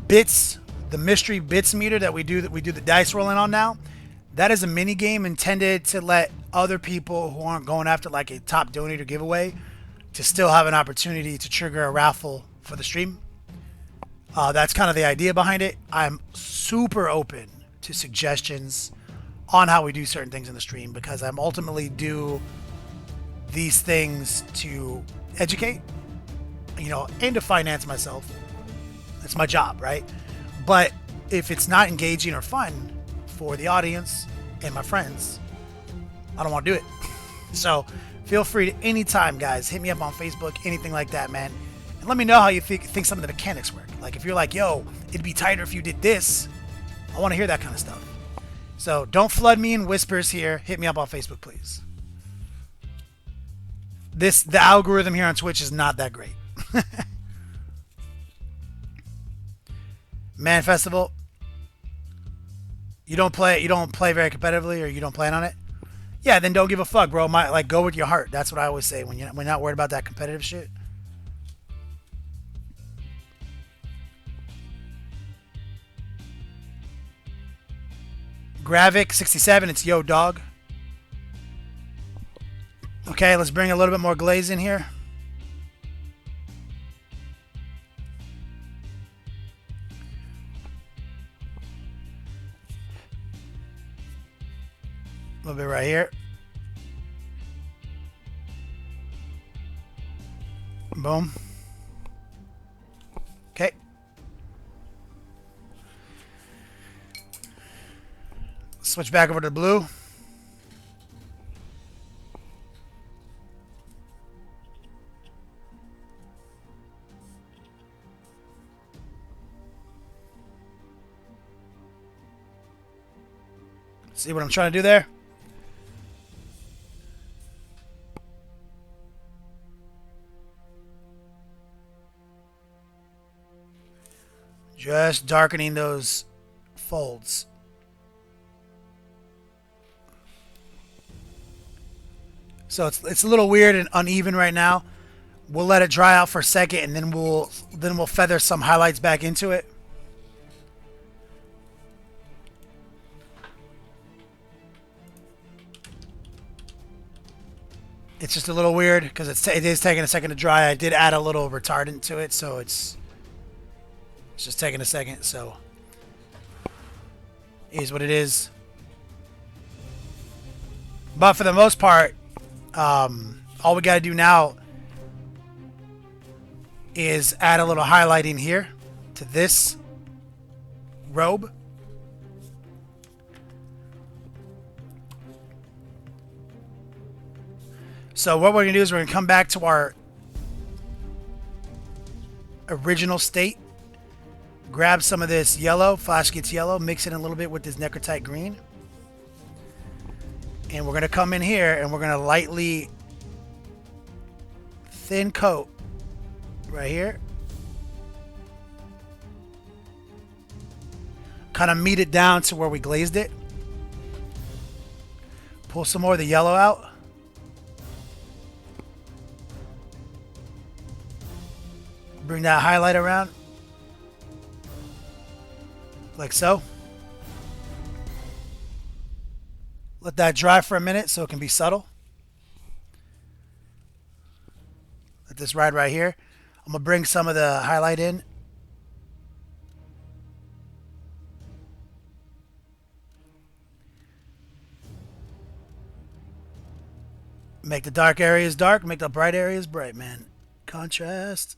Speaker 1: bits, the mystery bits meter that we do the dice rolling on now, that is a mini game intended to let other people who aren't going after like a top donator giveaway to still have an opportunity to trigger a raffle for the stream. That's kind of the idea behind it. I'm super open to suggestions on how we do certain things in the stream because I'm ultimately do these things to educate, you know, and to finance myself. That's my job, right? But if it's not engaging or fun for the audience and my friends, I don't want to do it. So feel free to anytime, guys, hit me up on Facebook, anything like that, man. And let me know how you think some of the mechanics work. Like if you're like, yo, it'd be tighter if you did this, I want to hear that kind of stuff. So don't flood me in whispers here. Hit me up on Facebook, please. The algorithm here on Twitch is not that great. Man Festival, you don't play very competitively, or you don't plan on it? Yeah, then don't give a fuck, bro. Like, go with your heart. That's what I always say when you're not worried about that competitive shit. Gravic 67, it's yo dog. Okay, let's bring a little bit more glaze in here. A little bit right here. Boom. Okay. Switch back over to blue. See what I'm trying to do there? Just darkening those folds. So it's a little weird and uneven right now. We'll let it dry out for a second, and then we'll feather some highlights back into it. It's just a little weird because it is taking a second to dry. I did add a little retardant to it, so it's just taking a second. So it is what it is. But for the most part, all we got to do now is add a little highlighting here to this robe. So what we're going to do is we're going to come back to our original state. Grab some of this yellow, Flash Gets Yellow, mix it a little bit with this Necrotite Green. And we're going to come in here and we're going to lightly thin coat right here. Kind of meet it down to where we glazed it. Pull some more of the yellow out. Bring that highlight around. Like so. Let that dry for a minute so it can be subtle. Let this ride right here. I'm going to bring some of the highlight in. Make the dark areas dark, make the bright areas bright, man. Contrast.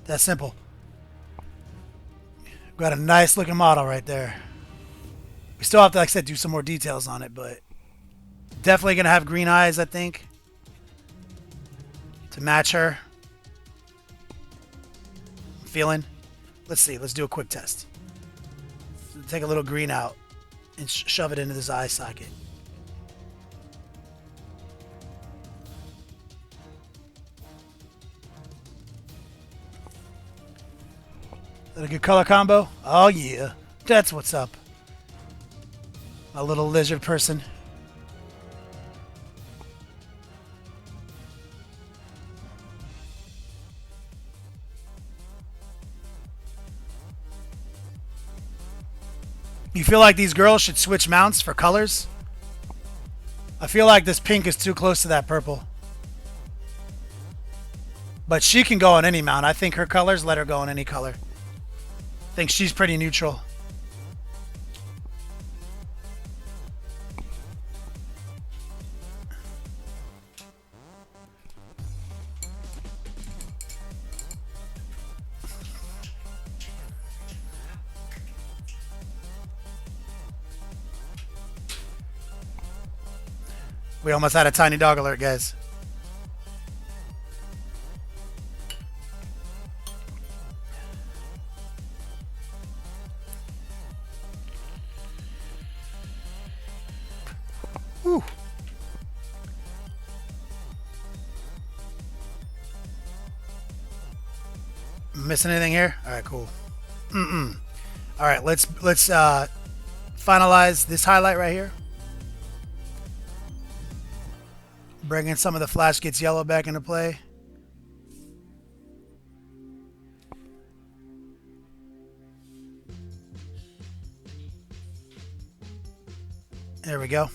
Speaker 1: That's simple. Got a nice looking model right there. We still have to, like I said, do some more details on it, but definitely going to have green eyes, I think, to match her. I'm feeling. Let's see. Let's do a quick test. So take a little green out and shove it into this eye socket. Is that a good color combo? Oh yeah, that's what's up. My little lizard person. You feel like these girls should switch mounts for colors? I feel like this pink is too close to that purple. But she can go on any mount. I think her colors let her go on any color. I think she's pretty neutral. We almost had a tiny dog alert, guys. Whew. Missing anything here? All right, cool. All right, let's finalize this highlight right here. Bringing some of the Flash Gets Yellow back into play. There we go.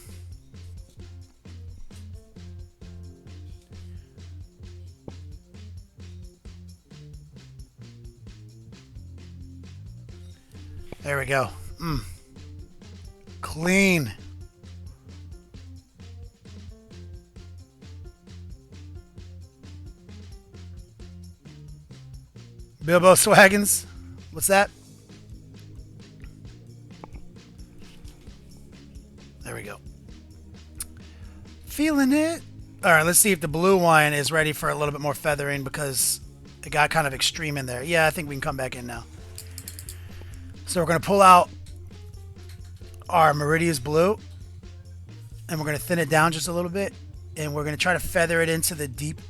Speaker 1: There we go. Clean. Bilbo Swaggins. What's that? There we go. Feeling it. All right, let's see if the blue wine is ready for a little bit more feathering because it got kind of extreme in there. Yeah, I think we can come back in now. So we're going to pull out our Meridia's blue and we're going to thin it down just a little bit and we're going to try to feather it into the deep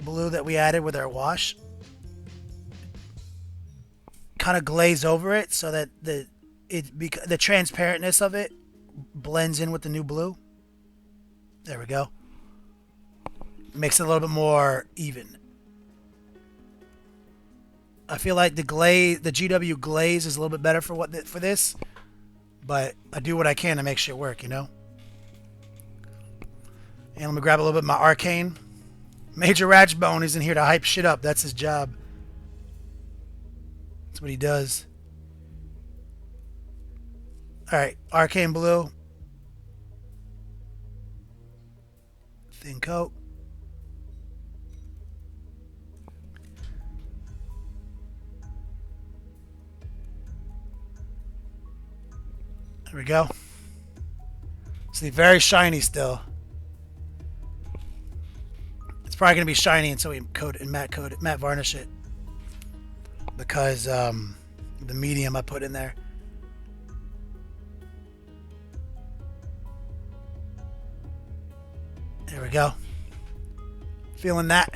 Speaker 1: blue that we added with our wash. kind of glaze over it so that the transparentness of it blends in with the new blue. There we go. Makes it a little bit more even. I feel like the GW glaze is a little bit better for this, but I do what I can to make shit work, you know. And let me grab a little bit of my arcane. Major Ratchbone is in here to hype shit up. That's his job. That's what he does. All right, arcane blue. Thin coat. There we go. See, very shiny still. It's probably gonna be shiny until we matte varnish it, because the medium I put in there. There we go. Feeling that.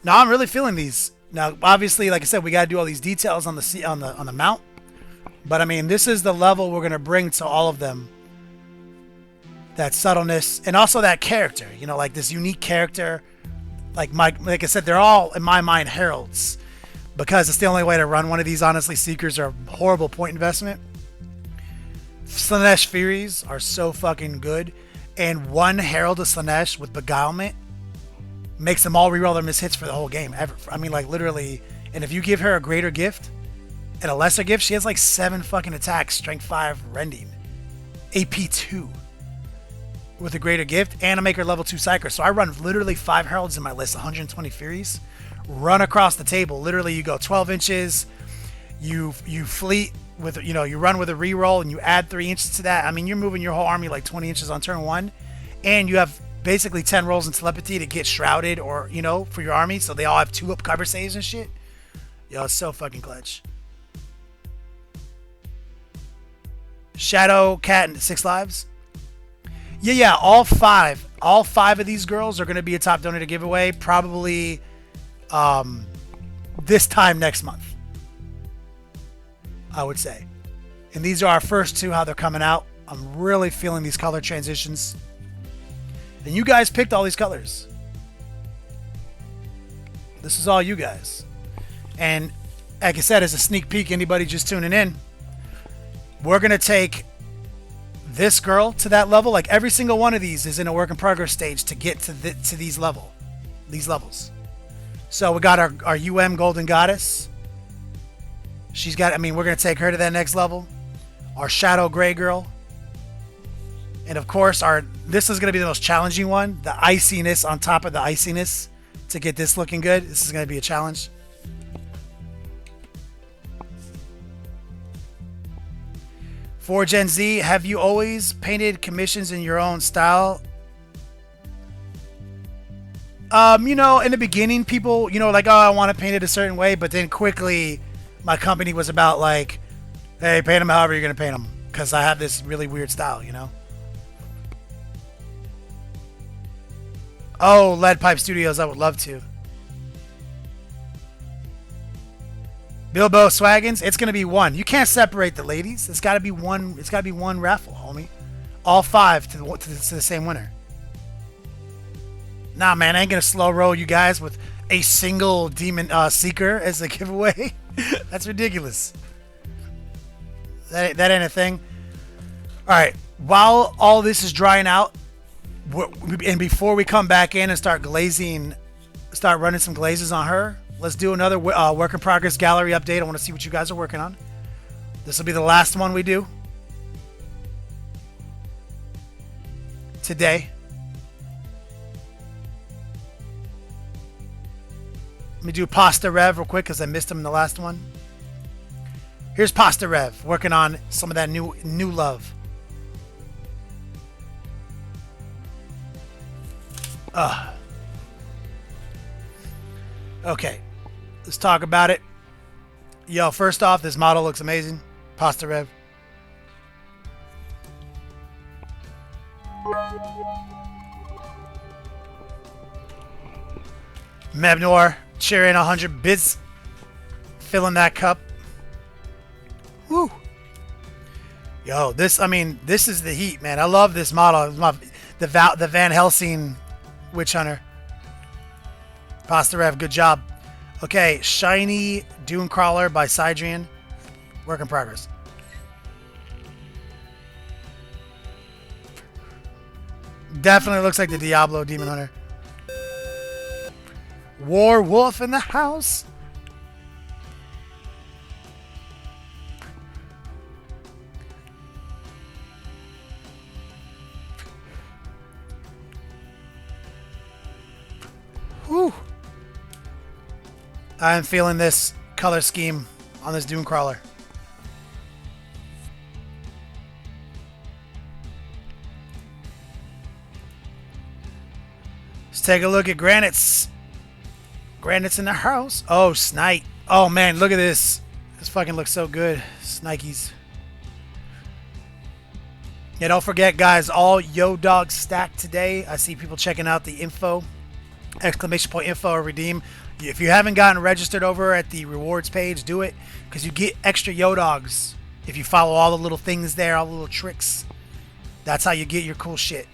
Speaker 1: Now I'm really feeling these. Now, obviously, like I said, we gotta do all these details on the mount. But I mean, this is the level we're gonna bring to all of them. That subtleness and also that character. You know, like this unique character. Like I said, they're all in my mind heralds, because it's the only way to run one of these. Honestly, Seekers are a horrible point investment. Slaanesh Furies are so fucking good, and one Herald of Slaanesh with Beguilement makes them all reroll their mishits for the whole game. Ever. I mean, like literally. And if you give her a greater gift and a lesser gift, she has like 7 fucking attacks, strength 5 rending, AP 2 with a greater gift, and I make her level 2 Psyker. So I run literally 5 Heralds in my list, 120 Furies, run across the table. Literally, you go 12 inches, you fleet with, you know, you run with a reroll, and you add 3 inches to that. I mean, you're moving your whole army like 20 inches on turn 1, and you have basically 10 rolls in telepathy to get shrouded, or, you know, for your army, so they all have 2 up cover saves and shit. Yo, it's so fucking clutch. Shadow Cat and 6 lives. Yeah, all five of these girls are going to be a top donator giveaway, probably this time next month, I would say. And these are our first 2, how they're coming out. I'm really feeling these color transitions. And you guys picked all these colors. This is all you guys. And like I said, as a sneak peek, anybody just tuning in, we're going to take this girl to that level. Like every single one of these is in a work in progress stage to get to these levels. So we got our Golden Goddess. She's got, I mean, we're going to take her to that next level. Our Shadow Gray Girl. And of course, this is going to be the most challenging one. The iciness on top of the iciness to get this looking good. This is going to be a challenge. For Gen Z, have you always painted commissions in your own style? You know, in the beginning, people, you know, like, oh, I want to paint it a certain way. But then quickly, my company was about like, hey, paint them however you're going to paint them. Because I have this really weird style, you know? Oh, Lead Pipe Studios, I would love to. Bilbo Swaggins, it's gonna be one. You can't separate the ladies. It's gotta be one. It's gotta be one raffle, homie. All 5 to the same winner. Nah, man, I ain't gonna slow roll you guys with a single demon seeker as a giveaway. That's ridiculous. That ain't a thing. All right. While all this is drying out, and before we come back in and start running some glazes on her, let's do another work in progress gallery update. I want to see what you guys are working on. This will be the last one we do today. Let me do Pasta Rev real quick because I missed him in the last one. Here's Pasta Rev working on some of that new love. Okay, let's talk about it. Yo, first off, this model looks amazing. Pasta Rev. Mebnor cheering 100 bits. Filling that cup. Woo. Yo, this is the heat, man. I love this model. The Van Helsing Witch Hunter. Pasta Rev, good job. Okay, Shiny Dune Crawler by Sidrian. Work in progress. Definitely looks like the Diablo Demon Hunter. War Wolf in the house. Whew. I am feeling this color scheme on this Dune Crawler. Let's take a look at Granite's. Granite's in the house. Oh, Snite. Oh, man, look at this. This fucking looks so good. Snikes. Yeah, don't forget, guys, all Yo Dogs stacked today. I see people checking out the info. Exclamation point info or redeem. If you haven't gotten registered over at the rewards page, do it, because you get extra Yo Dogs if you follow all the little things there, all the little tricks. That's how you get your cool shit.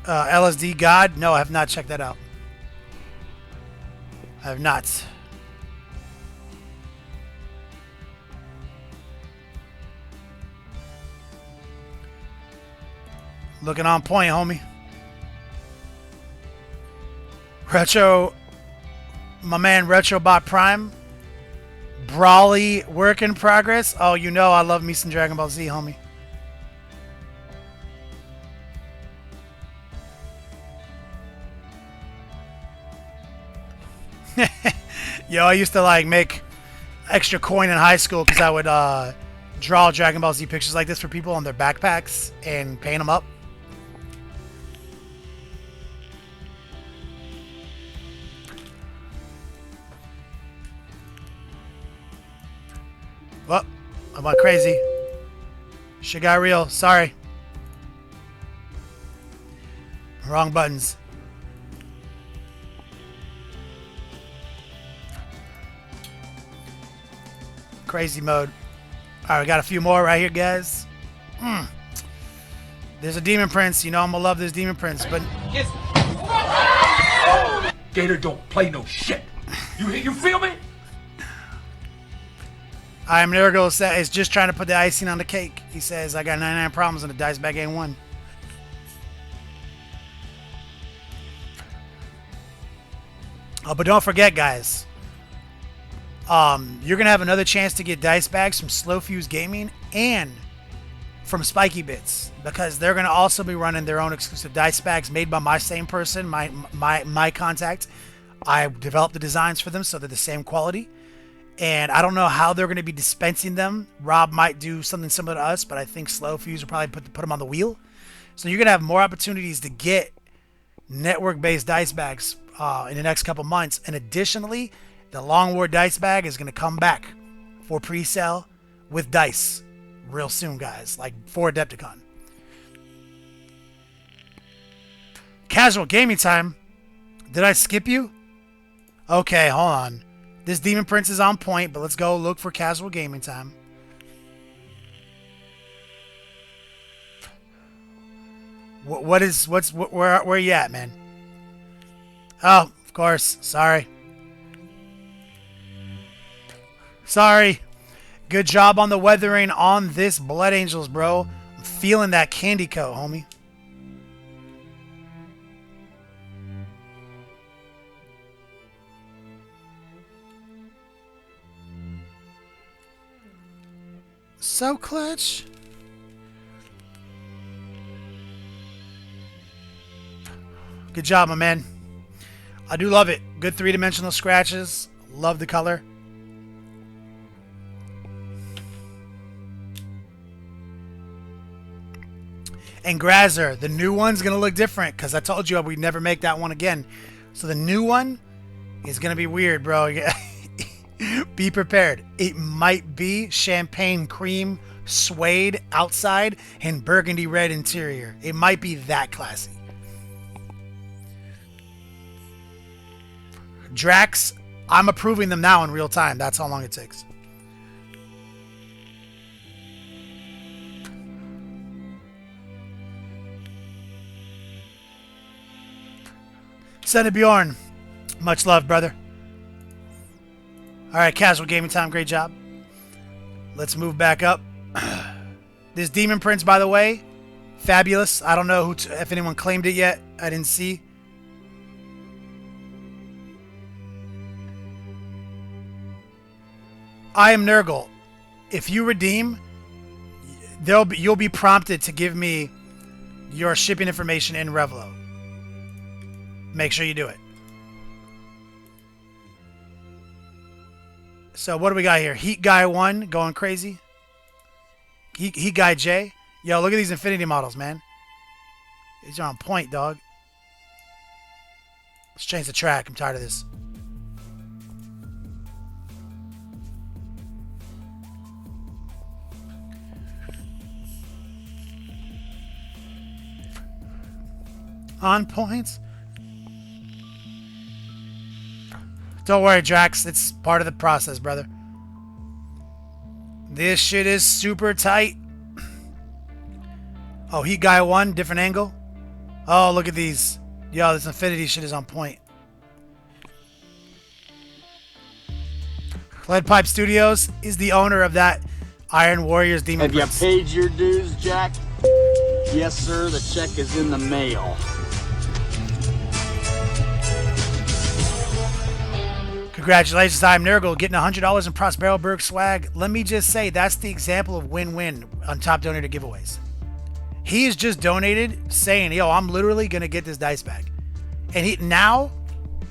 Speaker 1: LSD God? No, I have not checked that out. I have not. Looking on point, homie. Retro, my man Retrobot Prime. Brawly, work in progress. Oh, you know I love me some Dragon Ball Z, homie. Yo, I used to like make extra coin in high school because I would draw Dragon Ball Z pictures like this for people on their backpacks and paint them up. Well, I went crazy. Shit got real. Sorry. Wrong buttons. Crazy mode. Alright, we got a few more right here, guys. There's a Demon Prince. You know I'm gonna love this Demon Prince, but...
Speaker 2: Gator don't play no shit. You feel me?
Speaker 1: I am Nurgle is just trying to put the icing on the cake. He says, I got 99 problems and the dice bag ain't one. Oh, but don't forget, guys. You're going to have another chance to get dice bags from Slow Fuse Gaming and from Spiky Bits, because they're going to also be running their own exclusive dice bags made by my same person, my contact. I developed the designs for them so they're the same quality. And I don't know how they're going to be dispensing them. Rob might do something similar to us, but I think Slow Fuse will probably put them on the wheel. So you're going to have more opportunities to get network-based dice bags in the next couple months. And additionally, the Long War dice bag is going to come back for pre-sale with dice real soon, guys, like for Adepticon. Casual gaming time. Did I skip you? Okay, hold on. This Demon Prince is on point, but let's go look for casual gaming time. Where are you at, man? Oh, of course. Sorry. Sorry. Good job on the weathering on this Blood Angels, bro. I'm feeling that candy coat, homie. So clutch. Good job, my man. I do love it. Good three-dimensional scratches. Love the color. And Grazer, the new one's going to look different because I told you we'd never make that one again. So the new one is going to be weird, bro. Be prepared. It might be champagne cream suede outside and burgundy red interior. It might be that classy. Drax, I'm approving them now in real time. That's how long it takes. Senna Bjorn, much love, brother. All right, casual gaming time. Great job. Let's move back up. This Demon Prince, by the way, fabulous. I don't know if anyone claimed it yet. I didn't see. I am Nurgle. If you redeem, you'll be prompted to give me your shipping information in Revlo. Make sure you do it. So what do we got here? Heat Guy 1 going crazy. Heat Guy J. Yo, look at these Infinity models, man. These are on point, dog. Let's change the track. I'm tired of this. On points. Don't worry, Drax. It's part of the process, brother. This shit is super tight. Oh, Heat Guy 1, different angle. Oh, look at these. Yo, this Infinity shit is on point. Lead Pipe Studios is the owner of that Iron Warriors Demon
Speaker 6: Have you
Speaker 1: Prince.
Speaker 6: paid your dues, Jack? Yes, sir. The check is in the mail.
Speaker 1: Congratulations, I'm Nurgle, getting $100 in Prosperoberg swag. Let me just say, that's the example of win-win on top donator giveaways. He has just donated saying, yo, I'm literally going to get this dice bag. And he now,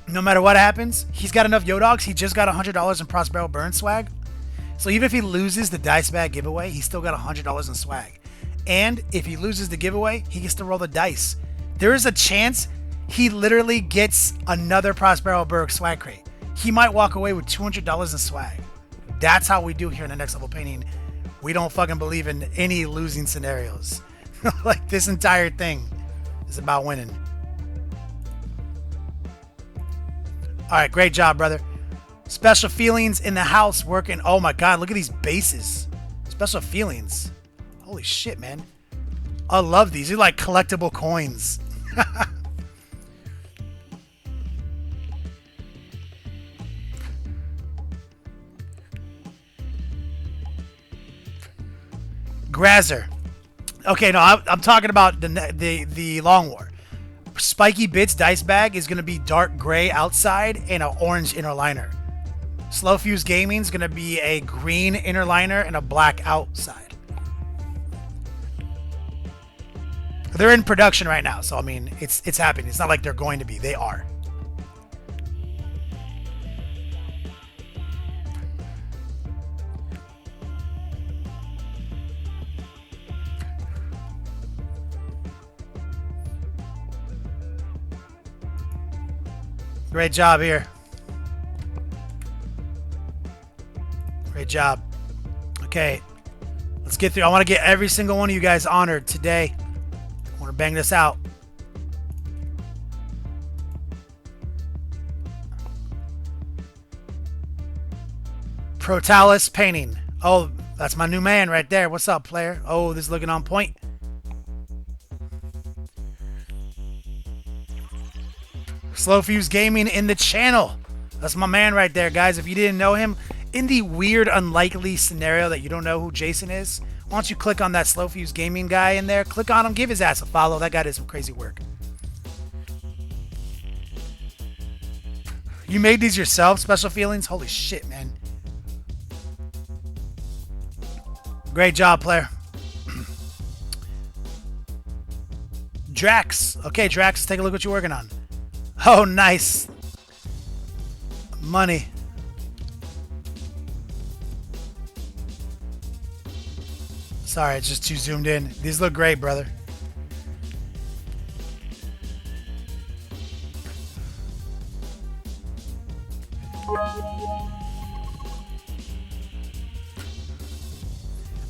Speaker 1: no matter what happens, he's got enough Yodogs. He just got $100 in Prospero Burn swag. So even if he loses the dice bag giveaway, he's still got $100 in swag. And if he loses the giveaway, he gets to roll the dice. There is a chance he literally gets another Prospero Berg swag crate. He might walk away with $200 in swag. That's how we do here in the Next Level Painting. We don't fucking believe in any losing scenarios. Like, this entire thing is about winning. All right, great job, brother. Special Feelings in the house working. Oh my God, look at these bases. Special Feelings. Holy shit, man. I love these. They're like collectible coins. Grazer. Okay, no, I'm talking about the Long War. Spiky Bits dice bag is going to be dark gray outside and an orange inner liner. Slow Fuse Gaming is going to be a green inner liner and a black outside. They're in production right now, so I mean, it's happening. It's not like they're going to be. They are. Great job here. Great job. Okay, let's get through. I want to get every single one of you guys honored today. I want to bang this out. Protalis Painting. Oh, that's my new man right there. What's up, player? Oh, this is looking on point. Slow Fuse Gaming in the channel. That's my man right there, guys. If you didn't know him, in the weird, unlikely scenario that you don't know who Jason is, why don't you click on that Slow Fuse Gaming guy in there? Click on him, give his ass a follow. That guy did some crazy work. You made these yourself, Special Feelings? Holy shit, man. Great job, player. Drax. Okay, Drax, take a look what you're working on. Oh, nice. Money. Sorry, it's just too zoomed in. These look great, brother.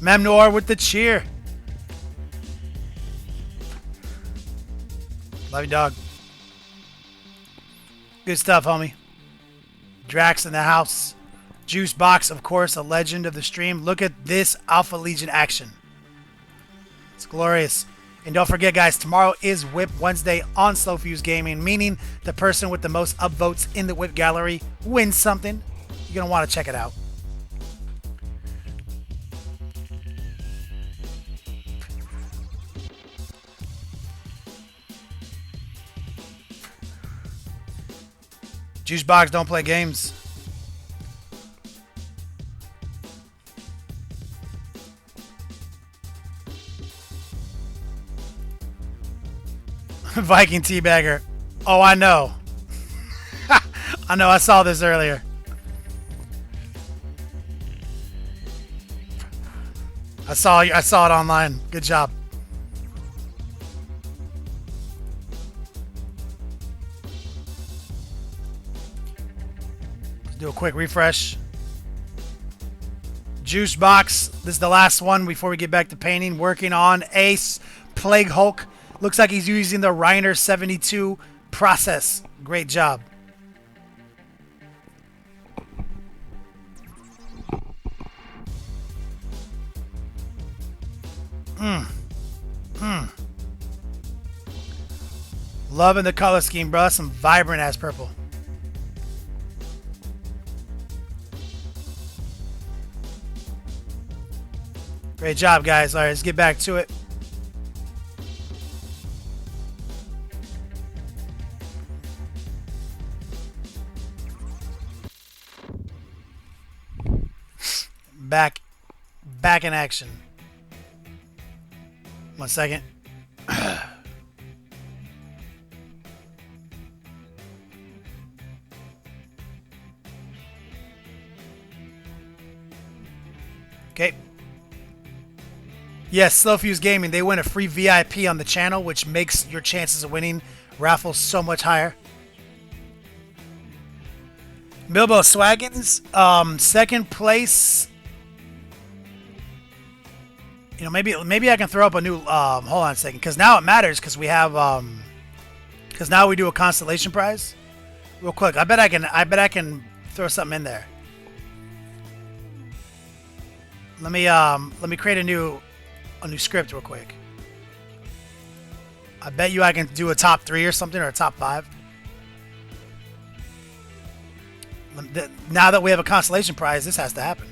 Speaker 1: Memnor with the cheer. Love you, dog. Good stuff, homie. Drax in the house. Juice Box, of course, a legend of the stream. Look at this Alpha Legion action. It's glorious. And don't forget, guys, tomorrow is Whip Wednesday on Slow Fuse Gaming, meaning the person with the most upvotes in the Whip gallery wins something. You're going to want to check it out. Juice Box don't play games. Viking Teabagger. Oh, I know. I know, I saw this earlier. I saw it online. Good job. Let's do a quick refresh. Juice Box. This is the last one before we get back to painting. Working on Ace Plague Hulk. Looks like he's using the Reiner 72 process. Great job. Loving the color scheme, bro. Some vibrant ass purple. Great job, guys. All right, let's get back to it. Back in action. 1 second. Okay. Yes, Slow Fuse Gaming, they win a free VIP on the channel, which makes your chances of winning raffles so much higher. Bilbo Swaggins, second place. You know, maybe I can throw up a new. Hold on a second, because now it matters, because we have because now we do a constellation prize. Real quick, I bet I can throw something in there. Let me create a new script real quick. I bet you I can do a top 3 or something, or a top 5. Now that we have a constellation prize, this has to happen.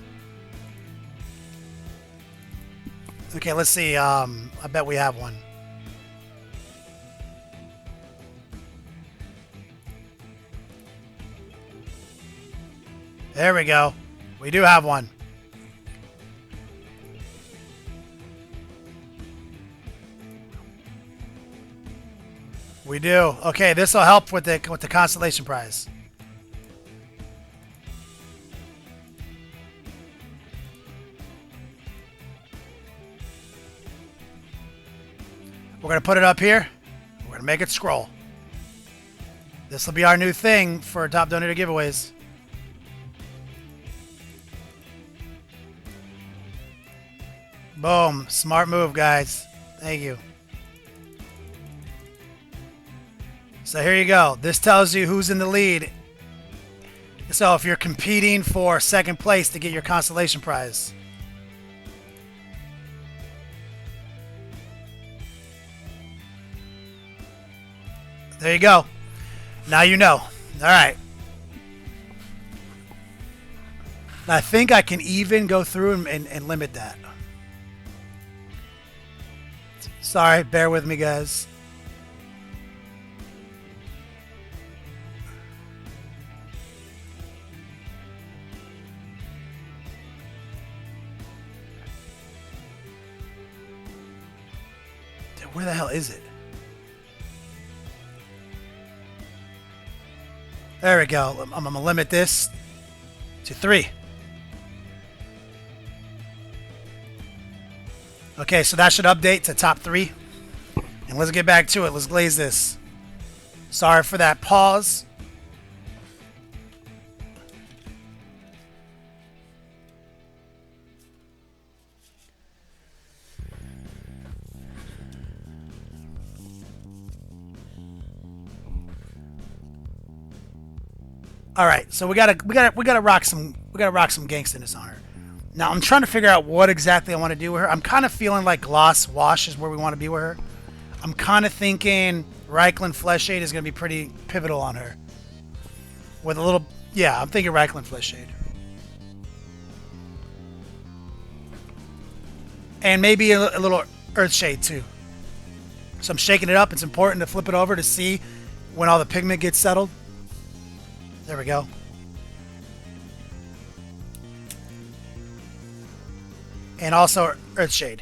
Speaker 1: Okay, let's see. I bet we have one. There we go. We do have one. We do. Okay, this will help with the constellation prize. We're going to put it up here. We're going to make it scroll. This will be our new thing for top donator giveaways. Boom. Smart move, guys. Thank you. So here you go. This tells you who's in the lead. So if you're competing for second place to get your consolation prize. There you go. Now you know. All right. I think I can even go through and limit that. Sorry, bear with me, guys. Dude, where the hell is it? There we go. I'm going to limit this to 3. Okay, so that should update to top 3. And let's get back to it. Let's glaze this. Sorry for that pause. All right, so we gotta rock some gangsterness on her. Now I'm trying to figure out what exactly I want to do with her. I'm kind of feeling like gloss wash is where we want to be with her. I'm kind of thinking Reikland Flesh Shade is gonna be pretty pivotal on her. With a little, yeah, I'm thinking Reikland Flesh Shade. And maybe a little Earth Shade too. So I'm shaking it up. It's important to flip it over to see when all the pigment gets settled. There we go. And also Earth Shade.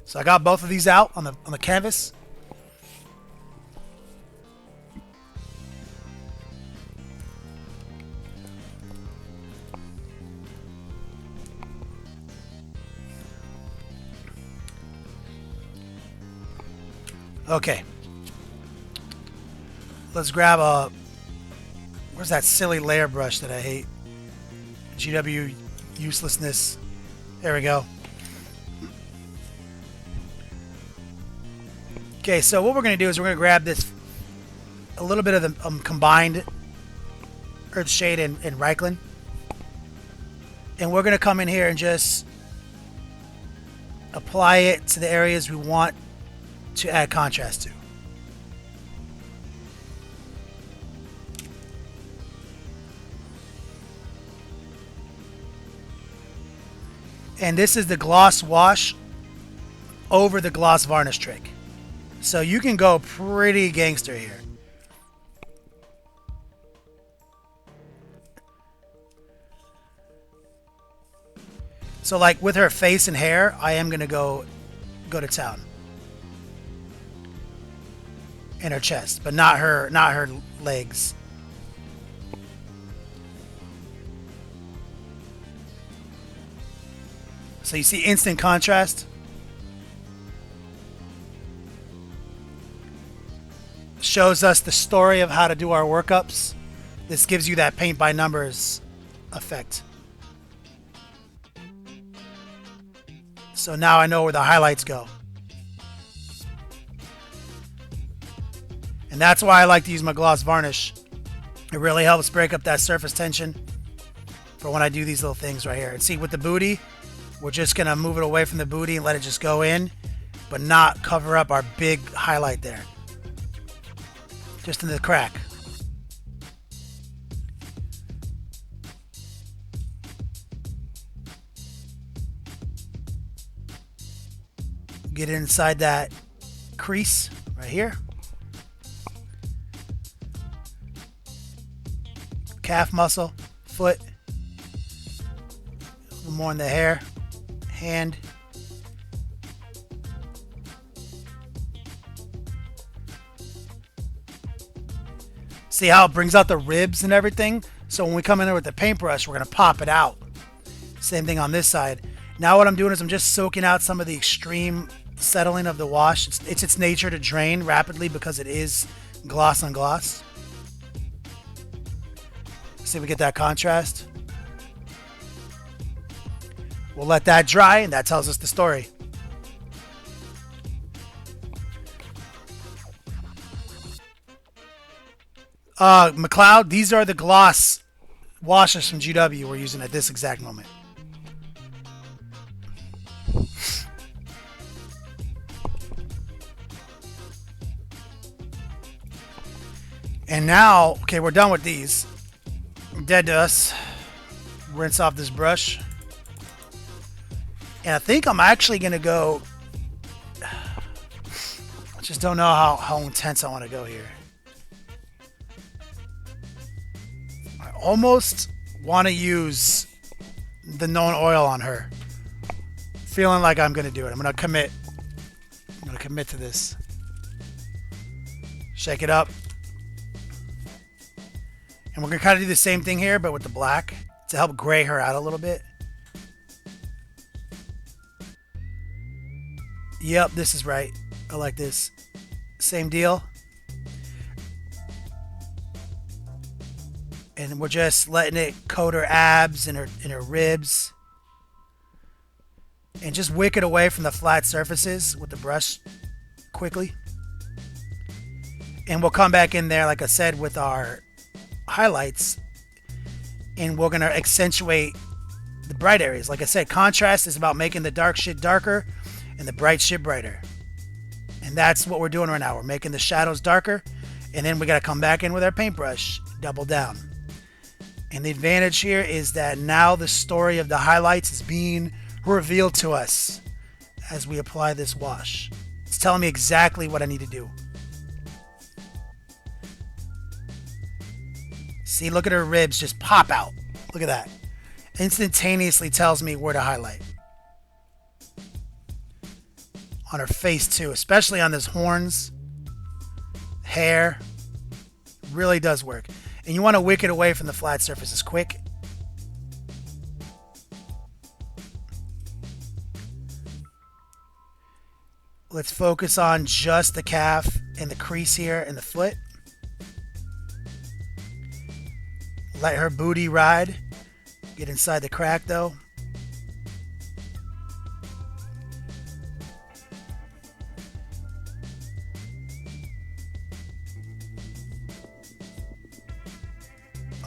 Speaker 1: So I got both of these out on the canvas. Okay. Let's grab a... Where's that silly layer brush that I hate? GW uselessness. There we go. Okay, so what we're going to do is we're going to grab this... A little bit of the combined Earth Shade and Reikland. And we're going to come in here and just... apply it to the areas we want to add contrast to. And this is the gloss wash over the gloss varnish trick. So you can go pretty gangster here. So like with her face and hair, I am going to go to town. And her chest, but not her legs. So you see instant contrast. Shows us the story of how to do our workups. This gives you that paint by numbers effect. So now I know where the highlights go. And that's why I like to use my gloss varnish. It really helps break up that surface tension for when I do these little things right here. And see, with the booty, we're just going to move it away from the booty and let it just go in, but not cover up our big highlight there. Just in the crack. Get inside that crease right here. Calf muscle, foot, a little more in the hair, hand. See how it brings out the ribs and everything? So when we come in there with the paintbrush, we're going to pop it out. Same thing on this side. Now what I'm doing is I'm just soaking out some of the extreme settling of the wash. It's its nature to drain rapidly because it is gloss on gloss. See if we get that contrast. We'll let that dry, and that tells us the story. McLeod, these are the gloss washers from GW we're using at this exact moment. And now, okay, we're done with these. Dead to us. Rinse off this brush. And I think I'm actually going to go... I just don't know how intense I want to go here. I almost want to use the known oil on her. Feeling like I'm going to do it. I'm going to commit. I'm going to commit to this. Shake it up. And we're going to kind of do the same thing here, but with the black to help gray her out a little bit. Yep, this is right. I like this. Same deal. And we're just letting it coat her abs and her ribs. And just wick it away from the flat surfaces with the brush quickly. And we'll come back in there, like I said, with our highlights, and we're going to accentuate the bright areas. Like I said, contrast is about making the dark shit darker and the bright shit brighter. And that's what we're doing right now. We're making the shadows darker, and then we got to come back in with our paintbrush, double down. And the advantage here is that now the story of the highlights is being revealed to us as we apply this wash. It's telling me exactly what I need to do. See, look at her ribs just pop out. Look at that. Instantaneously tells me where to highlight. On her face too, especially on those horns, hair. Really does work. And you want to wick it away from the flat surfaces quick. Let's focus on just the calf and the crease here and the foot. Let her booty ride. Get inside the crack though.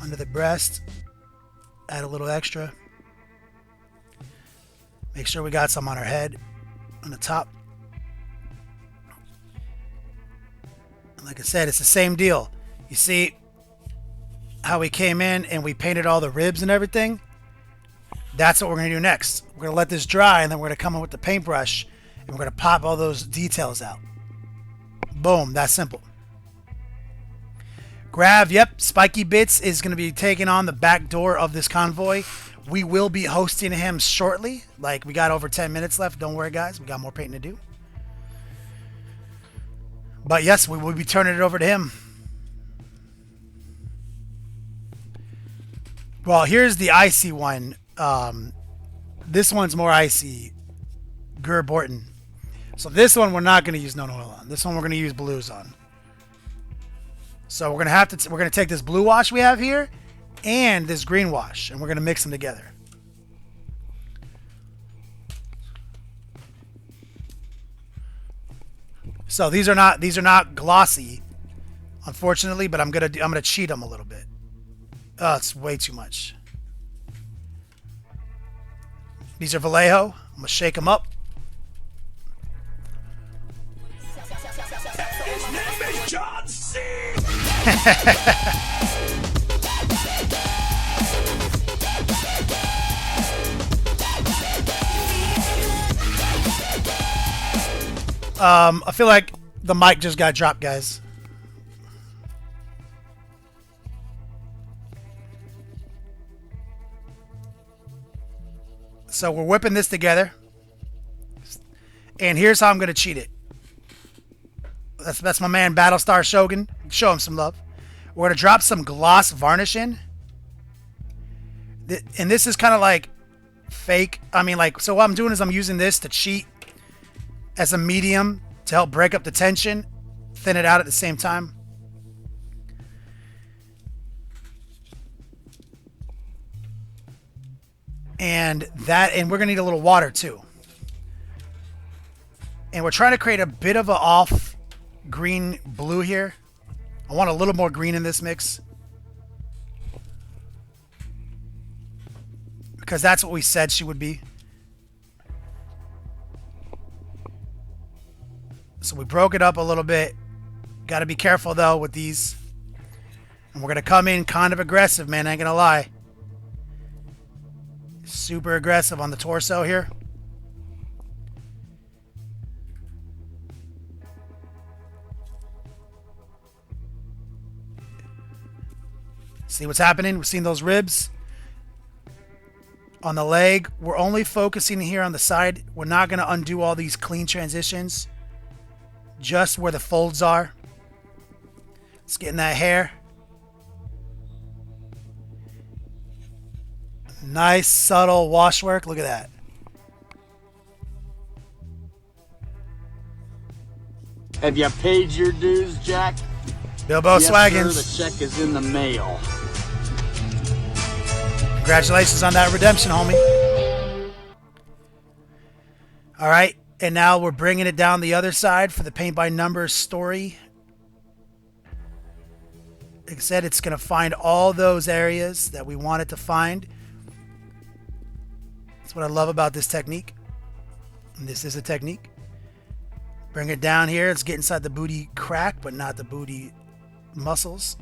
Speaker 1: Under the breast. Add a little extra. Make sure we got some on her head. On the top. And like I said, it's the same deal. You see how we came in and we painted all the ribs and everything? That's what we're going to do next. We're going to let this dry, and then we're going to come in with the paintbrush and we're going to pop all those details out. Boom, that's simple. Grav, yep, Spiky Bits is going to be taking on the back door of this convoy. We will be hosting him shortly. Like, we got over 10 minutes left. Don't worry, guys. We got more painting to do. But yes, we will be turning it over to him. Well, here's the icy one. This one's more icy. Gur Borton. So this one we're not going to use no oil on. This one we're going to use blues on. So we're going to take this blue wash we have here and this green wash, and we're going to mix them together. So these are not glossy, unfortunately, but I'm gonna cheat them a little bit. Oh, it's way too much. These are Vallejo. I'm gonna shake them up.
Speaker 2: His name is John C.
Speaker 1: I feel like the mic just got dropped, guys. So we're whipping this together. And here's how I'm going to cheat it. That's my man, Battlestar Shogun. Show him some love. We're going to drop some gloss varnish in. And this is kind of like fake. I mean, like, so what I'm doing is I'm using this to cheat as a medium to help break up the tension, thin it out at the same time. And we're going to need a little water too. And we're trying to create a bit of an off green blue here. I want a little more green in this mix, because that's what we said she would be. So we broke it up a little bit. Got to be careful though with these. And we're going to come in kind of aggressive, man. I ain't going to lie. Super aggressive on the torso here. See what's happening? We're seeing those ribs on the leg. We're only focusing here on the side. We're not going to undo all these clean transitions. Just where the folds are. Let's get in that hair. Nice subtle wash work. Look at that.
Speaker 6: Have you paid your dues, Jack?
Speaker 1: Bilbo
Speaker 6: Yes,
Speaker 1: Swaggins.
Speaker 6: sir, the check is in the mail.
Speaker 1: Congratulations on that redemption, homie. All right. And now we're bringing it down the other side for the paint by numbers story. Like I said, it's going to find all those areas that we want it to find. That's what I love about this technique. And this is a technique. Bring it down here. Let's get inside the booty crack, but not the booty muscles.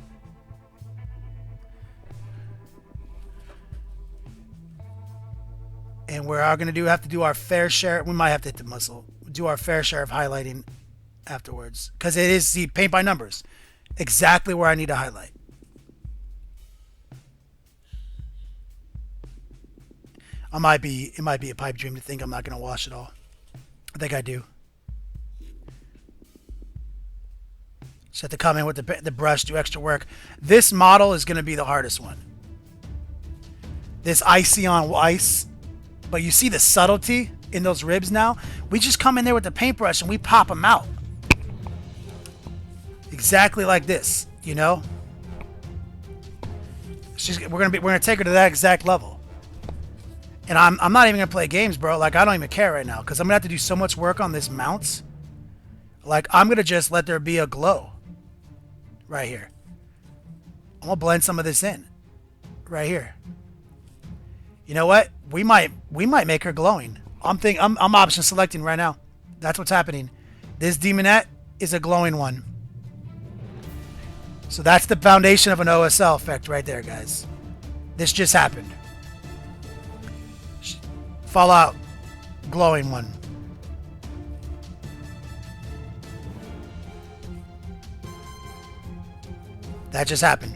Speaker 1: And we're going to have to do our fair share. We might have to hit the muscle. Do our fair share of highlighting afterwards. Because it is, see, paint by numbers. Exactly where I need to highlight. It might be a pipe dream to think I'm not going to wash it all. I think I do. Just have to come in with the brush, do extra work. This model is going to be the hardest one. This icy on ice. But you see the subtlety in those ribs now? We just come in there with the paintbrush and we pop them out. Exactly like this, you know? We're gonna take her to that exact level. And I'm not even gonna play games, bro. Like, I don't even care right now because I'm gonna have to do so much work on this mount. Like, I'm gonna just let there be a glow right here. I'm gonna blend some of this in right here. You know what? We might make her glowing. I'm option selecting right now. That's what's happening. This demonet is a glowing one. So that's the foundation of an OSL effect right there, guys. This just happened. Fallout glowing one. That just happened.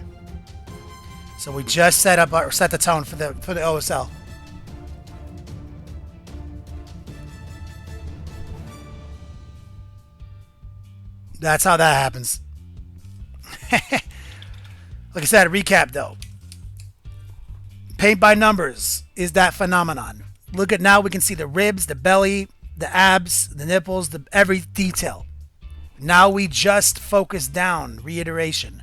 Speaker 1: So we just set the tone for the OSL. That's how that happens. Like I said, recap though. Paint by numbers is that phenomenon. Look at now, we can see the ribs, the belly, the abs, the nipples, every detail. Now we just focus down, reiteration,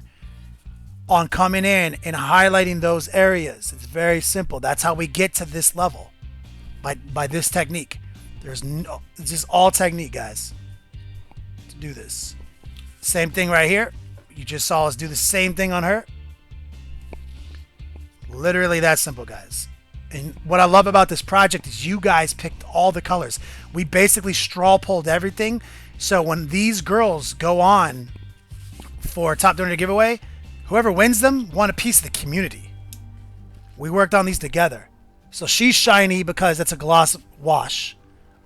Speaker 1: on coming in and highlighting those areas. It's very simple. That's how we get to this level, by this technique. It's just all technique, guys, to do this. Same thing right here. You just saw us do the same thing on her. Literally that simple, guys. And what I love about this project is you guys picked all the colors. We basically straw pulled everything. So when these girls go on for Top Donor Giveaway, whoever wins them won a piece of the community. We worked on these together. So she's shiny because it's a gloss wash.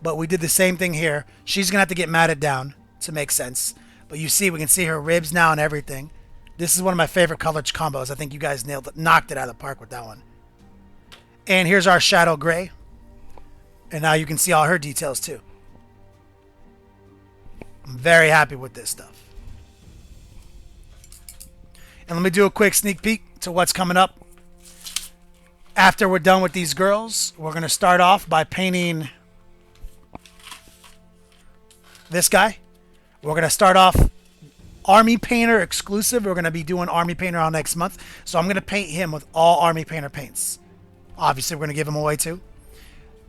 Speaker 1: But we did the same thing here. She's going to have to get matted down to make sense. But you see, we can see her ribs now and everything. This is one of my favorite color combos. I think you guys knocked it out of the park with that one. And here's our shadow gray. And now you can see all her details too. I'm very happy with this stuff. And let me do a quick sneak peek to what's coming up. After we're done with these girls, we're going to start off by painting this guy. We're going to start off Army Painter exclusive. We're going to be doing Army Painter on next month. So I'm going to paint him with all Army Painter paints. Obviously, we're going to give him away too.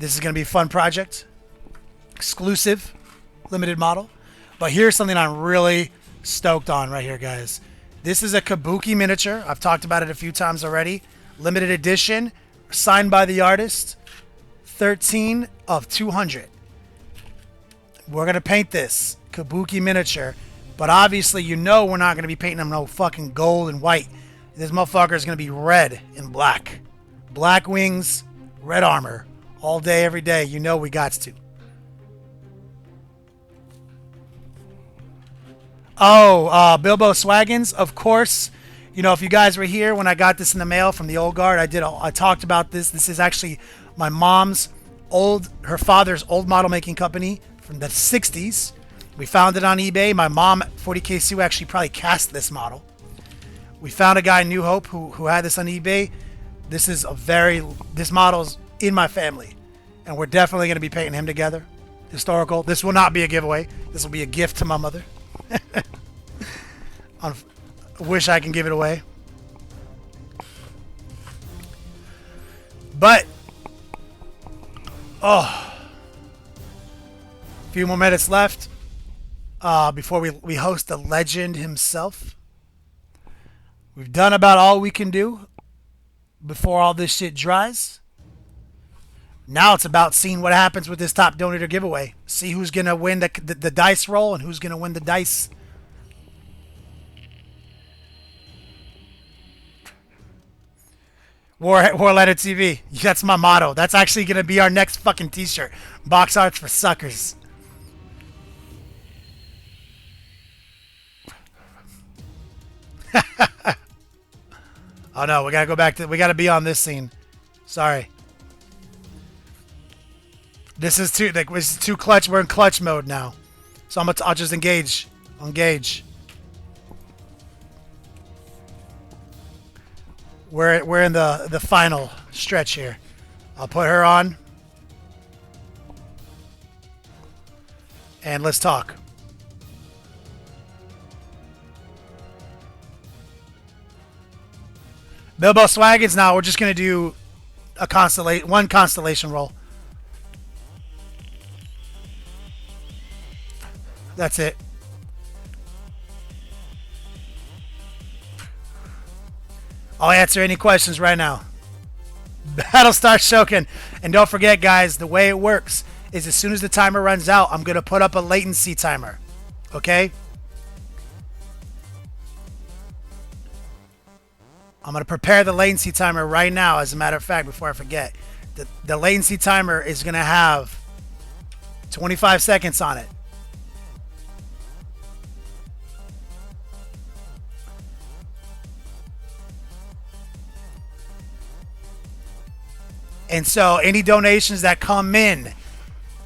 Speaker 1: This is going to be a fun project. Exclusive, limited model. But here's something I'm really stoked on right here, guys. This is a Kabuki miniature. I've talked about it a few times already. Limited edition, signed by the artist. 13 of 200. We're going to paint this Kabuki miniature. But obviously, you know we're not going to be painting them no fucking gold and white. This motherfucker is going to be red and black. Black wings, red armor. All day, every day. You know we got to. Oh, Bilbo Swaggins, of course. You know, if you guys were here when I got this in the mail from the old guard, I talked about this. This is actually my mom's her father's old model making company from the 60s. We found it on eBay. My mom, 40K Sue, actually probably cast this model. We found a guy in New Hope who had this on eBay. This model's in my family. And we're definitely going to be painting him together. Historical. This will not be a giveaway. This will be a gift to my mother. I wish I can give it away. But, a few more minutes left before we host the legend himself. We've done about all we can do before all this shit dries. Now it's about seeing what happens with this top donator giveaway. See who's going to win the dice roll and who's going to win the dice. Warletter TV. That's my motto. That's actually going to be our next fucking t-shirt. Box arts for suckers. Oh no, we gotta go back to. We gotta be on this scene. Sorry. This is too clutch. We're in clutch mode now, so I'll just engage. Engage. We're in the final stretch here. I'll put her on, and let's talk. Bilbo Swaggins. Now we're just gonna do one constellation roll. That's it. I'll answer any questions right now. Battlestar Shogun. And don't forget, guys, the way it works is as soon as the timer runs out, I'm gonna put up a latency timer. Okay? I'm going to prepare the latency timer right now, as a matter of fact, before I forget. The latency timer is going to have 25 seconds on it. And so any donations that come in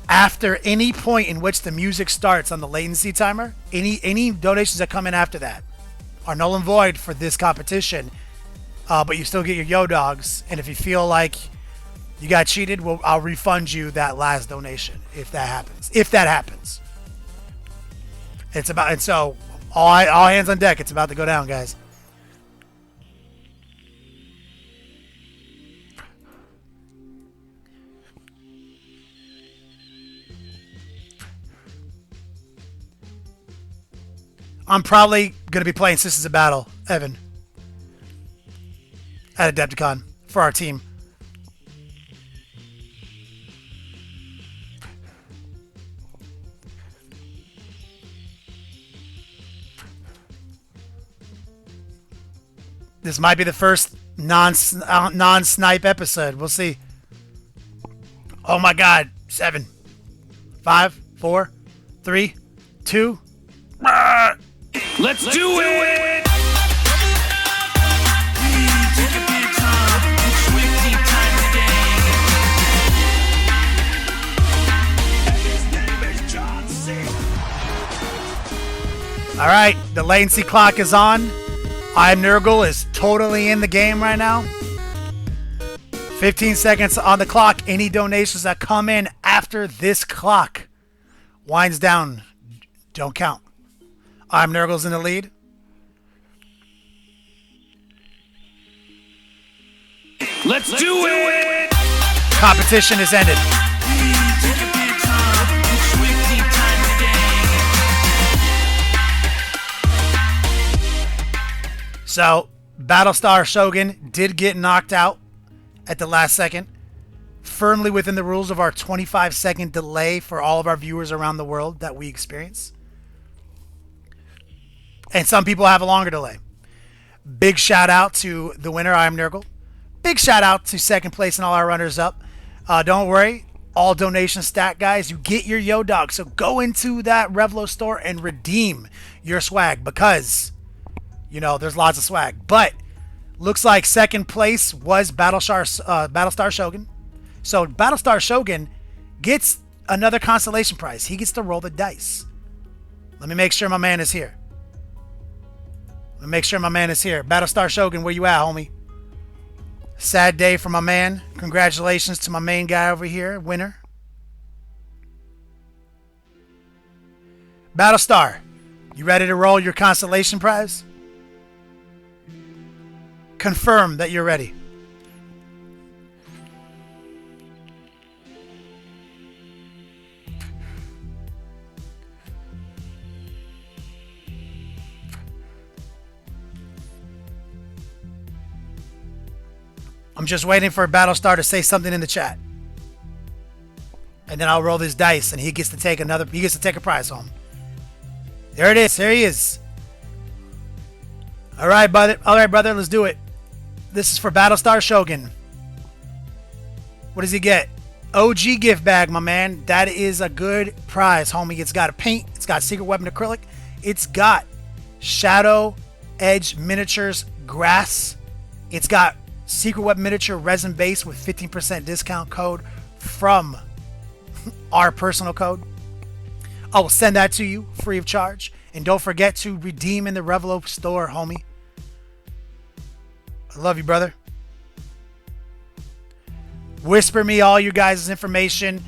Speaker 1: after any point in which the music starts on the latency timer, any donations that come in after that are null and void for this competition. But you still get your yo dogs, and if you feel like you got cheated, I'll refund you that last donation if that happens. If that happens, and so all hands on deck. It's about to go down, guys. I'm probably gonna be playing Sisters of Battle, Evan. At Adepticon for our team. This might be the first non-snipe episode. We'll see. Oh my God. 7, 5, 4, 3, 2.
Speaker 2: Let's do it!
Speaker 1: All right, the latency clock is on. I'm Nurgle is totally in the game right now. 15 seconds on the clock. Any donations that come in after this clock winds down don't count. I'm Nurgle's in the lead.
Speaker 2: Let's do it!
Speaker 1: Competition is ended. So, Battlestar Shogun did get knocked out at the last second, firmly within the rules of our 25-second delay for all of our viewers around the world that we experience. And some people have a longer delay. Big shout out to the winner, I Am Nurgle. Big shout out to second place and all our runners up. Don't worry, all donations stack, guys. You get your yo dog. So go into that Revlo store and redeem your swag because, you know, there's lots of swag. But looks like second place was Battlestar Shogun. So Battlestar Shogun gets another constellation prize. He gets to roll the dice. Let me make sure my man is here. Battlestar Shogun, where you at, homie? Sad day for my man. Congratulations to my main guy over here, winner. Battlestar, you ready to roll your constellation prize? Confirm that you're ready. I'm just waiting for Battlestar to say something in the chat. And then I'll roll this dice and he gets to take a prize home. There it is. There he is. All right, brother. Let's do it. This is for Battlestar Shogun. What does he get? OG gift bag, my man. That is a good prize, homie. It's got a paint. It's got secret weapon acrylic. It's got shadow edge miniatures grass. It's got secret weapon miniature resin base with 15% discount code from our personal code. I will send that to you free of charge. And don't forget to redeem in the Raffle store, homie. I love you, brother. Whisper me all you guys' information.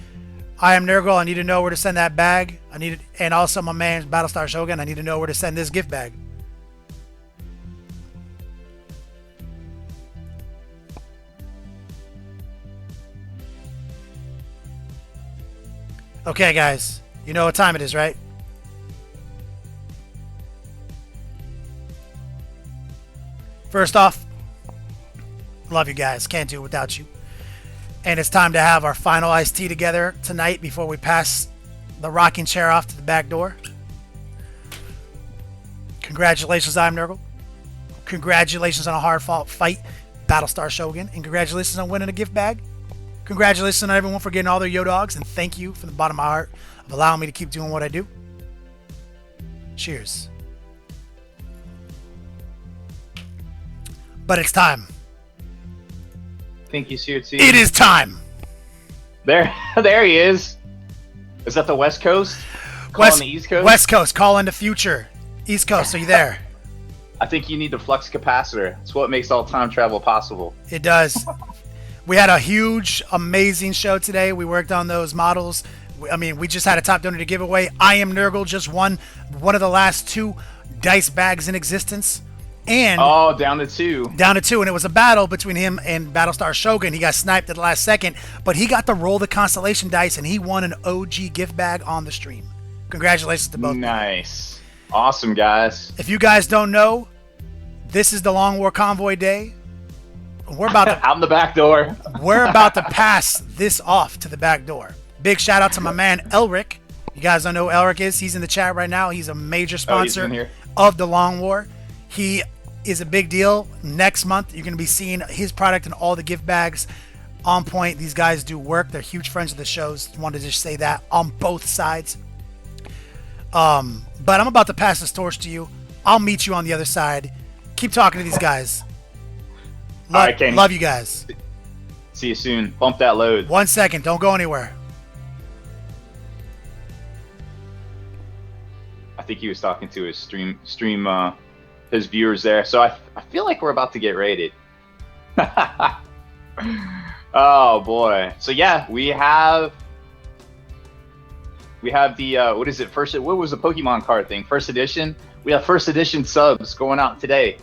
Speaker 1: I am Nurgle. I need to know where to send that bag. And also my man Battlestar Shogun. I need to know where to send this gift bag. Okay, guys. You know what time it is, right? First off, love you guys. Can't do it without you. And it's time to have our final iced tea together tonight before we pass the rocking chair off to the back door. Congratulations, I'm Nurgle. Congratulations on a hard-fought fight, Battlestar Shogun. And congratulations on winning a gift bag. Congratulations on everyone for getting all their Yo-Dogs. And thank you from the bottom of my heart of allowing me to keep doing what I do. Cheers. But it's time.
Speaker 9: Thank you, CRT.
Speaker 1: It is time.
Speaker 9: There he is. Is that the West Coast? Calling the East Coast?
Speaker 1: West Coast, calling the future. East Coast, are you there?
Speaker 9: I think you need the flux capacitor. It's what makes all time travel possible.
Speaker 1: It does. We had a huge, amazing show today. We worked on those models. I mean, we just had a top donor to give away. I Am Nurgle just won one of the last 2 dice bags in existence. And
Speaker 9: down to 2.
Speaker 1: Down to 2, and it was a battle between him and Battlestar Shogun. He got sniped at the last second, but he got to roll the constellation dice, and he won an OG gift bag on the stream. Congratulations to both.
Speaker 9: Nice. Awesome, guys.
Speaker 1: If you guys don't know, this is the Long War Convoy Day. We're about to
Speaker 9: out in the back door.
Speaker 1: We're about to pass this off to the back door. Big shout out to my man Elrik. You guys don't know who Elrik is. He's in the chat right now. He's a major sponsor of the Long War. He is a big deal. Next month, you're going to be seeing his product and all the gift bags on point. These guys do work. They're huge friends of the shows. Wanted to just say that on both sides. But I'm about to pass this torch to you. I'll meet you on the other side. Keep talking to these guys.
Speaker 9: All right, Kenny.
Speaker 1: Love you guys.
Speaker 9: See you soon. Bump that load.
Speaker 1: 1 second. Don't go anywhere.
Speaker 9: I think he was talking to his stream his viewers there. So I feel like we're about to get raided. Oh boy. So yeah, we have the what is it? What was the Pokemon card thing? First edition. We have first edition subs going out today.